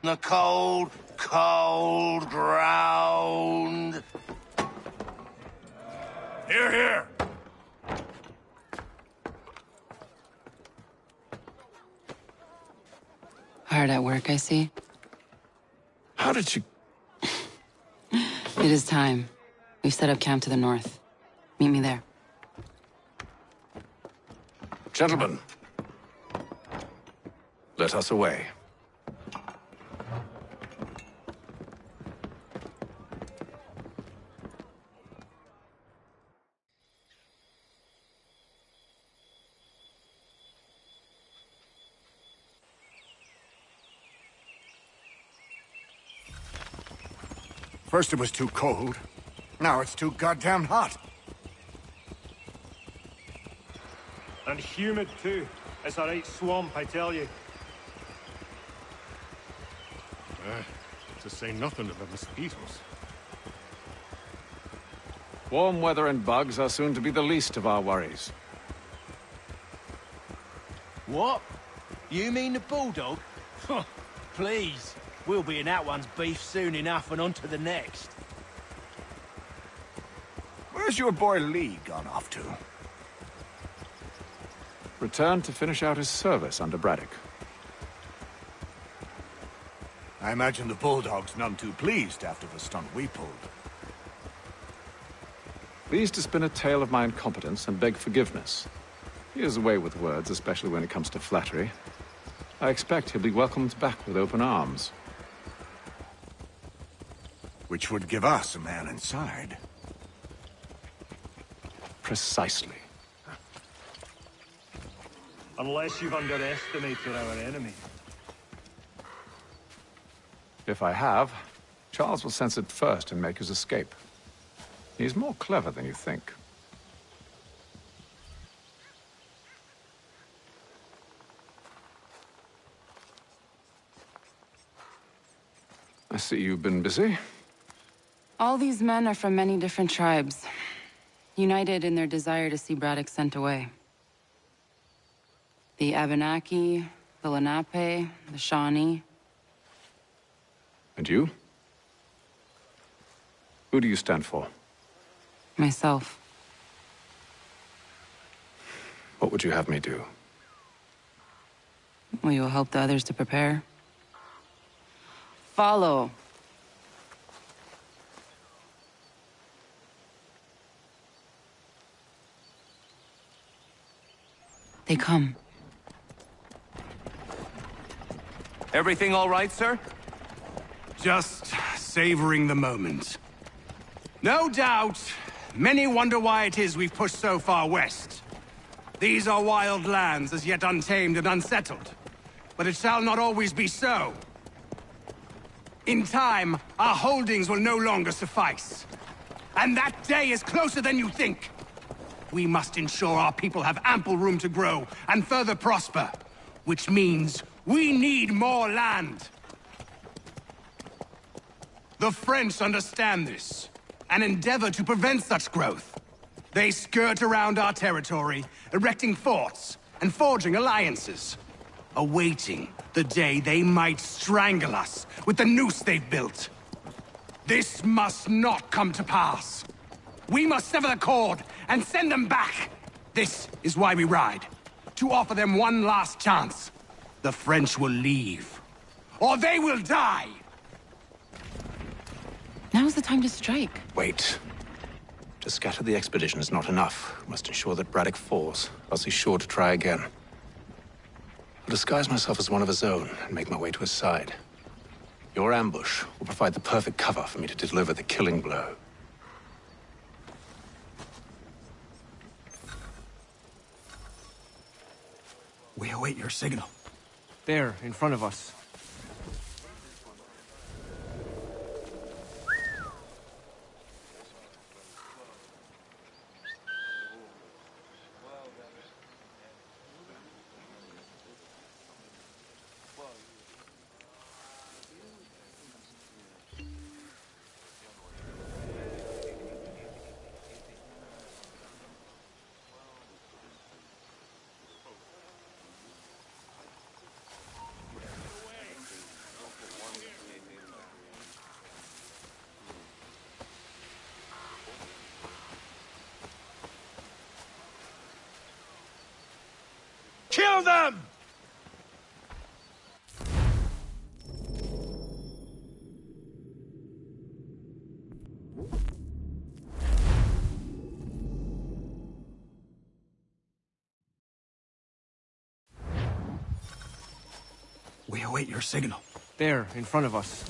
The cold, cold ground. Here, here. Hard at work, I see. How did you... It is time. We've set up camp to the north. Meet me there. Gentlemen, let us away. First it was too cold. Now it's too goddamn hot. And humid too. It's a right swamp, I tell you. To say nothing of the mosquitoes. Warm weather and bugs are soon to be the least of our worries. What? You mean the bulldog? Please. We'll be in that one's beef soon enough and on to the next. Where's your boy Lee gone off to? Returned to finish out his service under Braddock. I imagine the Bulldog's none too pleased after the stunt we pulled. Pleased to spin a tale of my incompetence and beg forgiveness. He has a way with words, especially when it comes to flattery. I expect he'll be welcomed back with open arms. Which would give us a man inside. Precisely. Unless you've underestimated our enemy. If I have, Charles will sense it first and make his escape. He's more clever than you think. I see you've been busy. All these men are from many different tribes, united in their desire to see Braddock sent away. The Abenaki, the Lenape, the Shawnee. And you? Who do you stand for? Myself. What would you have me do? We will help the others to prepare. Follow. They come. Everything all right, sir? Just savoring the moment. No doubt, many wonder why it is we've pushed so far west. These are wild lands, as yet untamed and unsettled. But it shall not always be so. In time, our holdings will no longer suffice. And that day is closer than you think. We must ensure our people have ample room to grow and further prosper. Which means we need more land. The French understand this, and endeavor to prevent such growth. They skirt around our territory, erecting forts and forging alliances, awaiting the day they might strangle us with the noose they've built. This must not come to pass. We must sever the cord and send them back. This is why we ride, to offer them one last chance. The French will leave, or they will die. Now's the time to strike. Wait. To scatter the expedition is not enough. We must ensure that Braddock falls, else he's sure to try again. I'll disguise myself as one of his own and make my way to his side. Your ambush will provide the perfect cover for me to deliver the killing blow. We await your signal. There, in front of us. Kill them! We await your signal. There, in front of us.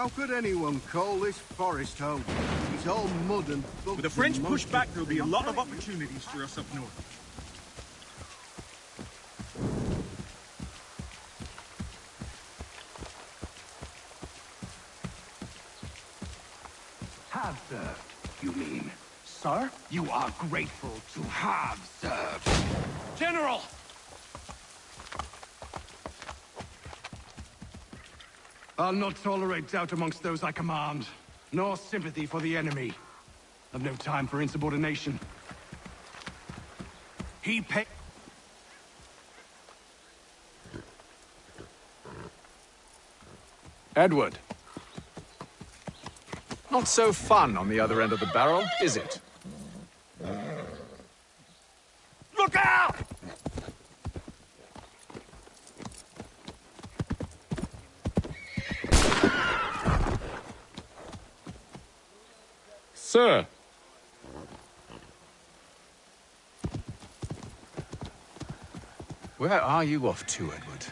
How could anyone call this forest home? It's all mud and bugs. With the French push back, there'll be a lot of opportunities for us up north. Have served, you mean? Sir? You are grateful to have served. General! I'll not tolerate doubt amongst those I command, nor sympathy for the enemy. I've no time for insubordination. He pay... Edward. Not so fun on the other end of the barrel, is it? Look out! Sir. Where are you off to, Edward?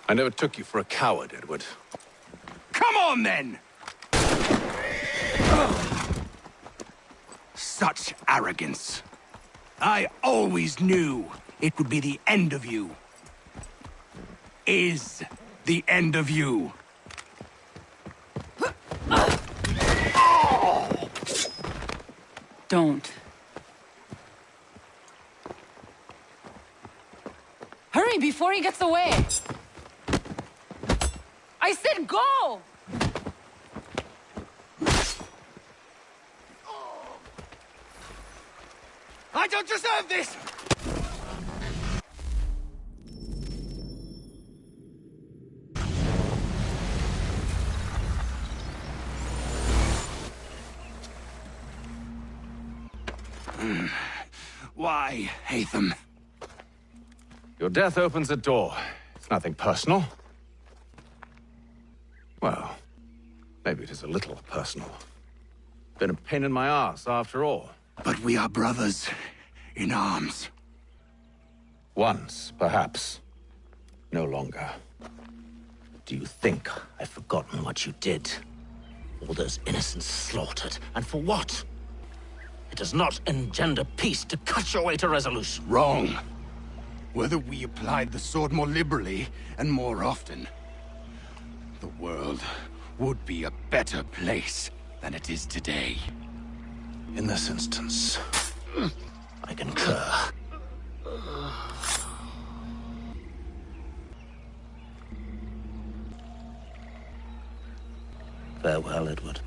I never took you for a coward, Edward. Come on, then! Such arrogance. I always knew it would be the end of you. Is the end of you. Don't. Hurry before he gets away! I said go! I don't deserve this! Why, Hatham? Your death opens a door. It's nothing personal. Well, maybe it is a little personal. Been a pain in my ass, after all. But we are brothers in arms. Once, perhaps. No longer. Do you think I've forgotten what you did? All those innocents slaughtered, and for what? It does not engender peace to cut your way to resolution. Wrong. Whether we applied the sword more liberally and more often, the world would be a better place than it is today. In this instance, I concur. Farewell, Edward.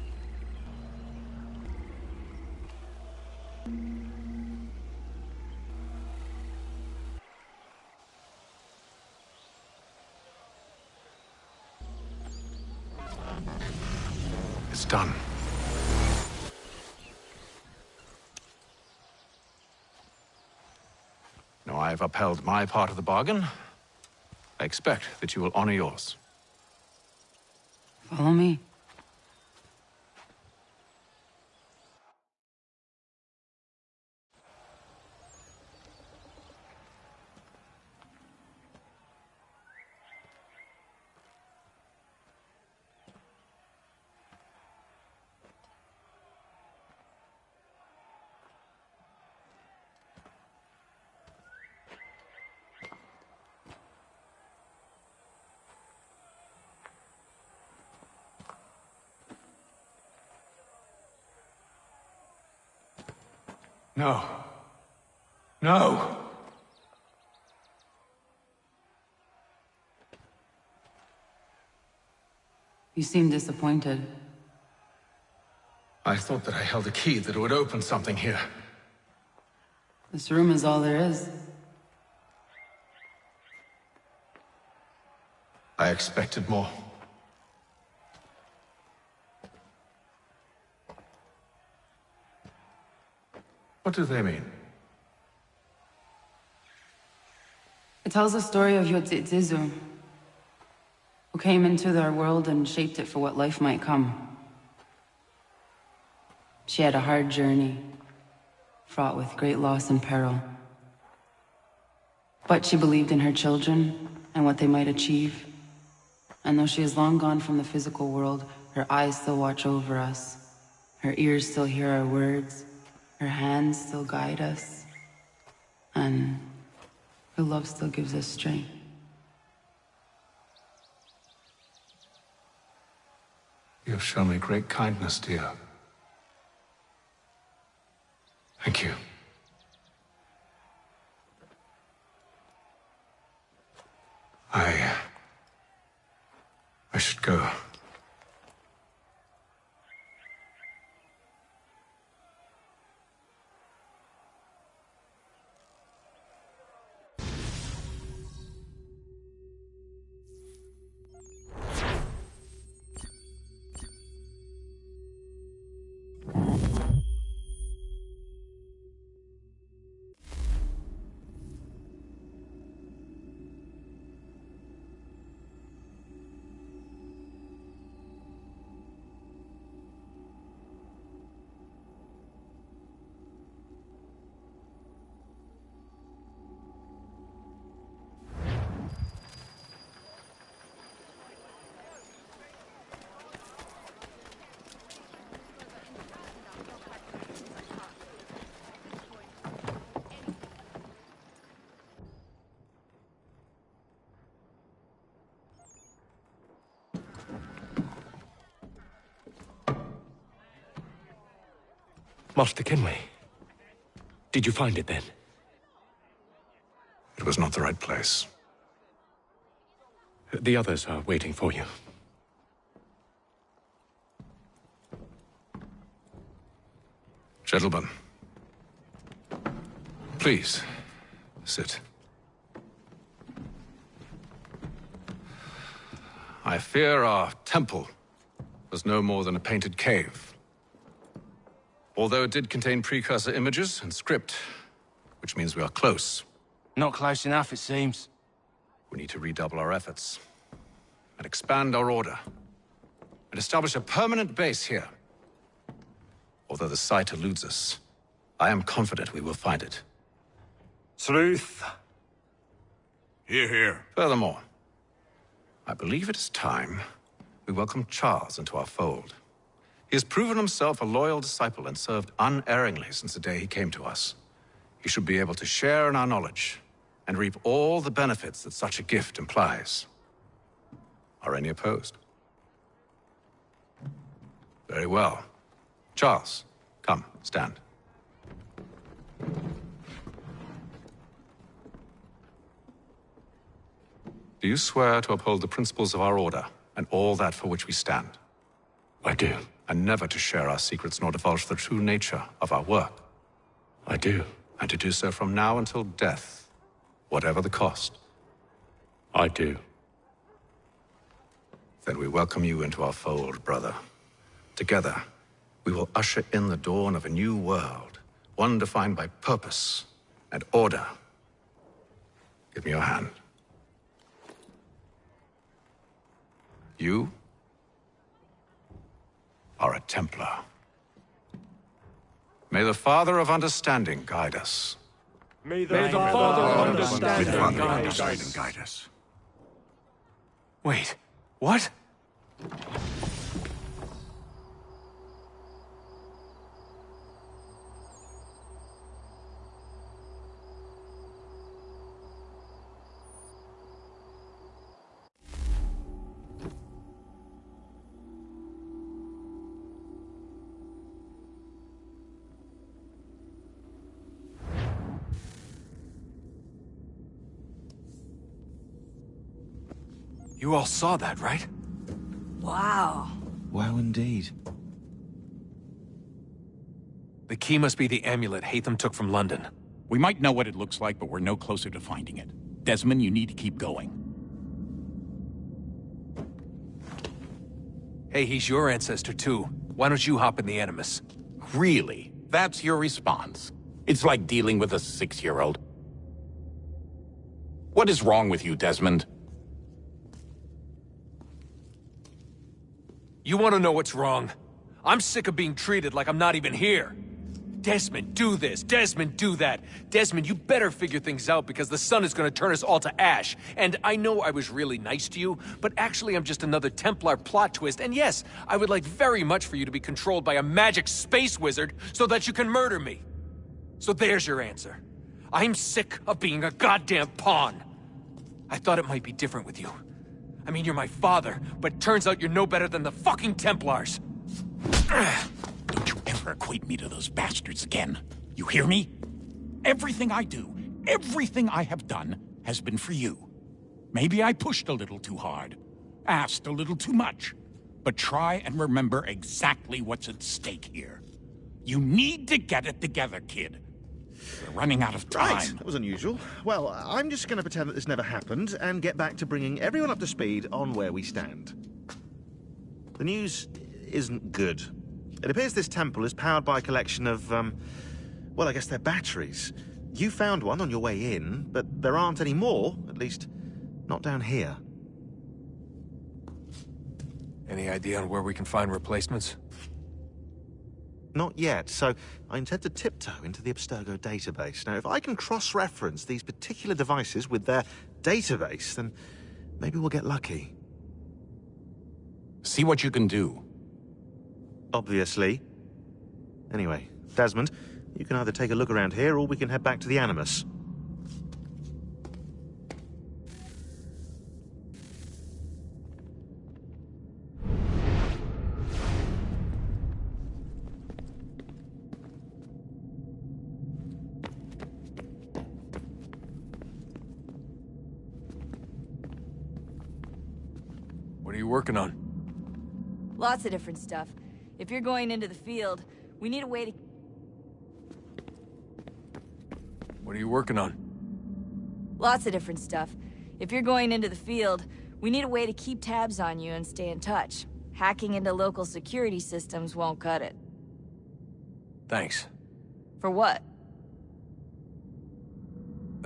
done. Now I have upheld my part of the bargain. I expect that you will honor yours. Follow me. No. No! You seem disappointed. I thought that I held a key that would open something here. This room is all there is. I expected more. What do they mean? It tells the story of Yotzitzizu, who came into their world and shaped it for what life might come. She had a hard journey, fraught with great loss and peril. But she believed in her children and what they might achieve. And though she is long gone from the physical world, her eyes still watch over us. Her ears still hear our words. Her hands still guide us. And her love still gives us strength. You have shown me great kindness, dear. Thank you. I should go. Master Kenway, did you find it then? It was not the right place. The others are waiting for you. Gentlemen, please, sit. I fear our temple was no more than a painted cave. Although it did contain precursor images and script, which means we are close. Not close enough, it seems. We need to redouble our efforts and expand our order and establish a permanent base here. Although the site eludes us, I am confident we will find it. Truth. Hear, hear. Furthermore, I believe it is time we welcome Charles into our fold. He has proven himself a loyal disciple and served unerringly since the day he came to us. He should be able to share in our knowledge and reap all the benefits that such a gift implies. Are any opposed? Very well. Charles, come, stand. Do you swear to uphold the principles of our order and all that for which we stand? I do. And never to share our secrets nor divulge the true nature of our work? I do. And to do so from now until death, whatever the cost? I do. Then we welcome you into our fold, brother. Together, we will usher in the dawn of a new world, one defined by purpose and order. Give me your hand. You are a Templar. May the Father of Understanding guide us. May the Father of Understanding guide us. Wait, what? You all saw that, right? Wow. Wow, indeed. The key must be the amulet Hatham took from London. We might know what it looks like, but we're no closer to finding it. Desmond, you need to keep going. Hey, he's your ancestor too. Why don't you hop in the Animus? Really? That's your response? It's like dealing with a 6-year-old. What is wrong with you, Desmond? You want to know what's wrong? I'm sick of being treated like I'm not even here. Desmond, do this. Desmond, do that. Desmond, you better figure things out because the sun is going to turn us all to ash. And I know I was really nice to you, but actually I'm just another Templar plot twist. And yes, I would like very much for you to be controlled by a magic space wizard so that you can murder me. So there's your answer. I'm sick of being a goddamn pawn. I thought it might be different with you. I mean, you're my father, but turns out you're no better than the fucking Templars. Don't you ever equate me to those bastards again. You hear me? Everything I do, everything I have done, has been for you. Maybe I pushed a little too hard, asked a little too much, but try and remember exactly what's at stake here. You need to get it together, kid. We're running out of time. Right, that was unusual. Well, I'm just going to pretend that this never happened and get back to bringing everyone up to speed on where we stand. The news isn't good. It appears this temple is powered by a collection of, well, I guess they're batteries. You found one on your way in, but there aren't any more, at least not down here. Any idea on where we can find replacements? Not yet, so I intend to tiptoe into the Abstergo database. Now, if I can cross-reference these particular devices with their database, then maybe we'll get lucky. See what you can do. Obviously. Anyway, Desmond, you can either take a look around here or we can head back to the Animus. What are you working on? Lots of different stuff. If you're going into the field, we need a way to... What are you working on? Lots of different stuff. If you're going into the field, we need a way to keep tabs on you and stay in touch. Hacking into local security systems won't cut it. Thanks. For what?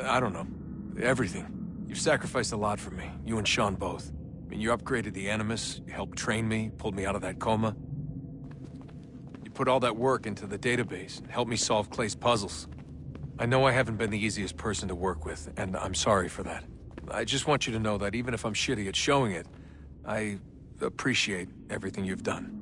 I don't know. Everything. You've sacrificed a lot for me, you and Sean both. I mean, you upgraded the Animus, you helped train me, pulled me out of that coma. You put all that work into the database and helped me solve Clay's puzzles. I know I haven't been the easiest person to work with, and I'm sorry for that. I just want you to know that even if I'm shitty at showing it, I appreciate everything you've done.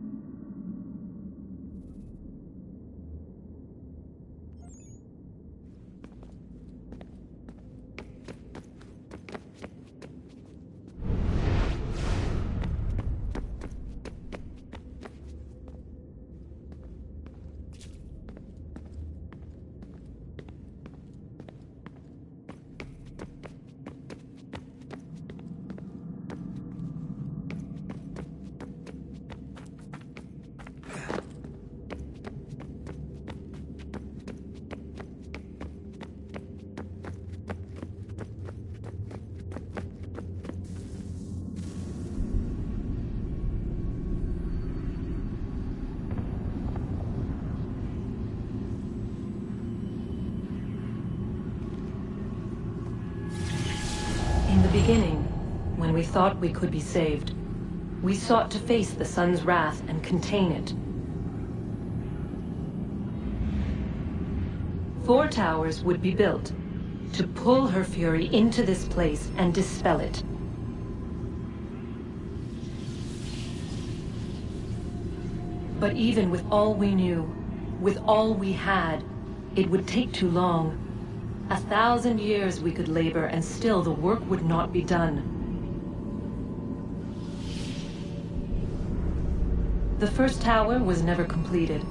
we thought we could be saved, we sought to face the sun's wrath and contain it. 4 towers would be built to pull her fury into this place and dispel it. But even with all we knew, with all we had, it would take too long. 1,000 years we could labor and still the work would not be done. The first tower was never completed.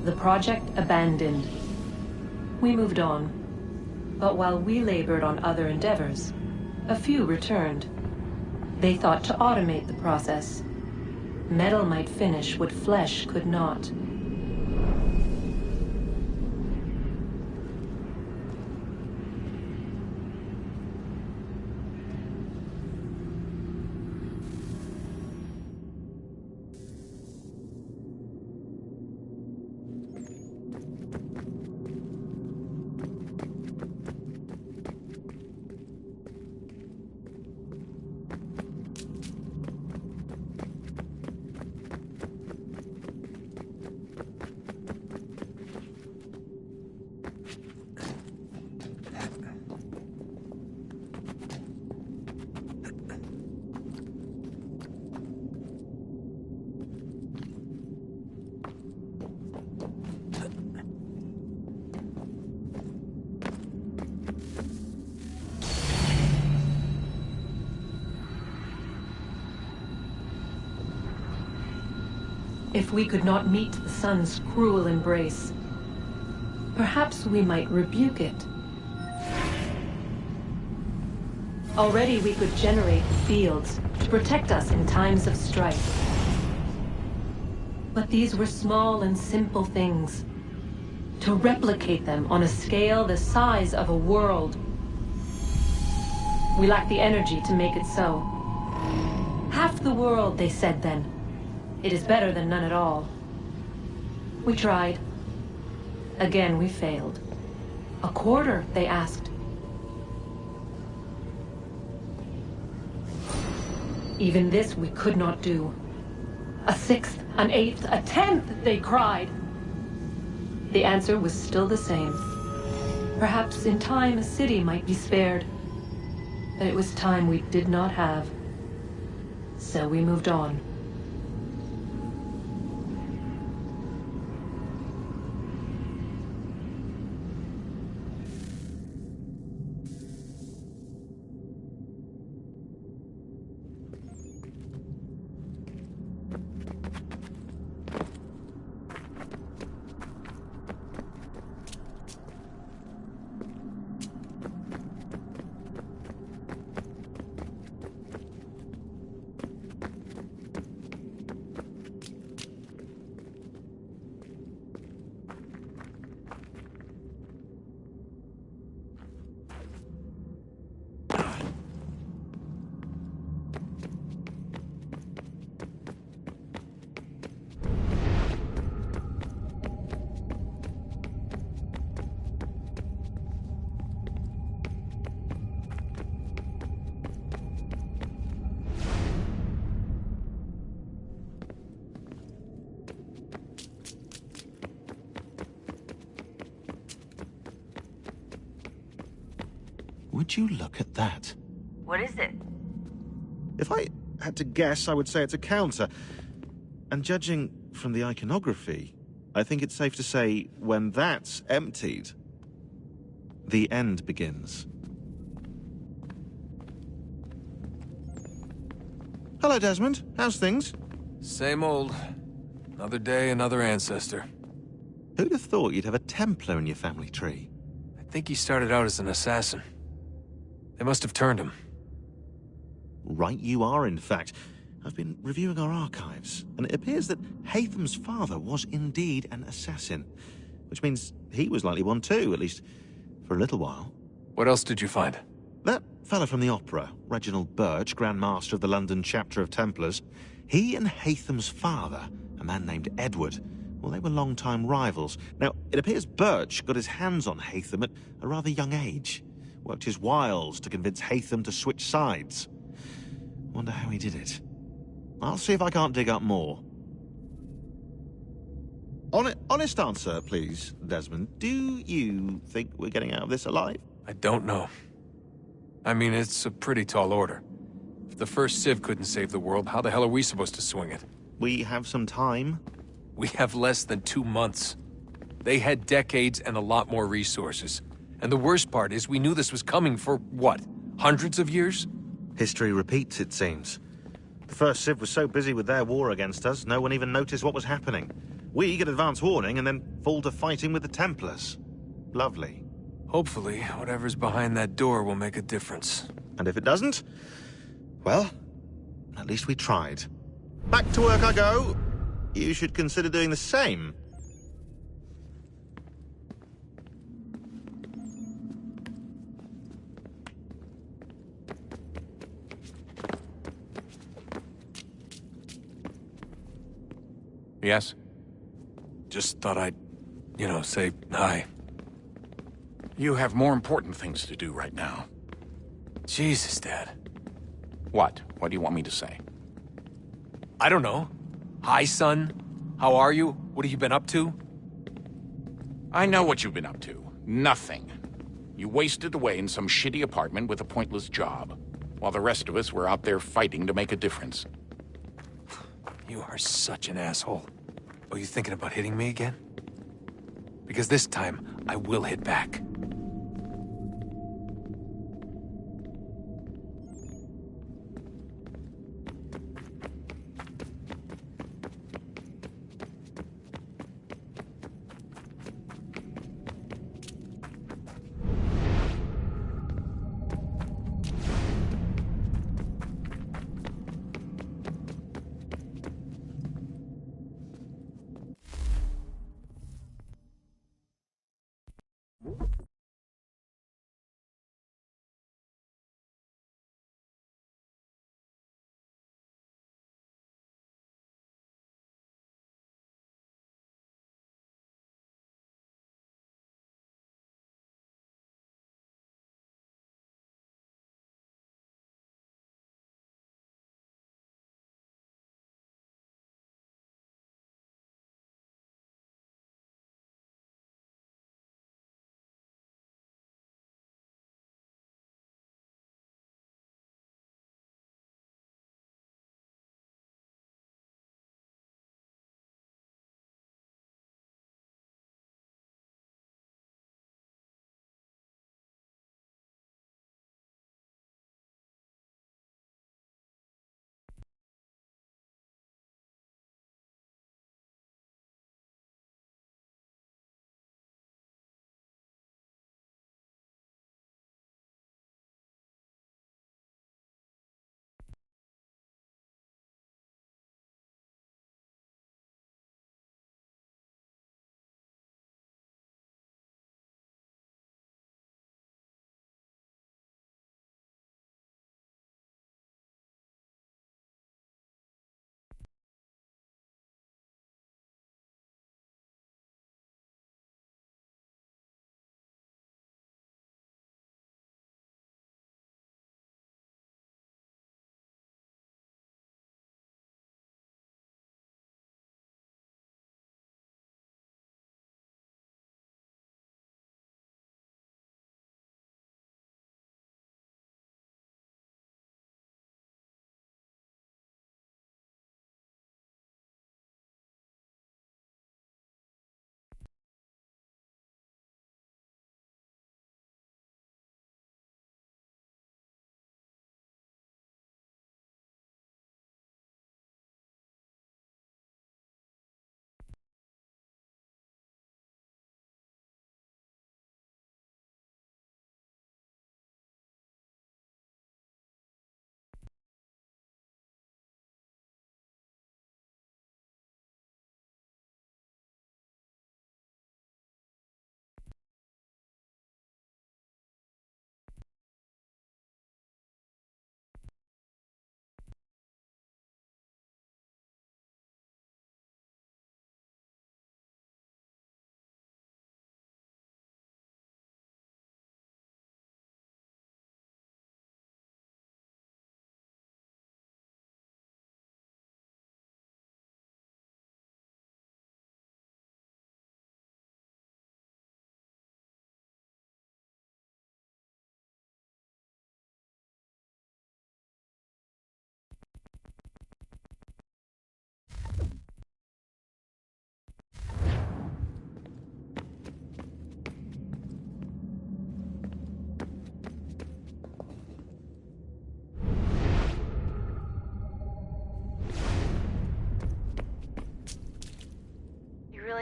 The project abandoned. We moved on. But while we labored on other endeavors, a few returned. They thought to automate the process. Metal might finish what flesh could not. If we could not meet the sun's cruel embrace, perhaps we might rebuke it. Already we could generate fields to protect us in times of strife. But these were small and simple things. To replicate them on a scale the size of a world. We lack the energy to make it so. Half the world, they said then. It is better than none at all. We tried. Again, we failed. A quarter, they asked. Even this we could not do. A 1/6, an 1/8, a 1/10, they cried. The answer was still the same. Perhaps in time a city might be spared. But it was time we did not have. So we moved on. Would you look at that? What is it? If I had to guess, I would say it's a counter. And judging from the iconography, I think it's safe to say when that's emptied, the end begins. Hello, Desmond. How's things? Same old. Another day, another ancestor. Who'd have thought you'd have a Templar in your family tree? I think he started out as an assassin. They must have turned him. Right you are, in fact. I've been reviewing our archives, and it appears that Haytham's father was indeed an assassin, which means he was likely one too, at least for a little while. What else did you find? That fella from the opera, Reginald Birch, Grand Master of the London chapter of Templars, he and Haytham's father, a man named Edward, well, they were long-time rivals. Now, it appears Birch got his hands on Haytham at a rather young age, worked his wiles to convince Haytham to switch sides. Wonder how he did it. I'll see if I can't dig up more. Honest answer, please, Desmond. Do you think we're getting out of this alive? I don't know. I mean, it's a pretty tall order. If the first Civ couldn't save the world, how the hell are we supposed to swing it? We have some time. We have less than 2 months. They had decades and a lot more resources. And the worst part is we knew this was coming for, what, hundreds of years? History repeats, it seems. The first Civ was so busy with their war against us, no one even noticed what was happening. We get advance warning and then fall to fighting with the Templars. Lovely. Hopefully, whatever's behind that door will make a difference. And if it doesn't, well, at least we tried. Back to work I go. You should consider doing the same. Yes? Just thought I'd, say hi. You have more important things to do right now. Jesus, Dad. What? What do you want me to say? I don't know. Hi, son. How are you? What have you been up to? I know what you've been up to. Nothing. You wasted away in some shitty apartment with a pointless job, while the rest of us were out there fighting to make a difference. You are such an asshole. Are you thinking about hitting me again? Because this time, I will hit back.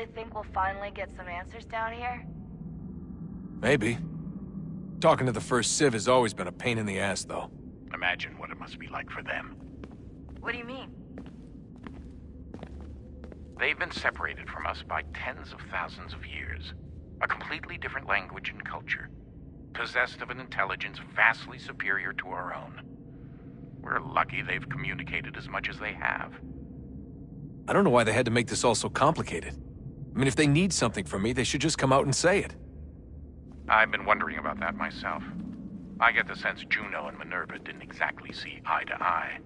really think we'll finally get some answers down here? Maybe. Talking to the First Civ has always been a pain in the ass, though. Imagine what it must be like for them. What do you mean? They've been separated from us by tens of thousands of years. A completely different language and culture. Possessed of an intelligence vastly superior to our own. We're lucky they've communicated as much as they have. I don't know why they had to make this all so complicated. I mean, if they need something from me, they should just come out and say it. I've been wondering about that myself. I get the sense Juno and Minerva didn't exactly see eye to eye.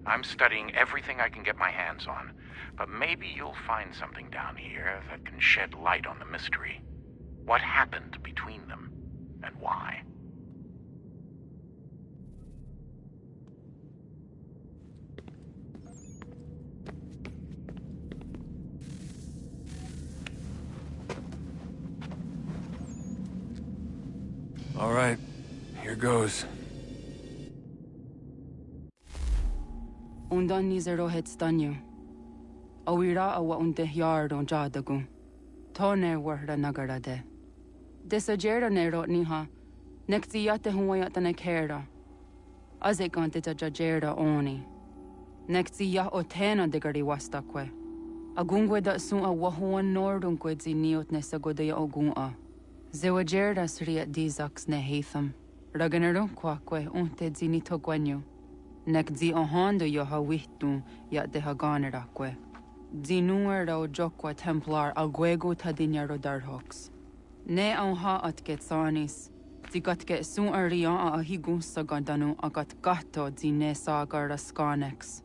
I'm studying everything I can get my hands on, but maybe you'll find something down here that can shed light on the mystery. What happened between them, and why? All right, here goes. Undan ni zero het stanyu. Awira awa unte yard on jadagu. Tone warda nagara de. Desajera nero niha. Nekti yate huwayat ne kera. Azekante ta jajera oni. Nekti ya otena de gari wastakwe. Agungwe da sun a wahuan nordun kwedzi niot ne sagode ya ogun'a. Zewajerda sriat dizax ne heitham. Raganero kwakwe unte zini togwanyu. Nek zi ohando yo ha wihtu ya de haganerakwe. Zinuer o jokwa templar alguego tadinyaro darhox. Ne ha at getsanis. Zi gat get sun arian a higun sagandanu agat gato zi ne sagar skanex.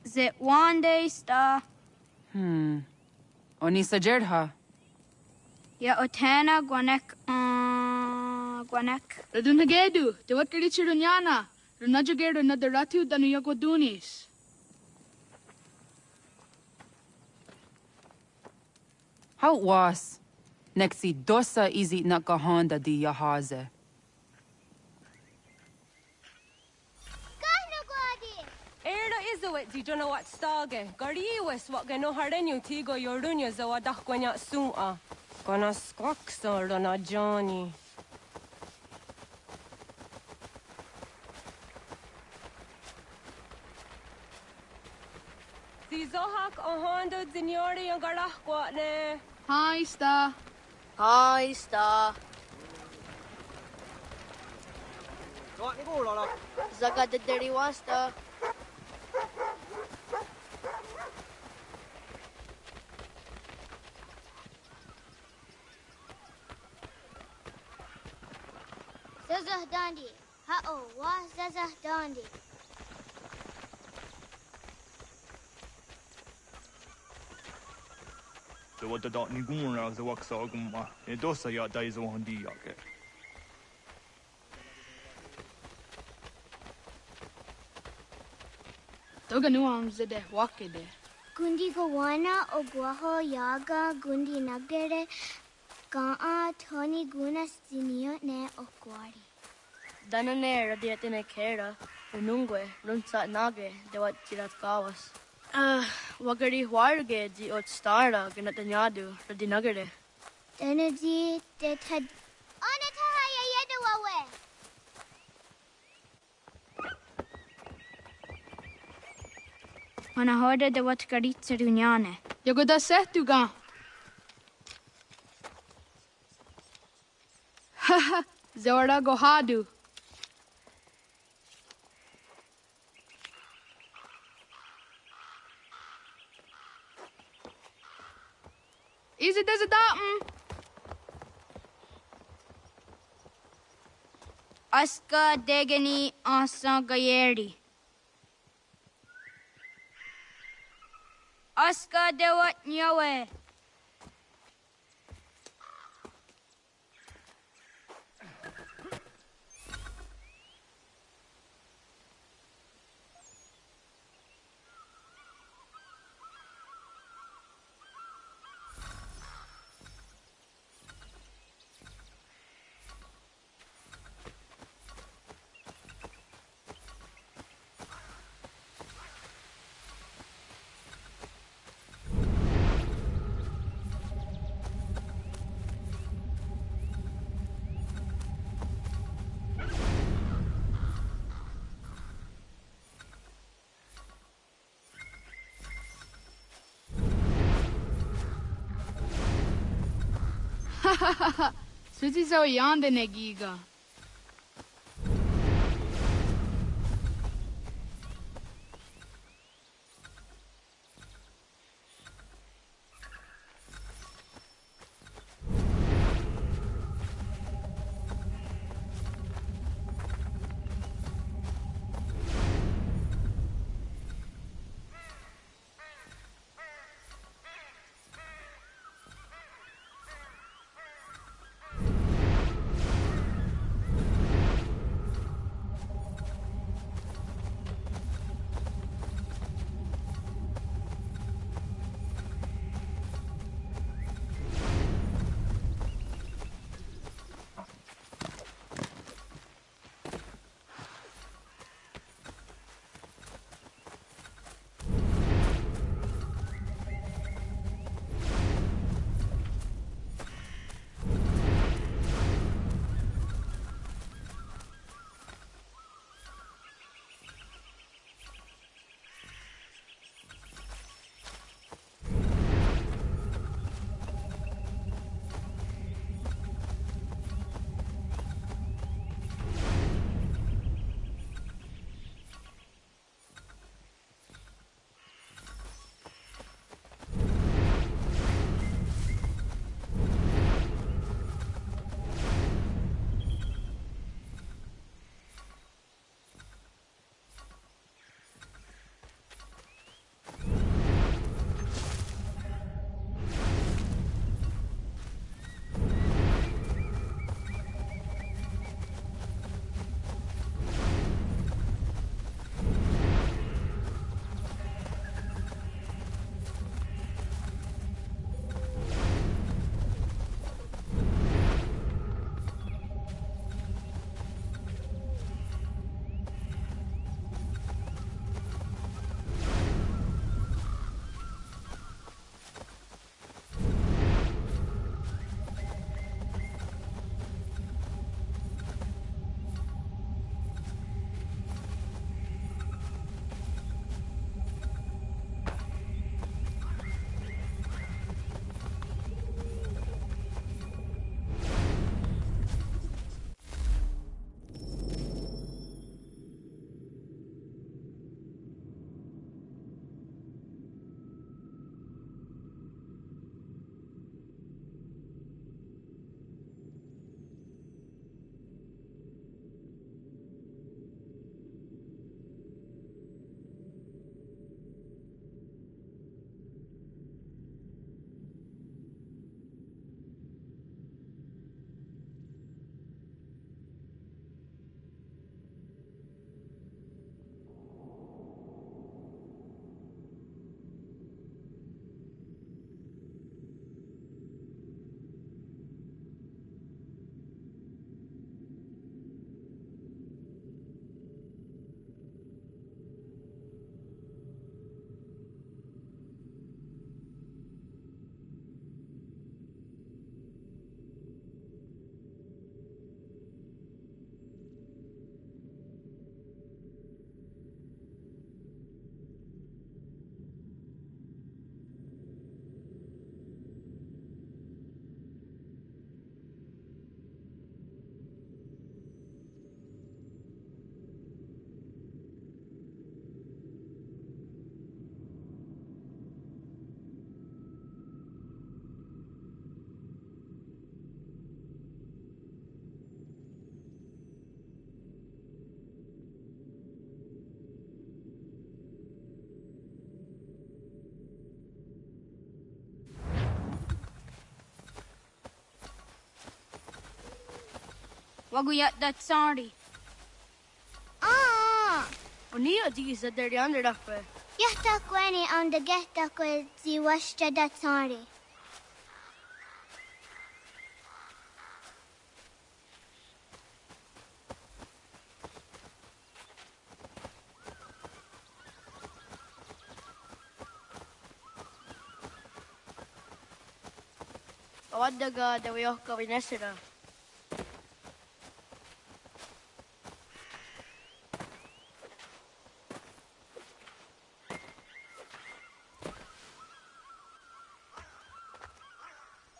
Is it one day star? Oni sajerha. Ya otana guanek guanek. Radunagedu, de what kalichirunyana. Runajageru nadaratu danu yagodunis. How it was? Nexi dosa izi nakahanda di yahaze. Izuit di jono wat stage. Gariwis wat gano harenyu tigo yorunya zawa dakwanya sua. Gana skokso rona Johnny. Zizohak ohando zinyori yung garahkwa ne. Hi, Star. Hi, Star. Zaga de deriwasta. Zazah Dandi. Ha-oh, wa Zazah Dandi. The what the dot ni gun the wax ogma. It does say ya days on the yake. Toga nuam zede wakede. Gundi Gawana Oguaho Yaga Gundi Nagere Gaa Tony Gunas Zinio Ne Okwari. Danane radiatine kera. Unungwe runsat nage de wat jirat kawas. Wagari warge di ot stara ganatanyadu radinagere. Energy de tad. Onatahaya Yedawawe. Mana hoda de wat karitsa runyane. Yagoda setuga. Haha, Zora Gohadu. Is it as a datum? Aska degani asa gayeri. Aska dewat nyawe. Susi so yonder negiga. Waguyat that sorry. Onia di sa der under dakwe. Yahta kweni on the gehta kwe zi washta dat sorry. Awadaga da wayo ka winesira.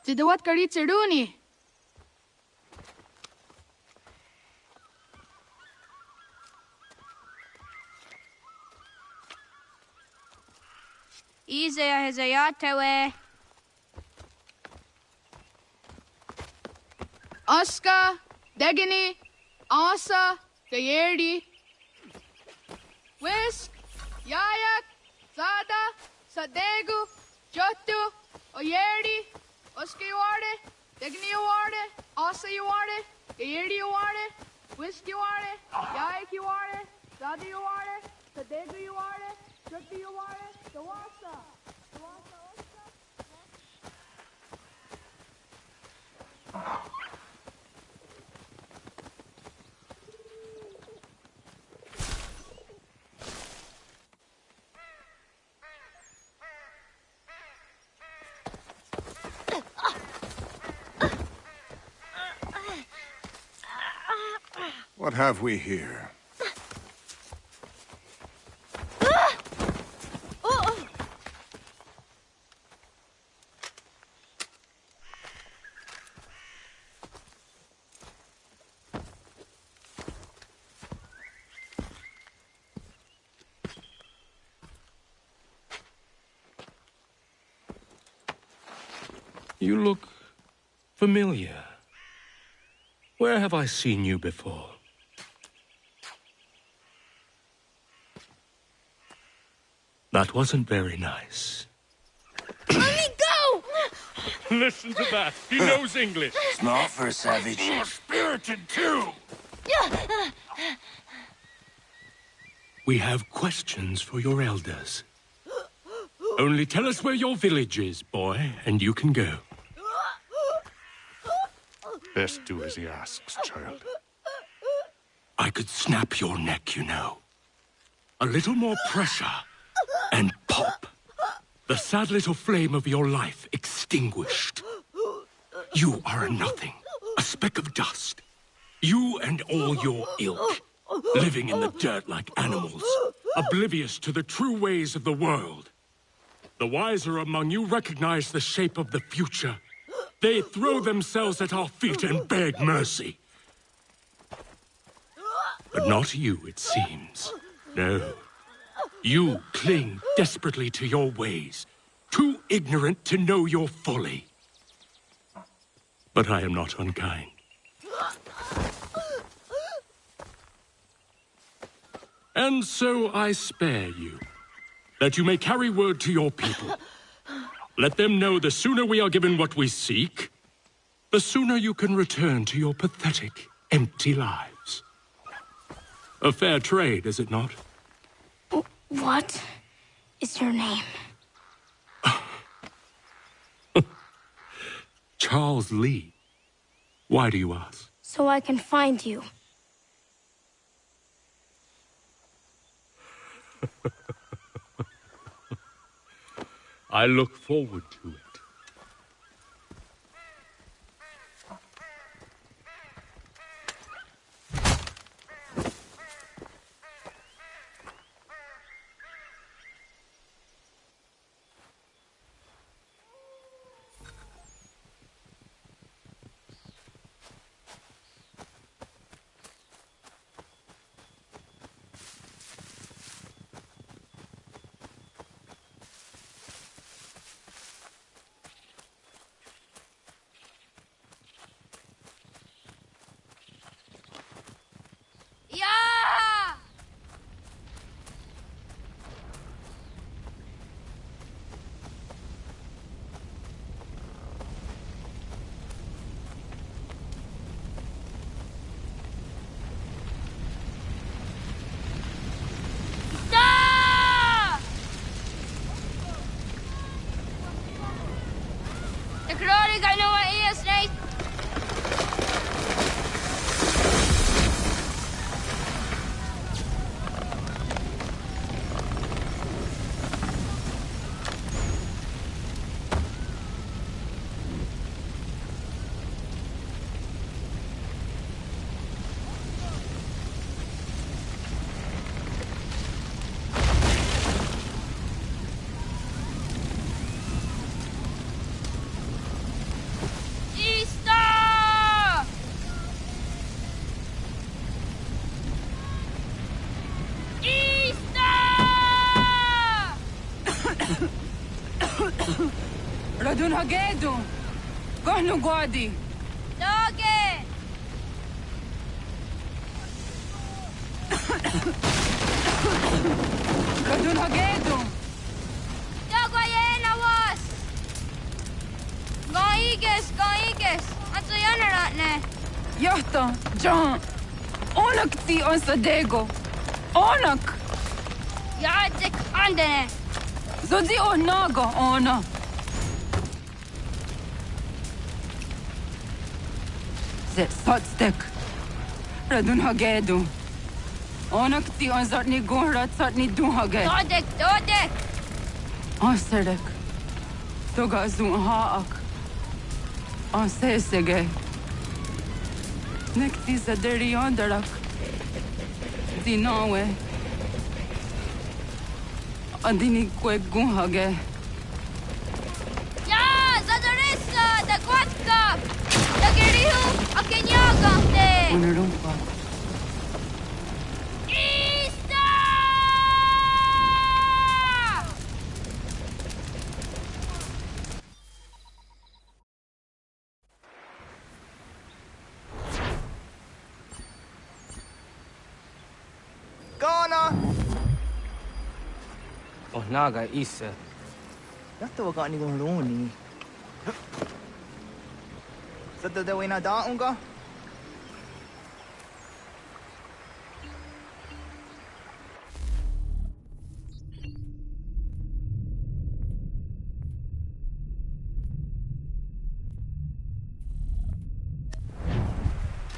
Tidawat kari chiduni. Isaiah Hezayatewe. Aska, Degani, Asa, Gayerdi. Whisk, Yayak, Zada, Sadegu, Jotu, Oyerdi, Oska you are it, Degani you are it, Asa you are it, Gayerdi you are it, Whisk you are it, Yayak you are it, Zada you are it, Sadegu you are it, Jotu you are it, Dawasa. What have we here? You look familiar. Where have I seen you before? That wasn't very nice. Let me go! Listen to that. He knows English. It's not for a savage. You're spirited too. We have questions for your elders. Only tell us where your village is, boy, and you can go. Best do as he asks, child. I could snap your neck, you know. A little more pressure, and pop. The sad little flame of your life extinguished. You are a nothing, a speck of dust. You and all your ilk, living in the dirt like animals, oblivious to the true ways of the world. The wiser among you recognize the shape of the future. They throw themselves at our feet and beg mercy. But not you, it seems. No. You cling desperately to your ways, too ignorant to know your folly. But I am not unkind. And so I spare you, that you may carry word to your people. Let them know the sooner we are given what we seek, the sooner you can return to your pathetic, empty lives. A fair trade, is it not? What is your name? Charles Lee. Why do you ask? So I can find you. I look forward to it. hagedu. Gonu guadi. Doge! Kadun hagedu. Dogoyena was! Gaiges! Anso yanaratne? Yahta, John. Onak ti on sadego. Onak. Yadik andene. Zodi onaga ona. Zet sotstek. Radun hagedu. Onak ti on zartni gunrat zartni duhage. Dodek! Aserek. Toga zun haak. Ansesege. Nekti zaderi ondarak. Dinawe. Adini kwe gunhage. Ya! Zadarissa! Da Gwatka! Da Gerihu! Akenyaga! De! Unarumpa. Gana! Oh, naga isa. Yato ka ni kong luni. Sa dadawin na daong ka?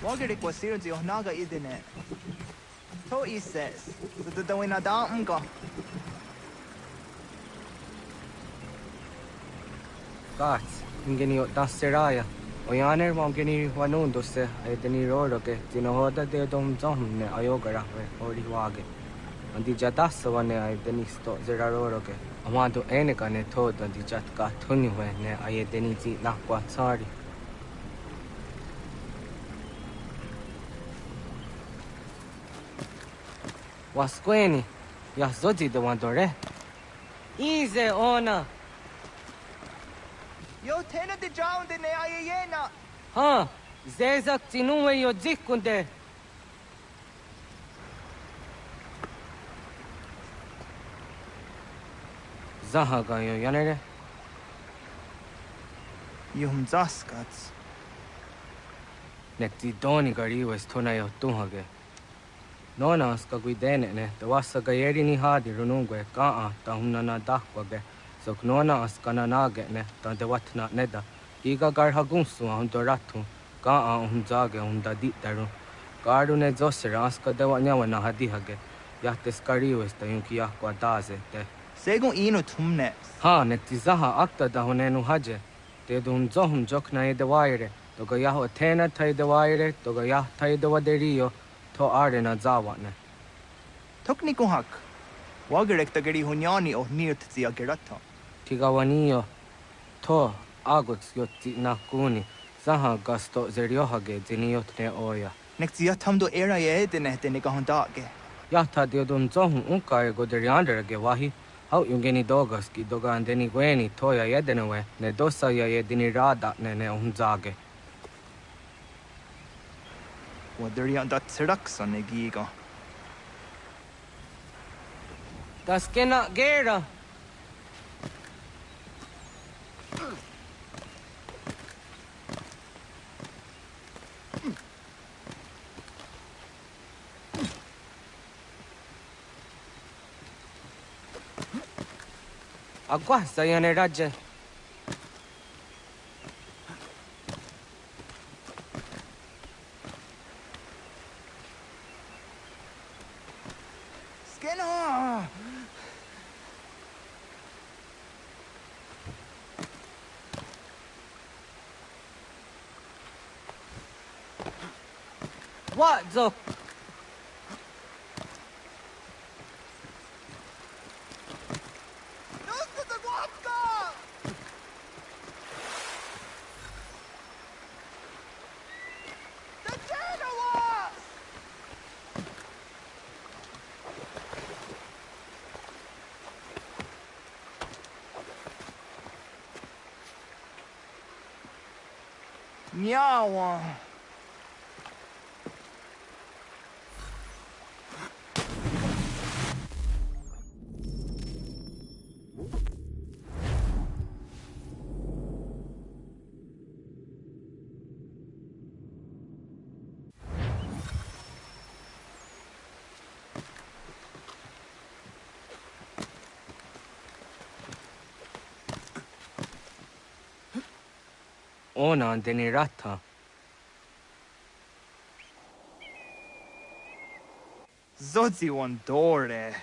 Wagiri kwa sirzi oh naga idine. To ises. Sa dadawin na daong ka? Gats, ingeni dasseraya. Oyaner mangeni wanundosse ay deni roroke tinohoda de dom zomne ayogara ori wage. Andi jadassa wane ay deni sto zeraroroke. Amado eneka ne toda di jatka tunyu ne ay deni ti nakwa tsari. Wasqueni, ya zodi de wandore. Ize ona. Yo tena de jaunde ne ayena. Ha, zezak tinuwe yo zikunde. Zahaga yo yanere. Yum zaskats. Nekti doni gari wes tuna yo tuhage. Nona ska guidene ne, te wassa gayeri ni hadi runungwe kaa ta humna na dakwage. Sok nona askana nage ne, ta de watna neda. Iga gar hagunsu hum doratu, kaa hum zage hum da ditaru. Garu ne zosera aska de wanyawa na hadihage. Yahte skari wes ta yunki yahkwa daze te. Segun inu tumne. Ha, nekti zaha akta da hunenu haje. Te dun zohum jokna e de waire. Toga yaho tena tai de waire, toga yah tai de waderio. To are na zawane. Tokni kuhak. Wagerek tagari hunyani oh nirt zia gerata. Tigawanio. To agots yotti na kuni. Zaha gasto zeriohage ziniotne oya. Nekzia tamdo era ye edene dene gahondage. Yahta diodun zohun unkae goderianderage wahi. Hau yungeni dogaski doga andeni gweni toya yedenewe. Ne dosa ya yedini rada ne unzage. Waderian dat seraksa ne giga. Das kena gera. Agua sayane raje. Skena! What the? Nyawa. Ona deni rata. Zodzi one dore.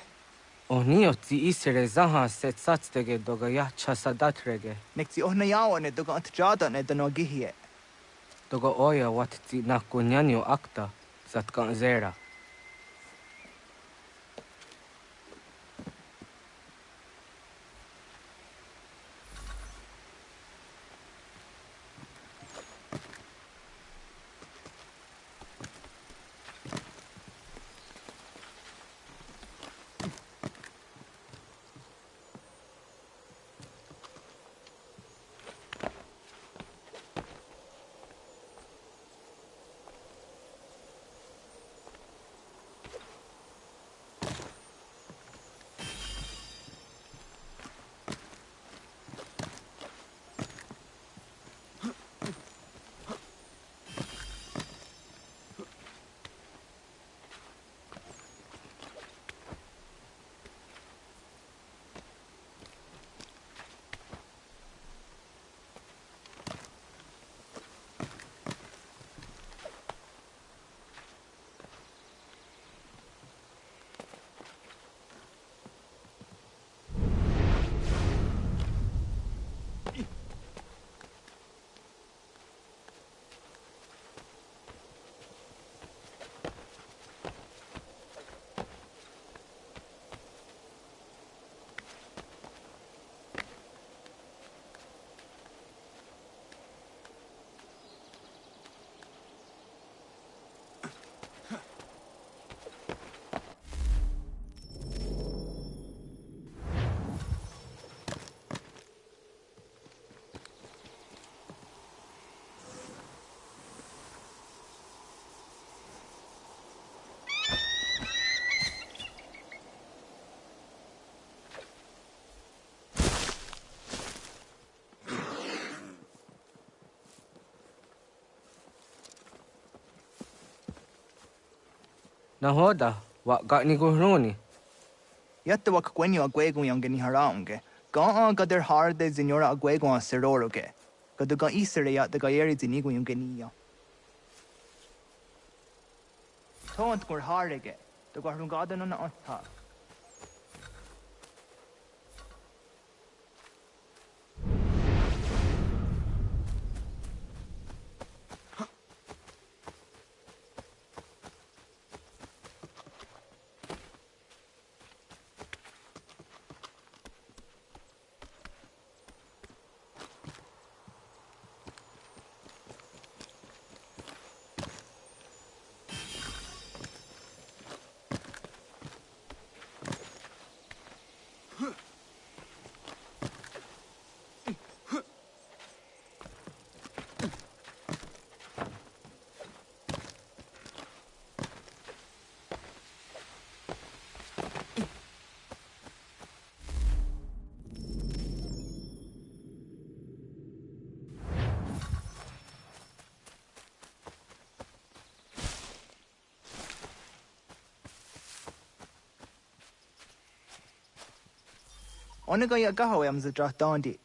Onio ti isere zaha set satstege doga yacha sadatrege. Nekti ohnayawa ne doga antjada ne danogihie. Doga oya wat ti nakunyanyo akta zatkan zera. Nahoda, wa gani guruni. Yatta wak kwenyo agwego yange ni haraunge. Ga gader harde zinora agwego a seroroge. Gaduga isere yat the gaeri zinigo yange niya. Tont gur harege. The garungada non anta. Onega ya gaho am za dandi.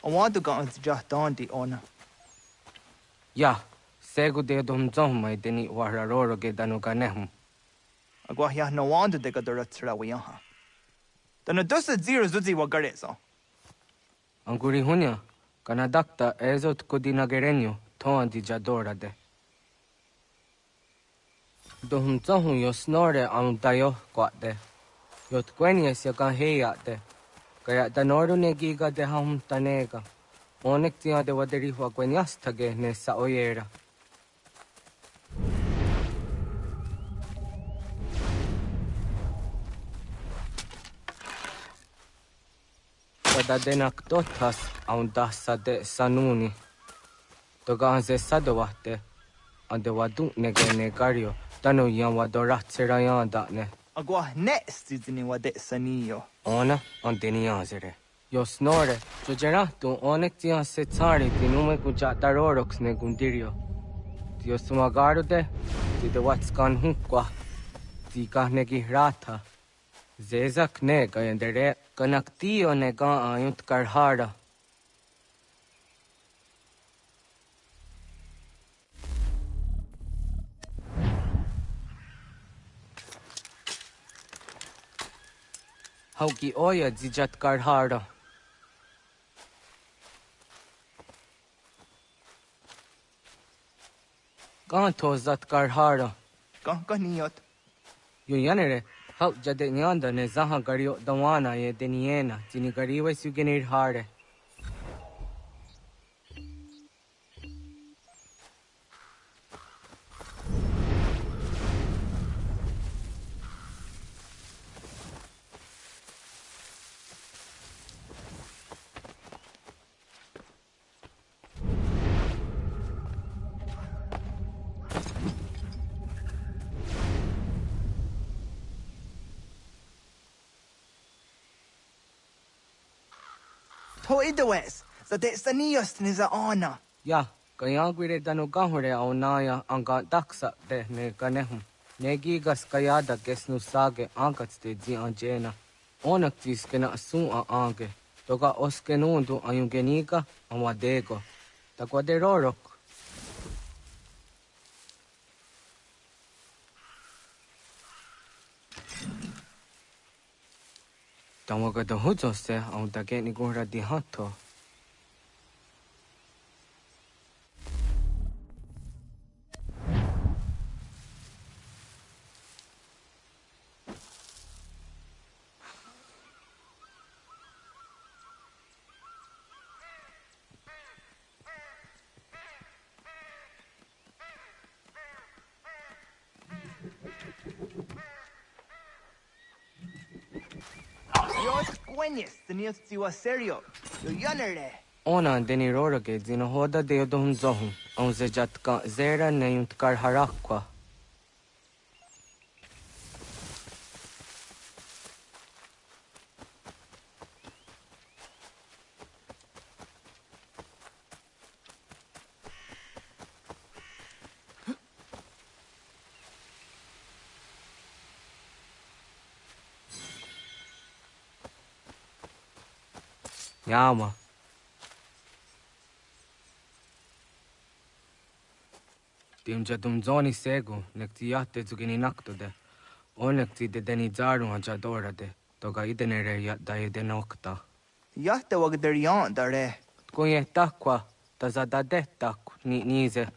Awadu ga za dandi ona. Ya, segu de dom zomai deni wararoro ge danuga nehum. Agwa ya no wanda de gadura tsrawiyaha. Dana dosa zero zuzi wagareza. Anguri hunya. Kanadakta ezot kodinagerenyo toan di jadora de. Dohum tohu yo snore am dayo kwate. Yot kwenyes ya kan heya de. Kaya danoru ne giga de hum tanega. Onek tia de waderi wa kwenyas tage ne sa oyera. Sadadenak dotas aundas sade sanuni. Toganze sadawate. Ande wadu negene gario. Tanu yan wadorat serayan dane. Agua next zini wade sanio. Ona anteniazere. Yo snore. Jojerato onek tian setari tinume kujatarorox ne gundirio. Dio sumagaro de. Ti watskan hunkwa. Ti kahnegi rata. Zezak nega yendere. Kanaktio nega ayunt karhara. Hauki oya zijat karhara. Kanto zat karhara. Kankaniot. Yo yanere. Hau jade nyanda ne zaha gario dawana ye deniena. Tini gariwe sugenir hare. To idawes. Zade sanios niza ona. Ya, kaya gwire danu gahure au naya anga daksa de ne ganehum. Negigas kayada gesnu sage angats de zi anjena. Onak tiskena asun a ange. Toga oskenundu ayungeniga amadego. Takwaderorok. Tamaga da hujose au dageni gura di hato. Yos quenis sanios tiwa serio. Yo yanere. Ona deni rorage zina hoda de odom zohum. Au zejatka zera neyunt karharakwa. Yama. Timja dumzoni sego, nekti yate zugini naktode. Onekti de deni zaru ajadora de. Toga idenere ya daide nokta. Yahte wagderian dare. Kunye takwa, tazadade tak ni nize.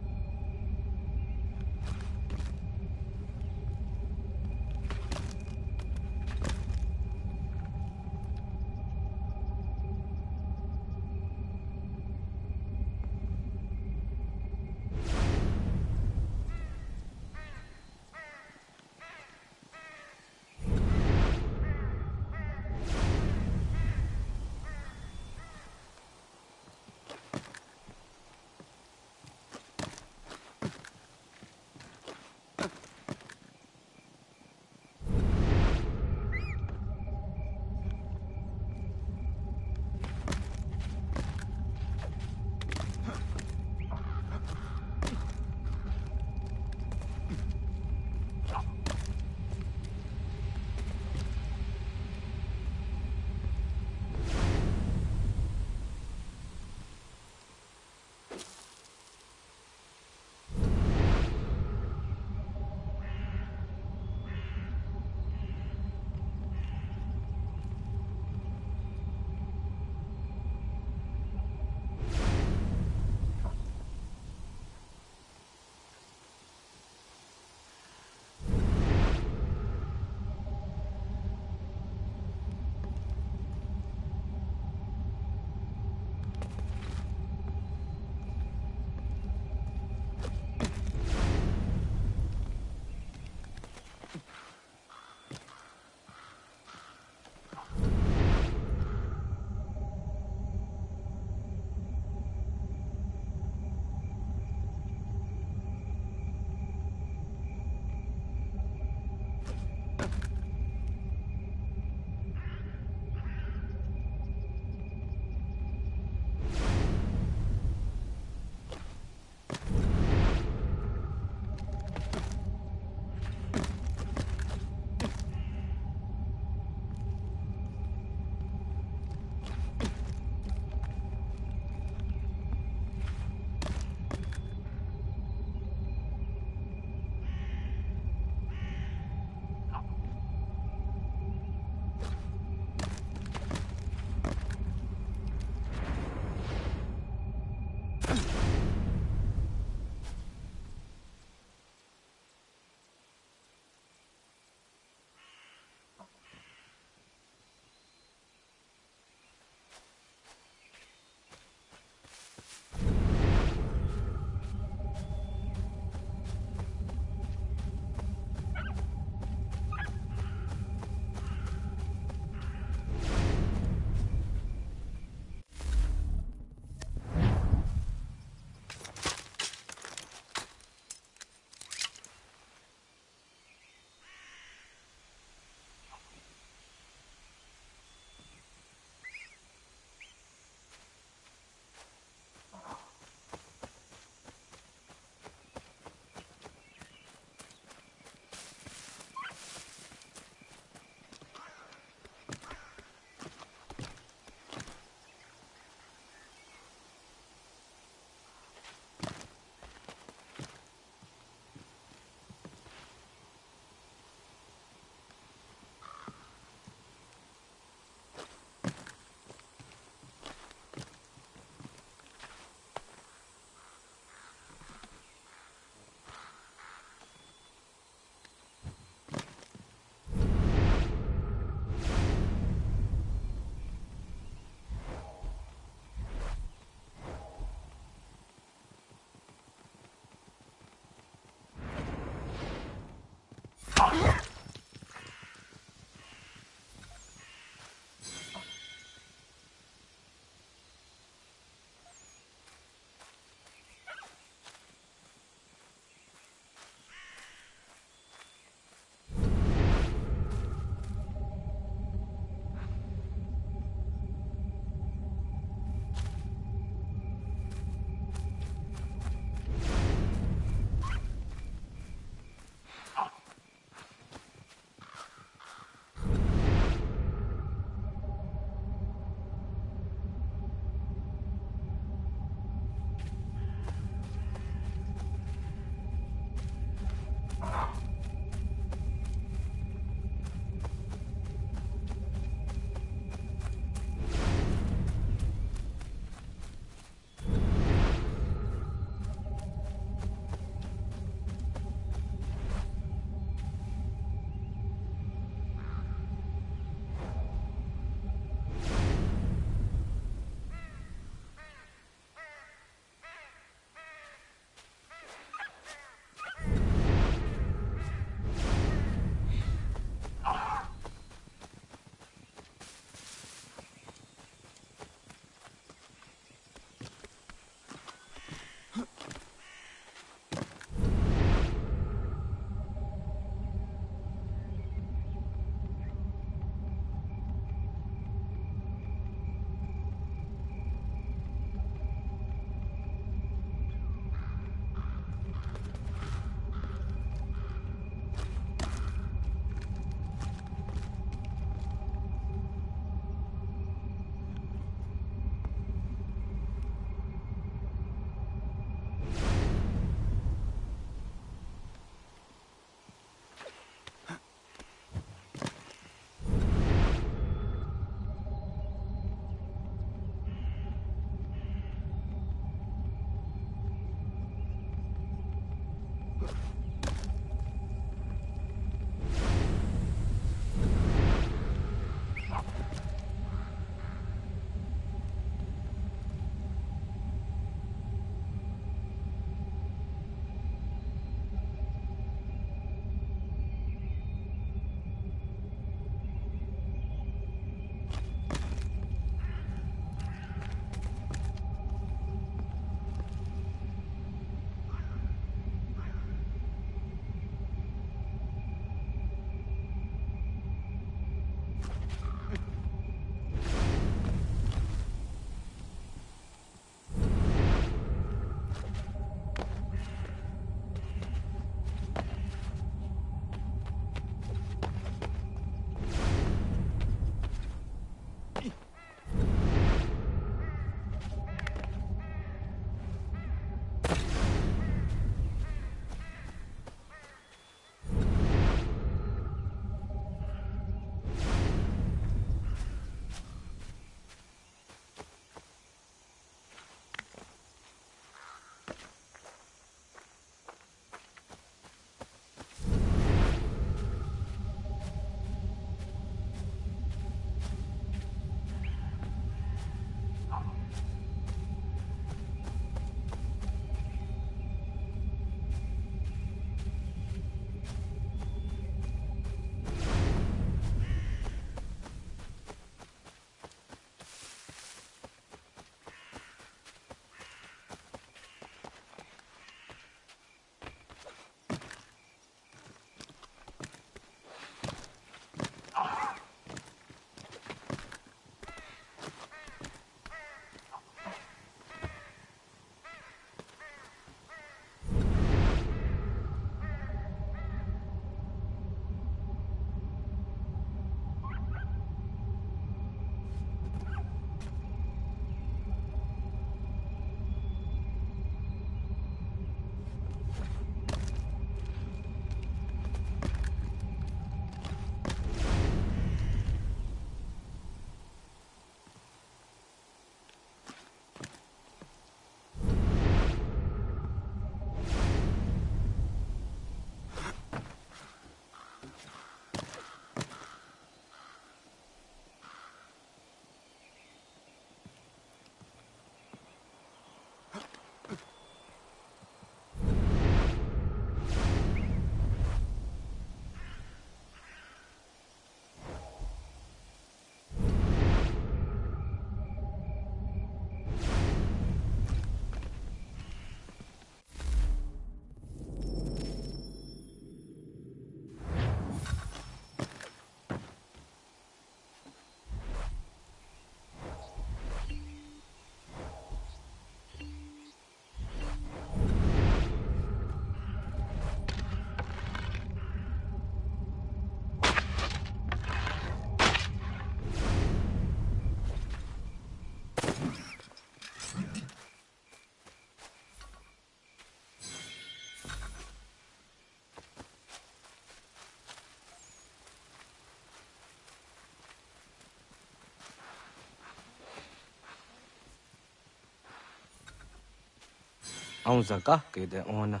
Aunzaka kede ona.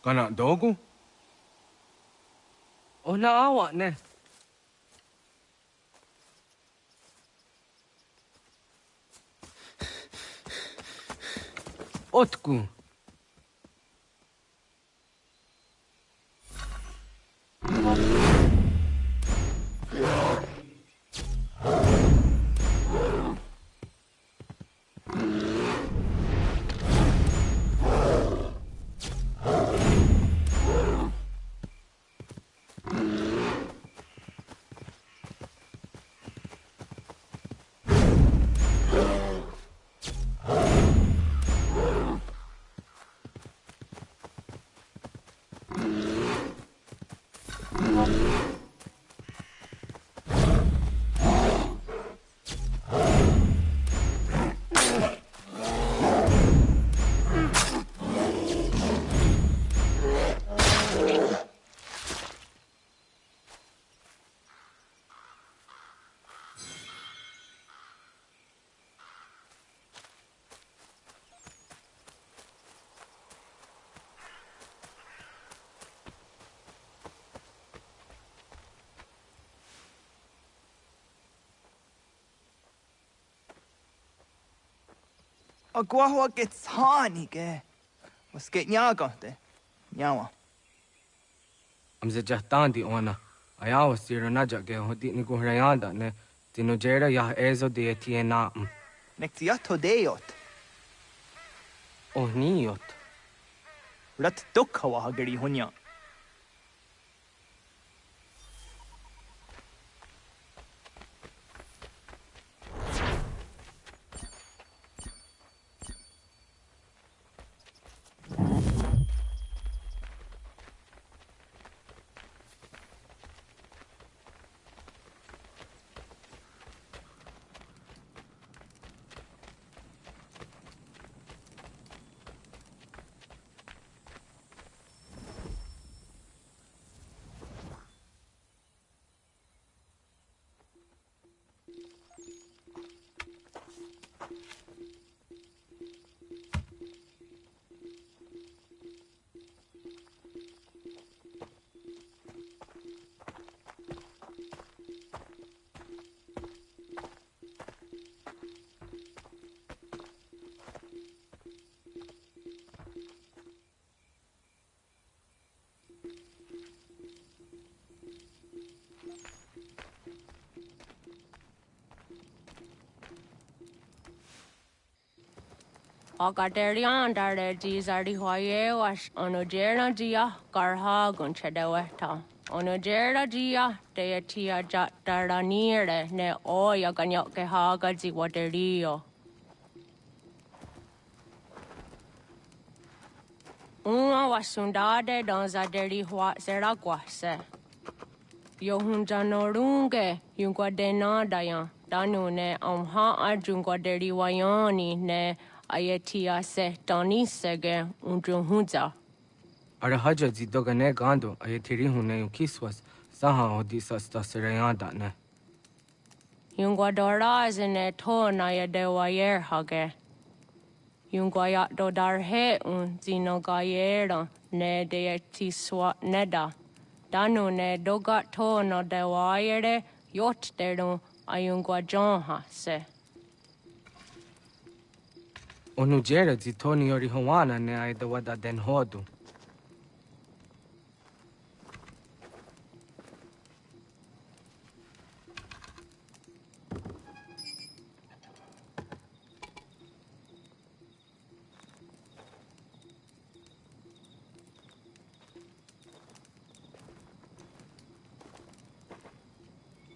Kana dogu? Ona awa ne. Otku. Agua gets honey, ge. Was get nyaga de. Nyawa. Amze jahtandi ona. Ayawa sira naja ge hodi ni guhrayanda ne. Tino jera yah ezo de tiena. Nektiato deot. Oh niot. Rat dukhawa hagari hunya. Hakateriandare Gizardi Hoyewash, Onojera Gia, Garha Gunchedeweta. Onojera Gia, Deatia Jataranire, Ne Oya Ganyoke Haga Ziwaterio. Uma wasundade donzaderi hua seraguase. Yohunjanorunge, Yunguadenadayan, Danune, Arjunguaderi Wayani, ne Ayetia se Donisege, Unjunhunza. Arahaja Zidogane Gando, Ayetiri Hune Kiswas, Saha Odisas Tasirayanda ne. Yunguadora is in a tonaya de wayer hage. Yunguayat dodarhe zinogayera, ne deetiswa neda. Danu ne dogat tono de wayere, yot deru ayunguajonha se. Onujera Zitoni Orihuana ne Aidawada Den Hodu.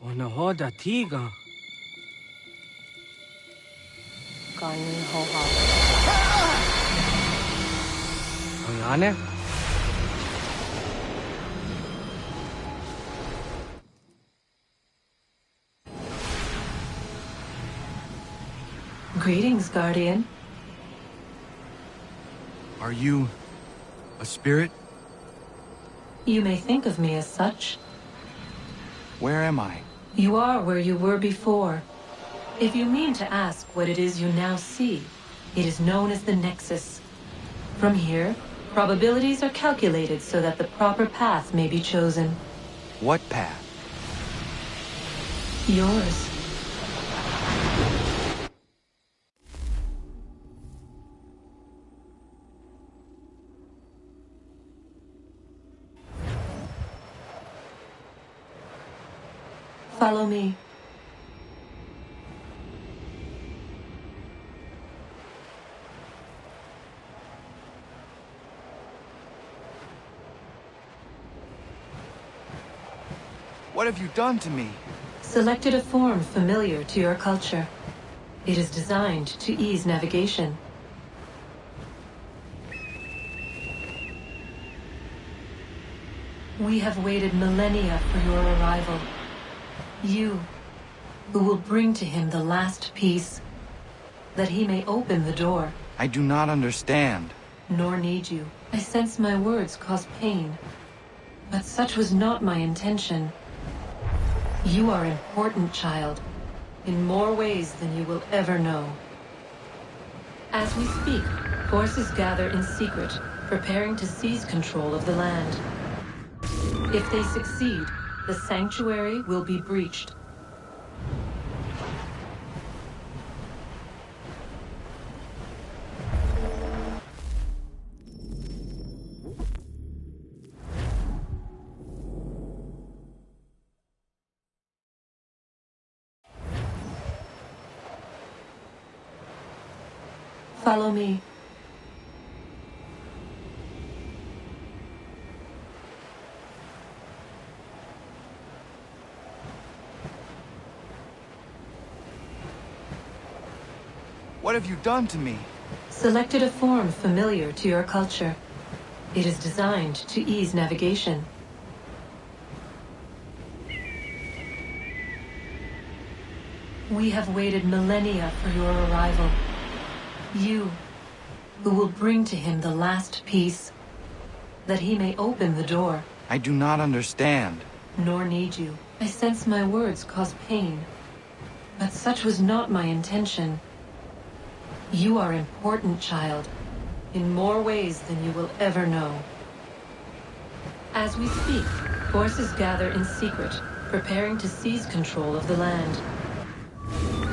Onahoda Tiga. Kani hoha. Oyane? Greetings, Guardian. Are you a spirit? You may think of me as such. Where am I? You are where you were before. If you mean to ask what it is you now see, it is known as the Nexus. From here, probabilities are calculated so that the proper path may be chosen. What path? Yours. Follow me. What have you done to me? Selected a form familiar to your culture. It is designed to ease navigation. We have waited millennia for your arrival. You, who will bring to him the last piece, that he may open the door. I do not understand. Nor need you. I sense my words cause pain. But such was not my intention. You are important, child, in more ways than you will ever know. As we speak, forces gather in secret, preparing to seize control of the land. If they succeed, the sanctuary will be breached. Follow me. What have you done to me? Selected a form familiar to your culture. It is designed to ease navigation. We have waited millennia for your arrival. You, who will bring to him the last piece, that he may open the door. I do not understand. Nor need you. I sense my words cause pain. But such was not my intention. You are important, child, in more ways than you will ever know. As we speak, forces gather in secret, preparing to seize control of the land.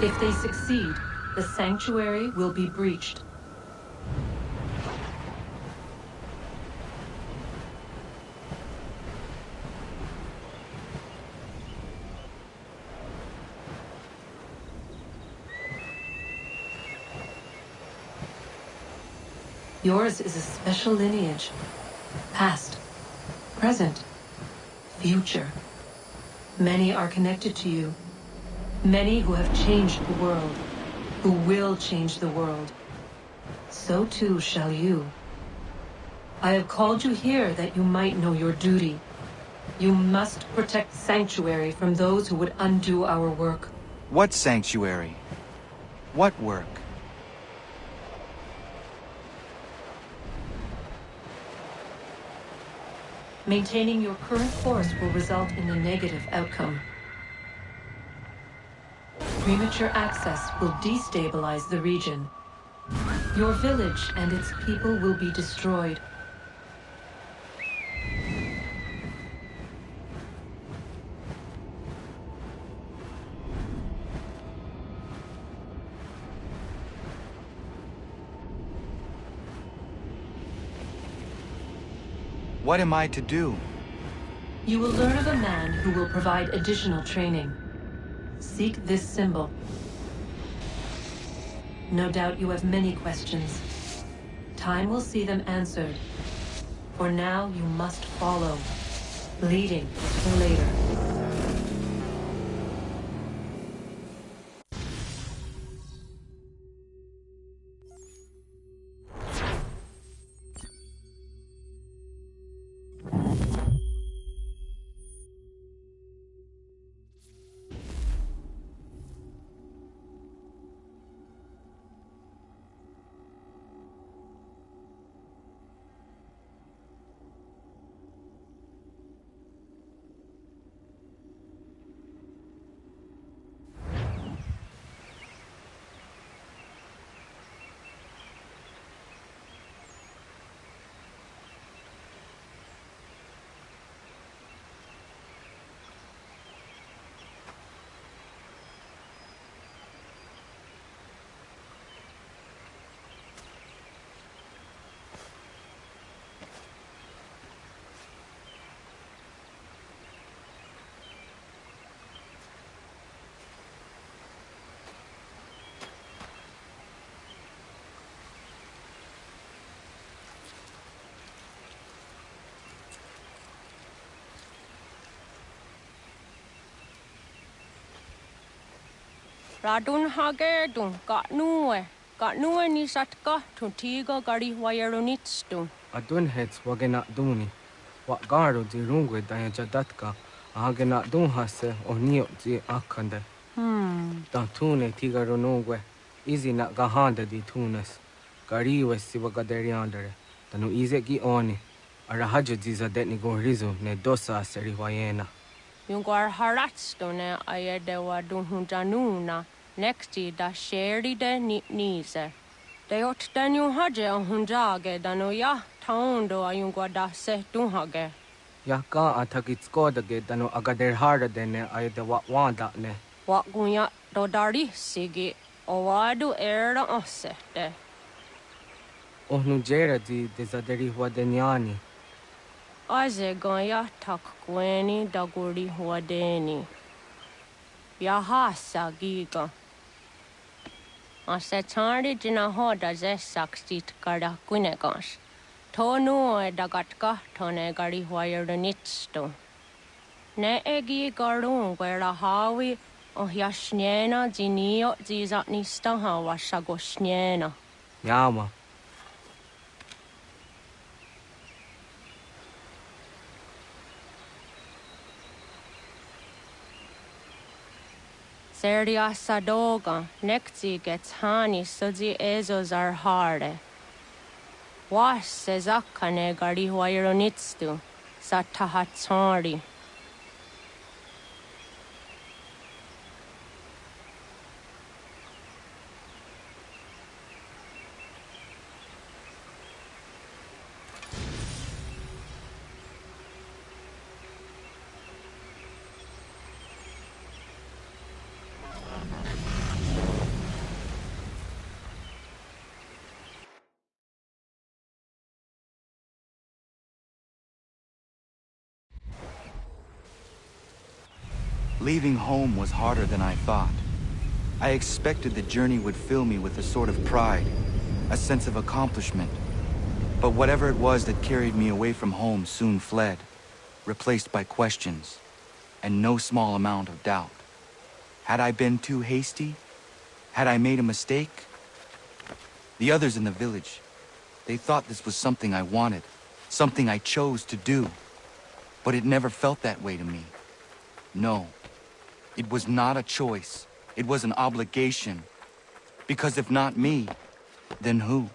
If they succeed, the sanctuary will be breached. Yours is a special lineage. Past, present, future. Many are connected to you. Many who have changed the world, who will change the world. So too shall you. I have called you here that you might know your duty. You must protect Sanctuary from those who would undo our work. What sanctuary? What work? Maintaining your current course will result in a negative outcome. Premature access will destabilize the region. Your village and its people will be destroyed. What am I to do? You will learn of a man who will provide additional training. Seek this symbol. No doubt you have many questions. Time will see them answered. For now, you must follow. Leading is for later. Radun hagedun got nue ni satka tuntigo gari wayeronitstu. Adun heads wagena duni. What garo di rungwe dayajadatka, ahagena dun hase o nio di akande. Tantune tigaronungwe, easy na gahanda di tunas. Gariwe siwagaderiandere, tanu easy gi oni. Arahaja diza detni go rizu ne dosa seri wayena. Yungar haratstu ne ayedewa dun hunjanuna, nexti da sheri de nise. De ot danu haje on hunjage danu ya taundo ayungwa da se dunhage. Ya ka atakitskoda danu agader harda dene ayedewa wanda ne. Wat gunya do dari sigi o wadu era ose de. Ohnu jera di dezaderi huadenyani. Aze gonya tak gweni daguri huadeni. Yahasa giga. Ase tari jina hoda ze sakstit kada kunegans. Tonu e dagatka tone gari huayernitsto. Ne egi garun gwera hawi o yashnena zinio zizatnista hawa shagoshnena. Yama. Serdia sadoga, nekti gets hani sudzi ezos are harde. Was sezakane gari huayronitstu, satahatsari. Leaving home was harder than I thought. I expected the journey would fill me with a sort of pride, a sense of accomplishment, But whatever it was that carried me away from home soon fled, replaced by questions, and no small amount of doubt. Had I been too hasty? Had I made a mistake? The others in the village, they thought this was something I wanted, something I chose to do. But it never felt that way to me. No, it was not a choice. It was an obligation. Because if not me, then who?